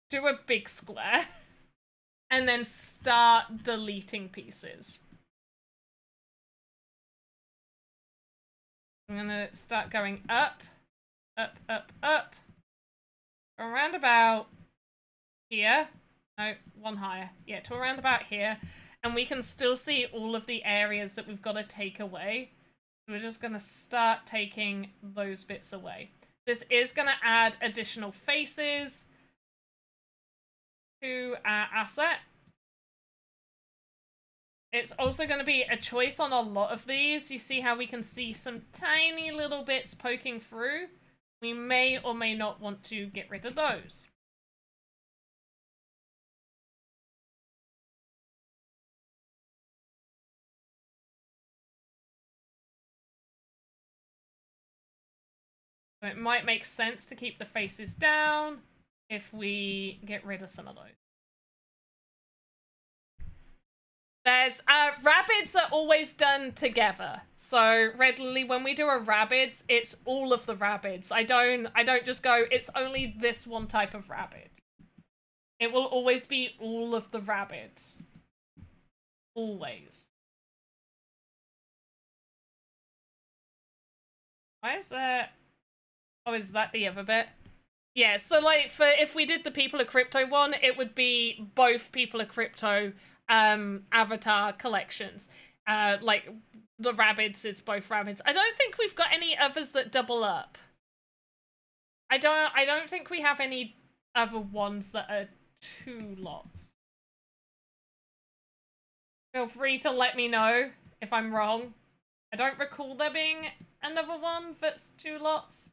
do a big square and then start deleting pieces. I'm gonna start going up, up, up, up, around about here. No, one higher. Yeah, to around about here. And we can still see all of the areas that we've got to take away. We're just going to start taking those bits away. This is going to add additional faces to our asset. It's also going to be a choice on a lot of these. You see how we can see some tiny little bits poking through? We may or may not want to get rid of those. So it might make sense to keep the faces down if we get rid of some of those. There's rabbits are always done together. So Red Lily, when we do a rabbits, it's all of the rabbits. I don't just go, it's only this one type of rabbit. It will always be all of the rabbits. Always. Why is that? Oh, is that the other bit? Yeah, so like if we did the People of Crypto one, it would be both People of Crypto avatar collections. Like the rabbits is both rabbits. I don't think we've got any others that double up. I don't think we have any other ones that are 2 lots. Feel free to let me know if I'm wrong. I don't recall there being another one that's 2 lots.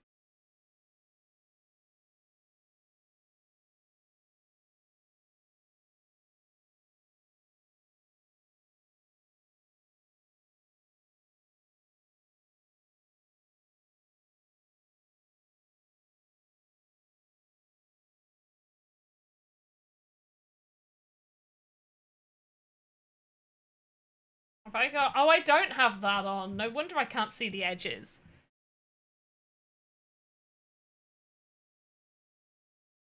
Have I got... Oh, I don't have that on. No wonder I can't see the edges.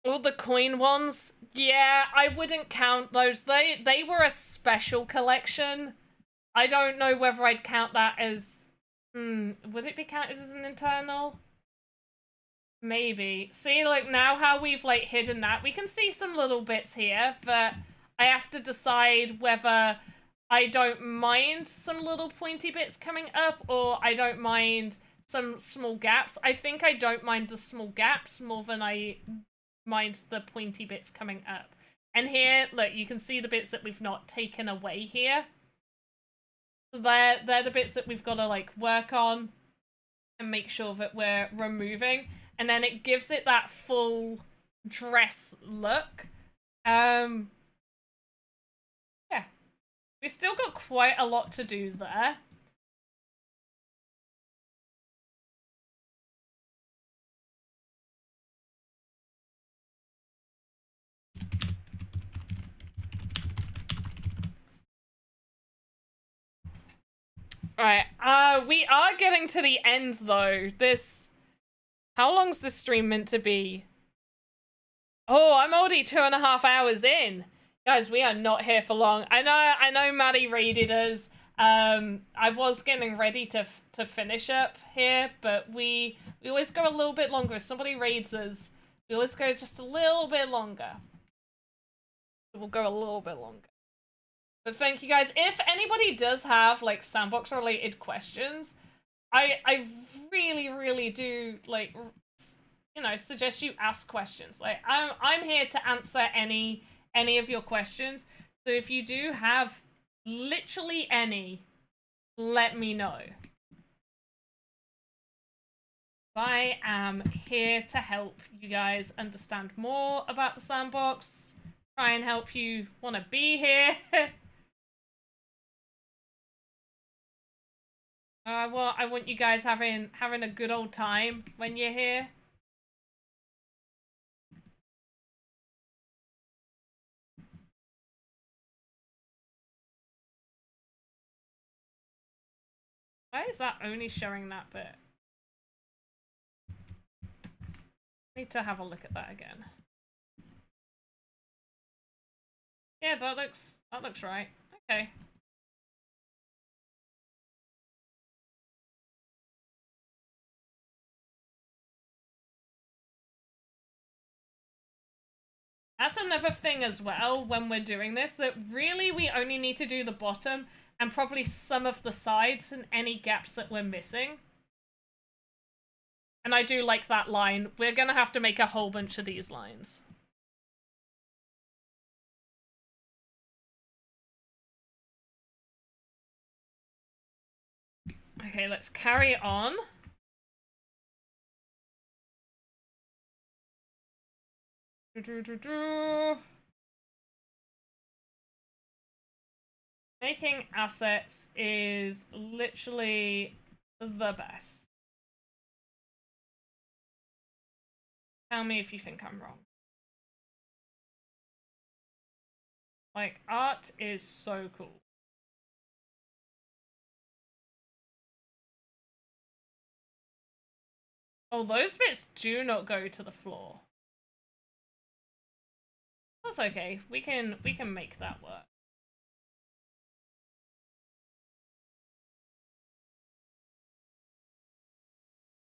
All the coin ones? Yeah, I wouldn't count those. They were a special collection. I don't know whether I'd count that as... would it be counted as an internal? Maybe. See, like, now how we've, like, hidden that. We can see some little bits here, but I have to decide whether I don't mind some little pointy bits coming up, or I don't mind some small gaps. I think I don't mind the small gaps more than I mind the pointy bits coming up. And here, look, you can see the bits that we've not taken away here. So they're the bits that we've got to, like, work on and make sure that we're removing. And then it gives it that full dress look. Yeah. We've still got quite a lot to do there. Alright, we are getting to the end though. How long's this stream meant to be? Oh, I'm already 2.5 hours in. Guys, we are not here for long. I know Maddie raided us. I was getting ready to finish up here, but we always go a little bit longer. If somebody raids us, we always go just a little bit longer. We'll go a little bit longer. But thank you guys. If anybody does have like Sandbox related questions, I really, really do, like, you know, suggest you ask questions. Like, I'm here to answer any of your questions. So if you do have literally any, let me know. I am here to help you guys understand more about the Sandbox. Try and help you want to be here. I want you guys having a good old time when you're here. Why is that only showing that bit? Need to have a look at that again. Yeah, that looks right. Okay. That's another thing as well when we're doing this, that really we only need to do the bottom and probably some of the sides and any gaps that we're missing. And I do like that line. We're gonna have to make a whole bunch of these lines. Okay, let's carry on. Making assets is literally the best. Tell me if you think I'm wrong. Like, art is so cool. Oh, those bits do not go to the floor. That's okay. We can make that work.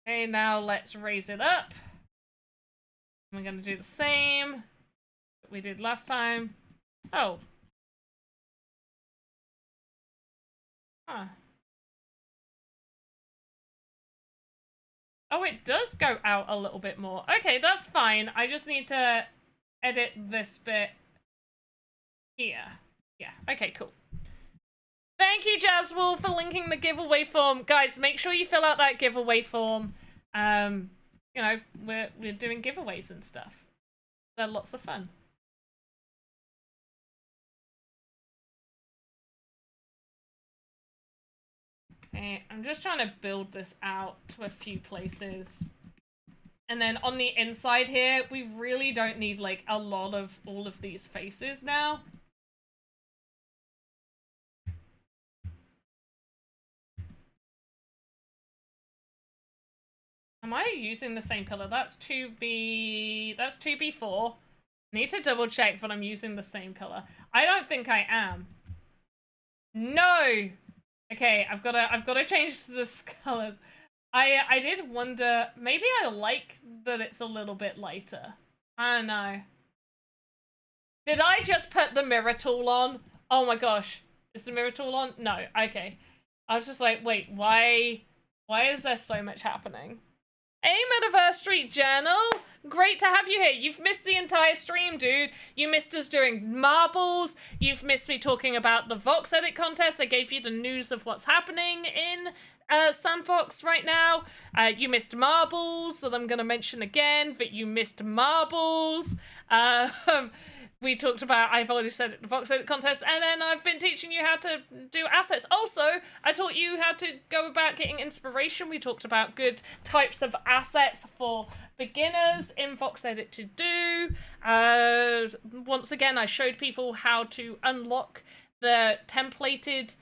Okay, now let's raise it up. We're gonna do the same that we did last time. Oh. Huh. Oh, it does go out a little bit more. Okay, that's fine. I just need to edit this bit here. Yeah, okay, cool. Thank you, Jazzwall, for linking the giveaway form. Guys, make sure you fill out that giveaway form. You know, we're doing giveaways and stuff. They're lots of fun. Okay, I'm just trying to build this out to a few places. And then on the inside here, we really don't need like a lot of all of these faces now. Am I using the same color? That's 2B4. Need to double check that I'm using the same color. I don't think I am. No! Okay, I've gotta change this color. I did wonder, maybe I like that it's a little bit lighter. I don't know. Did I just put the mirror tool on? Oh my gosh. Is the mirror tool on? No, okay. I was just like, wait, why is there so much happening? Hey, Metaverse Street Journal! Great to have you here. You've missed the entire stream, dude. You missed us doing marbles. You've missed me talking about the VoxEdit Contest. I gave you the news of what's happening in Sandbox right now. You missed marbles, that I'm going to mention again, that you missed marbles. We talked about, I've already said it, the VoxEdit Contest, and then I've been teaching you how to do assets. Also, I taught you how to go about getting inspiration. We talked about good types of assets for beginners in VoxEdit to do. Once again, I showed people how to unlock the templated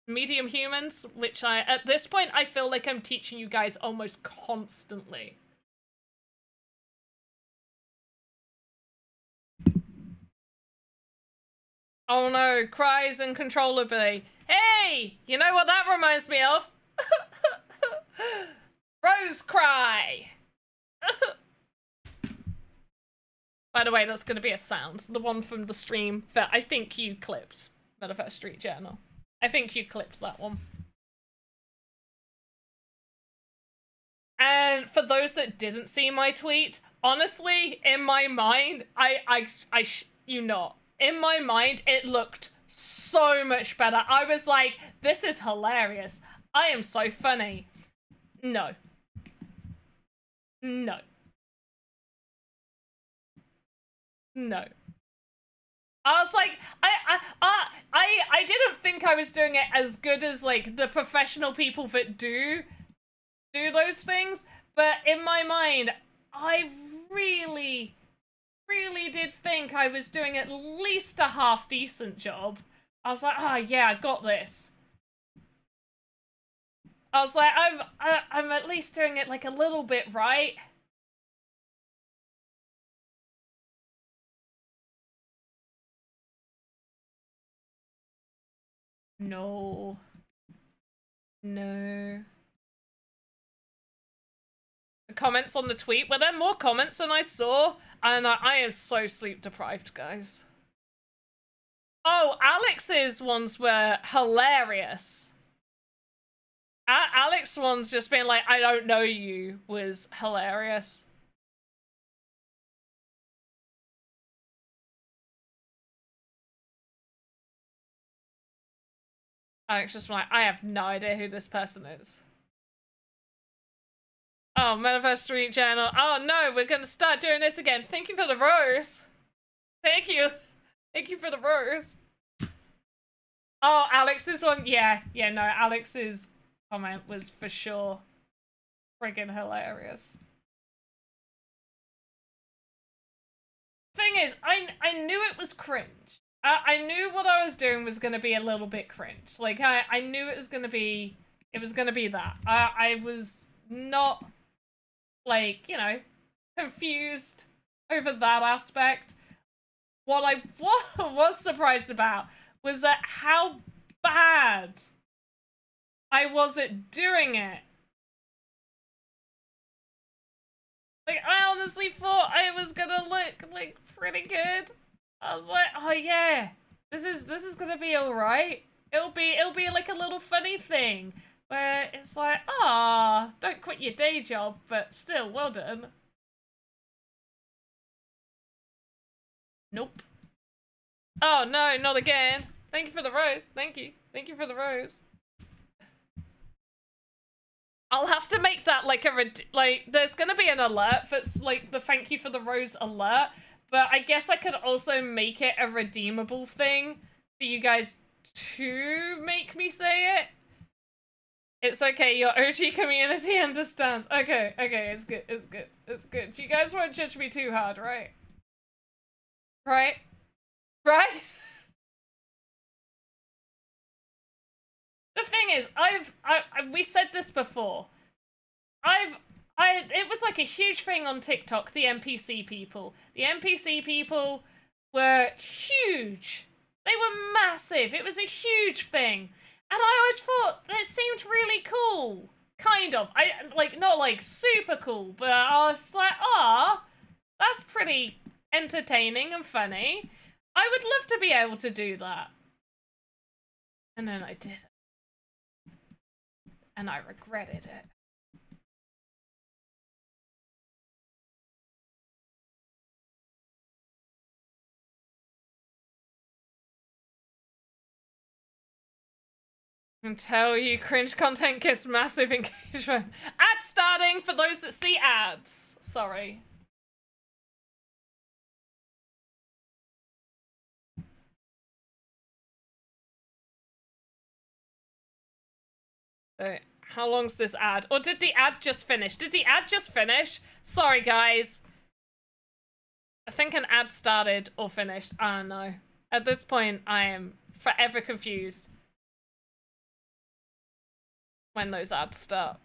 medium humans, which at this point, I feel like I'm teaching you guys almost constantly. Oh no, cries uncontrollably. Hey, you know what that reminds me of? Rose cry. By the way, that's going to be a sound. The one from the stream that I think you clipped. Metaverse Street Journal. I think you clipped that one. And for those that didn't see my tweet, honestly, in my mind, in my mind, it looked so much better. I was like, this is hilarious. I am so funny. No. No. No. I was like, I didn't think I was doing it as good as like the professional people that do those things, but in my mind, I really did think I was doing at least a half decent job. I was like, oh yeah, I got this. I was like, I'm at least doing it like a little bit right. No. No. The comments on the tweet, were there more comments than I saw? And I am so sleep deprived, guys. Oh, Alex's ones were hilarious. Alex one's just being like, I don't know you, was hilarious. Alex just like, I have no idea who this person is. Oh, Metaverse Street Channel. Oh no, we're gonna start doing this again. Thank you for the rose. Thank you. Thank you for the rose. Oh, Alex's one. Yeah, no, Alex's comment was for sure friggin' hilarious. Thing is, I knew it was cringe. I knew what I was doing was gonna be a little bit cringe. Like, I knew it was gonna be that. I was not, like, you know, confused over that aspect. What I was surprised about was that how bad I was at doing it. Like, I honestly thought I was gonna look, like, pretty good. I was like, oh yeah, this is gonna be alright. It'll be like a little funny thing where it's like, ah, don't quit your day job, but still, well done. Nope. Oh, no, not again. Thank you for the rose. Thank you. Thank you for the rose. I'll have to make that like there's gonna be an alert that's like the thank you for the rose alert, but I guess I could also make it a redeemable thing for you guys to make me say it. It's okay, your OG community understands. Okay, it's good, it's good, it's good. You guys won't judge me too hard, right? Right? Right? The thing is, we said this before. It was like a huge thing on TikTok, the NPC people. The NPC people were huge. They were massive. It was a huge thing. And I always thought that seemed really cool. Kind of. Not like super cool, but I was like, ah, that's pretty entertaining and funny. I would love to be able to do that. And then I did it. And I regretted it. I can tell you cringe content gets massive engagement. Ads starting for those that see ads. Sorry. How long's this ad? Or did the ad just finish? Did the ad just finish? Sorry, guys. I think an ad started or finished. I don't know. At this point, I am forever confused when those ads start.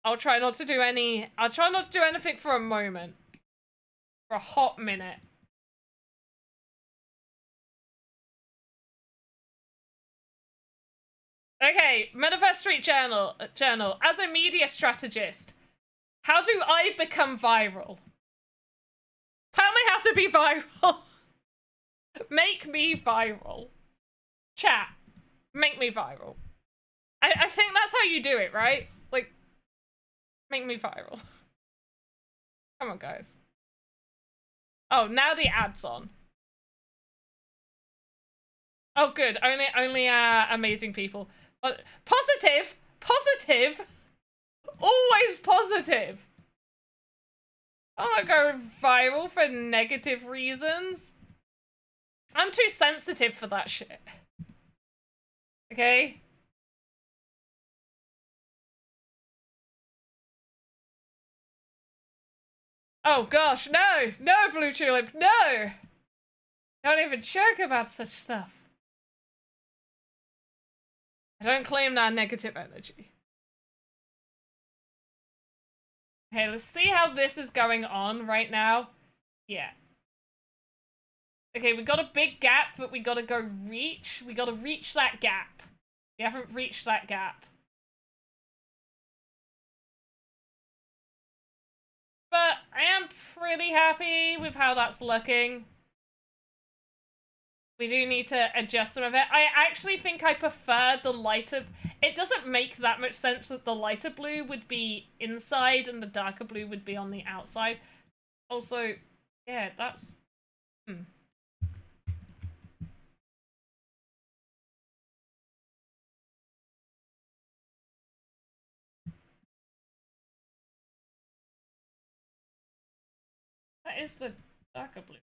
I'll try not to do anything for a moment. For a hot minute. Okay, Metaverse Street Journal. As a media strategist, how do I become viral? Tell me how to be viral. Make me viral. Chat, make me viral. I think that's how you do it, right? Like, make me viral. Come on, guys. Oh, now the ad's on. Oh, good. Only amazing people. But positive, always positive. I don't go viral for negative reasons. I'm too sensitive for that shit. Okay? Oh gosh, no! No, Blue Tulip, no! Don't even joke about such stuff. I don't claim that negative energy. Okay, let's see how this is going on right now. Yeah. Okay, we got a big gap that we gotta go reach. We gotta reach that gap. We haven't reached that gap. But I am pretty happy with how that's looking. We do need to adjust some of it. I actually think I prefer the lighter... It doesn't make that much sense that the lighter blue would be inside and the darker blue would be on the outside. Also, yeah, that's... That is the darker blue.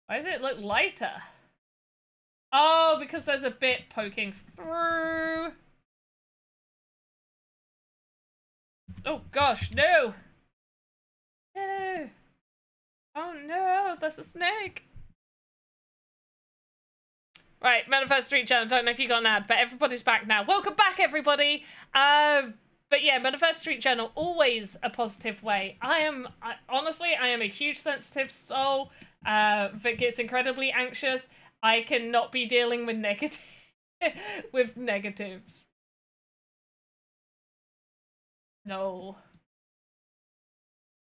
Why does it look lighter? Oh, because there's a bit poking through. Oh gosh, no! No! Oh no, there's a snake! Right, Metaverse Street Channel, don't know if you got an ad, but everybody's back now. Welcome back, everybody! But yeah, Metaverse Street Channel, always a positive way. Honestly, I am a huge sensitive soul that gets incredibly anxious. I cannot be dealing with with negatives. No.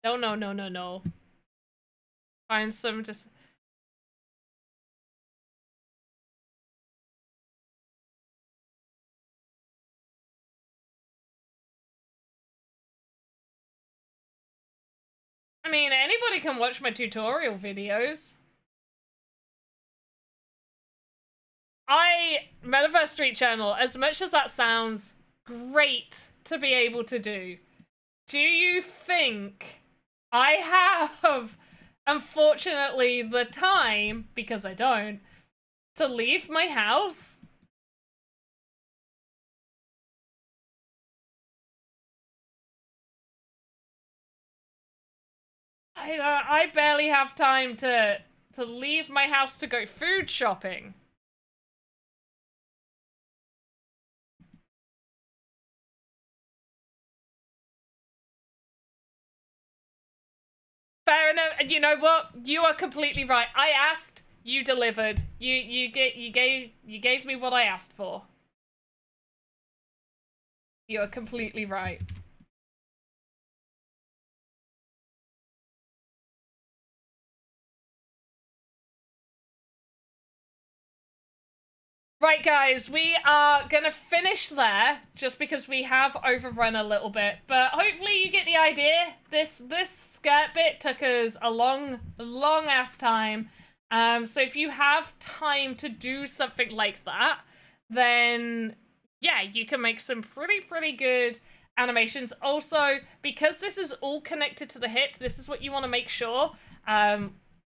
No. Find some just... I mean, anybody can watch my tutorial videos. Metaverse Street Channel, as much as that sounds great to be able to do you think I have, unfortunately, the time, because I don't, to leave my house? I barely have time to leave my house to go food shopping. Fair enough. And you know what? You are completely right. I asked, you delivered. You gave me what I asked for. You are completely right. Right, guys, we are gonna finish there just because we have overrun a little bit, but hopefully you get the idea. This skirt bit took us a long ass time. So if you have time to do something like that, then yeah, you can make some pretty good animations. Also, because this is all connected to the hip, this is what you want to make sure.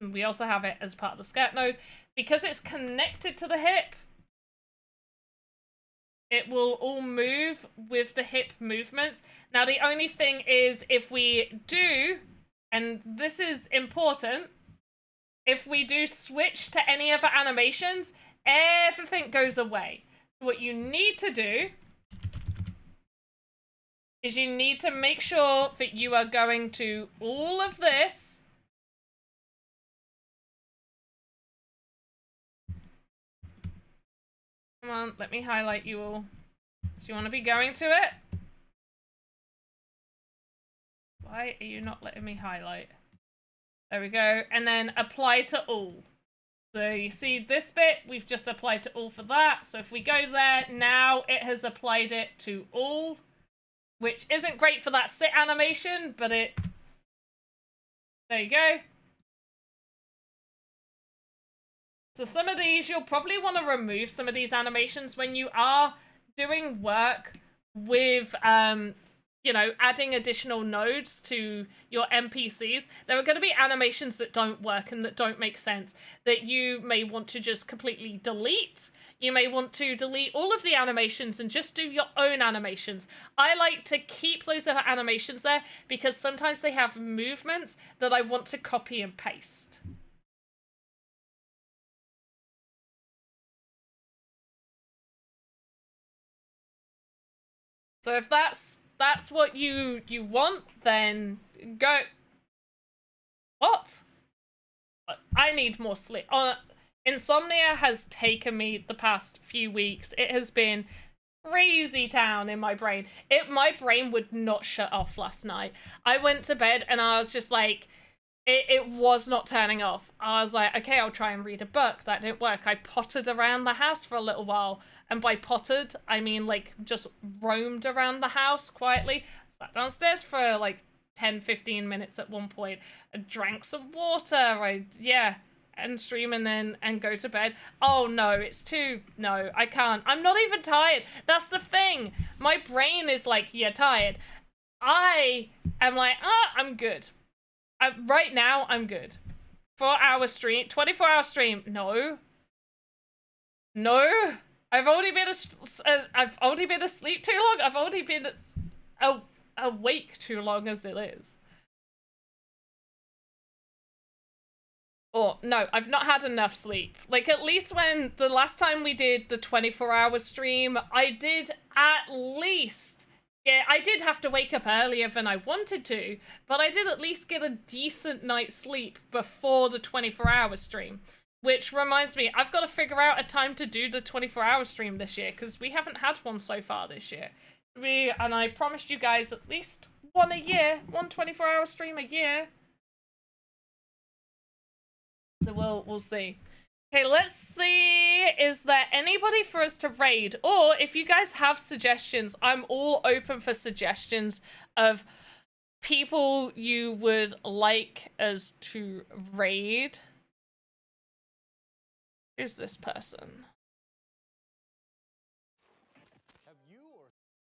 We also have it as part of the skirt node. Because it's connected to the hip, it will all move with the hip movements. Now, the only thing is, if we do, and this is important, if we do switch to any other animations, everything goes away. What you need to do is you need to make sure that you are going to all of this. Come on, let me highlight you all. Do you want to be going to it? Why are you not letting me highlight? There we go. And then apply to all. So you see this bit, we've just applied to all for that. So if we go there, now it has applied it to all, which isn't great for that sit animation, but there you go. So some of these, you'll probably want to remove some of these animations when you are doing work with, you know, adding additional nodes to your NPCs. There are going to be animations that don't work and that don't make sense, that you may want to just completely delete. You may want to delete all of the animations and just do your own animations. I like to keep those other animations there because sometimes they have movements that I want to copy and paste. So if that's what you want, then go. What? I need more sleep. Insomnia has taken me the past few weeks. It has been crazy town in my brain. My brain would not shut off last night. I went to bed and I was just like, it was not turning off. I was like, okay, I'll try and read a book. That didn't work. I pottered around the house for a little while. And by pottered, I mean like just roamed around the house quietly. Sat downstairs for like 10-15 minutes at one point. I drank some water. And stream and go to bed. Oh no, no, I can't. I'm not even tired. That's the thing. My brain is like, you're tired. I am like, I'm good. Right now, I'm good. 4-hour stream, 24-hour stream. No. I've only been asleep too long. I've only been awake too long as it is. Or no, I've not had enough sleep. Like, at least when the last time we did the 24-hour stream, I did at least. Yeah, I did have to wake up earlier than I wanted to, but I did at least get a decent night's sleep before the 24-hour stream. Which reminds me, I've got to figure out a time to do the 24-hour stream this year, because we haven't had one so far this year. And I promised you guys at least one a year, one 24-hour stream a year. So we'll see. Okay, let's see. Is there anybody for us to raid? Or if you guys have suggestions, I'm all open for suggestions of people you would like us to raid. Who's this person?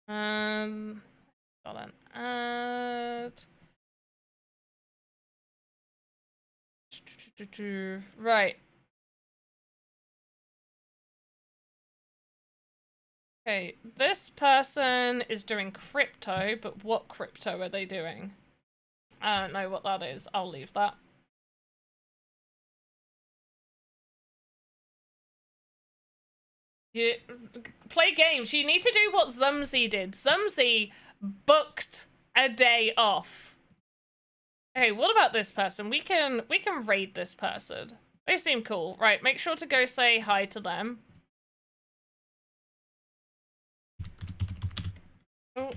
Hold on. Right. Okay, this person is doing crypto, but what crypto are they doing? I don't know what that is. I'll leave that. You play games. You need to do what Zumzy did. Zumzy booked a day off. Okay, what about this person? We can raid this person. They seem cool. Right, make sure to go say hi to them. Oh.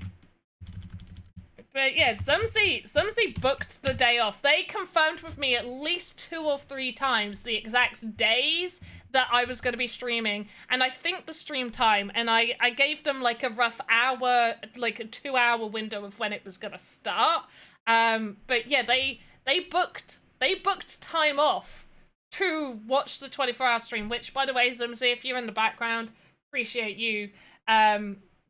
But yeah, Zumzy booked the day off. They confirmed with me at least 2 or 3 times the exact days that I was going to be streaming, and I think the stream time, and I gave them like a rough hour, like a 2-hour window of when it was going to start. But yeah, they booked time off to watch the 24-hour stream, which, by the way, Zumzy, if you're in the background, appreciate you.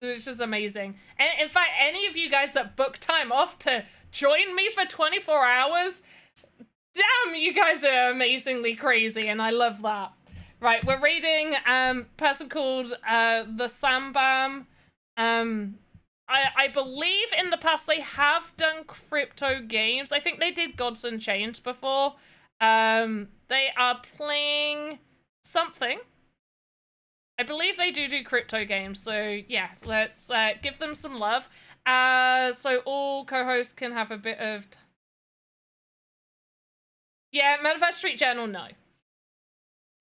Which is amazing. And in fact, any of you guys that book time off to join me for 24 hours, damn, you guys are amazingly crazy, and I love that. Right, we're reading person called the Sambam. I believe in the past they have done crypto games. I think they did Gods and Chains before. They are playing something. I believe they do crypto games, so yeah, let's give them some love. So all co-hosts can have a bit of... Yeah, Metaverse Street Journal, no.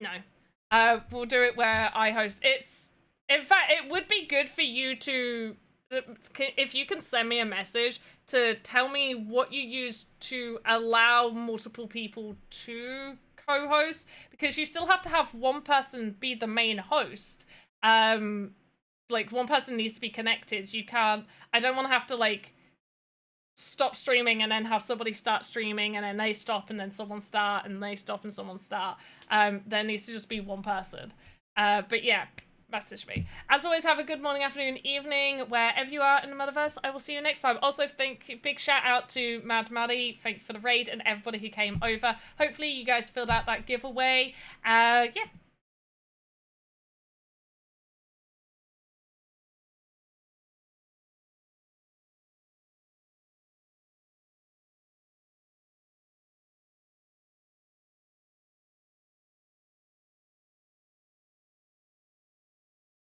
No. We'll do it where I host. In fact, it would be good for you to... If you can send me a message to tell me what you use to allow multiple people to co-host, because you still have to have one person be the main host. Like, one person needs to be connected. You can't... I don't want to have to, like, stop streaming and then have somebody start streaming and then they stop and then someone start and they stop and someone start. There needs to just be one person. But yeah, message me. As always, have a good morning, afternoon, evening, wherever you are in the Metaverse. I will see you next time. Also, big shout out to Mad Maddie. Thank you for the raid and everybody who came over. Hopefully you guys filled out that giveaway. Yeah.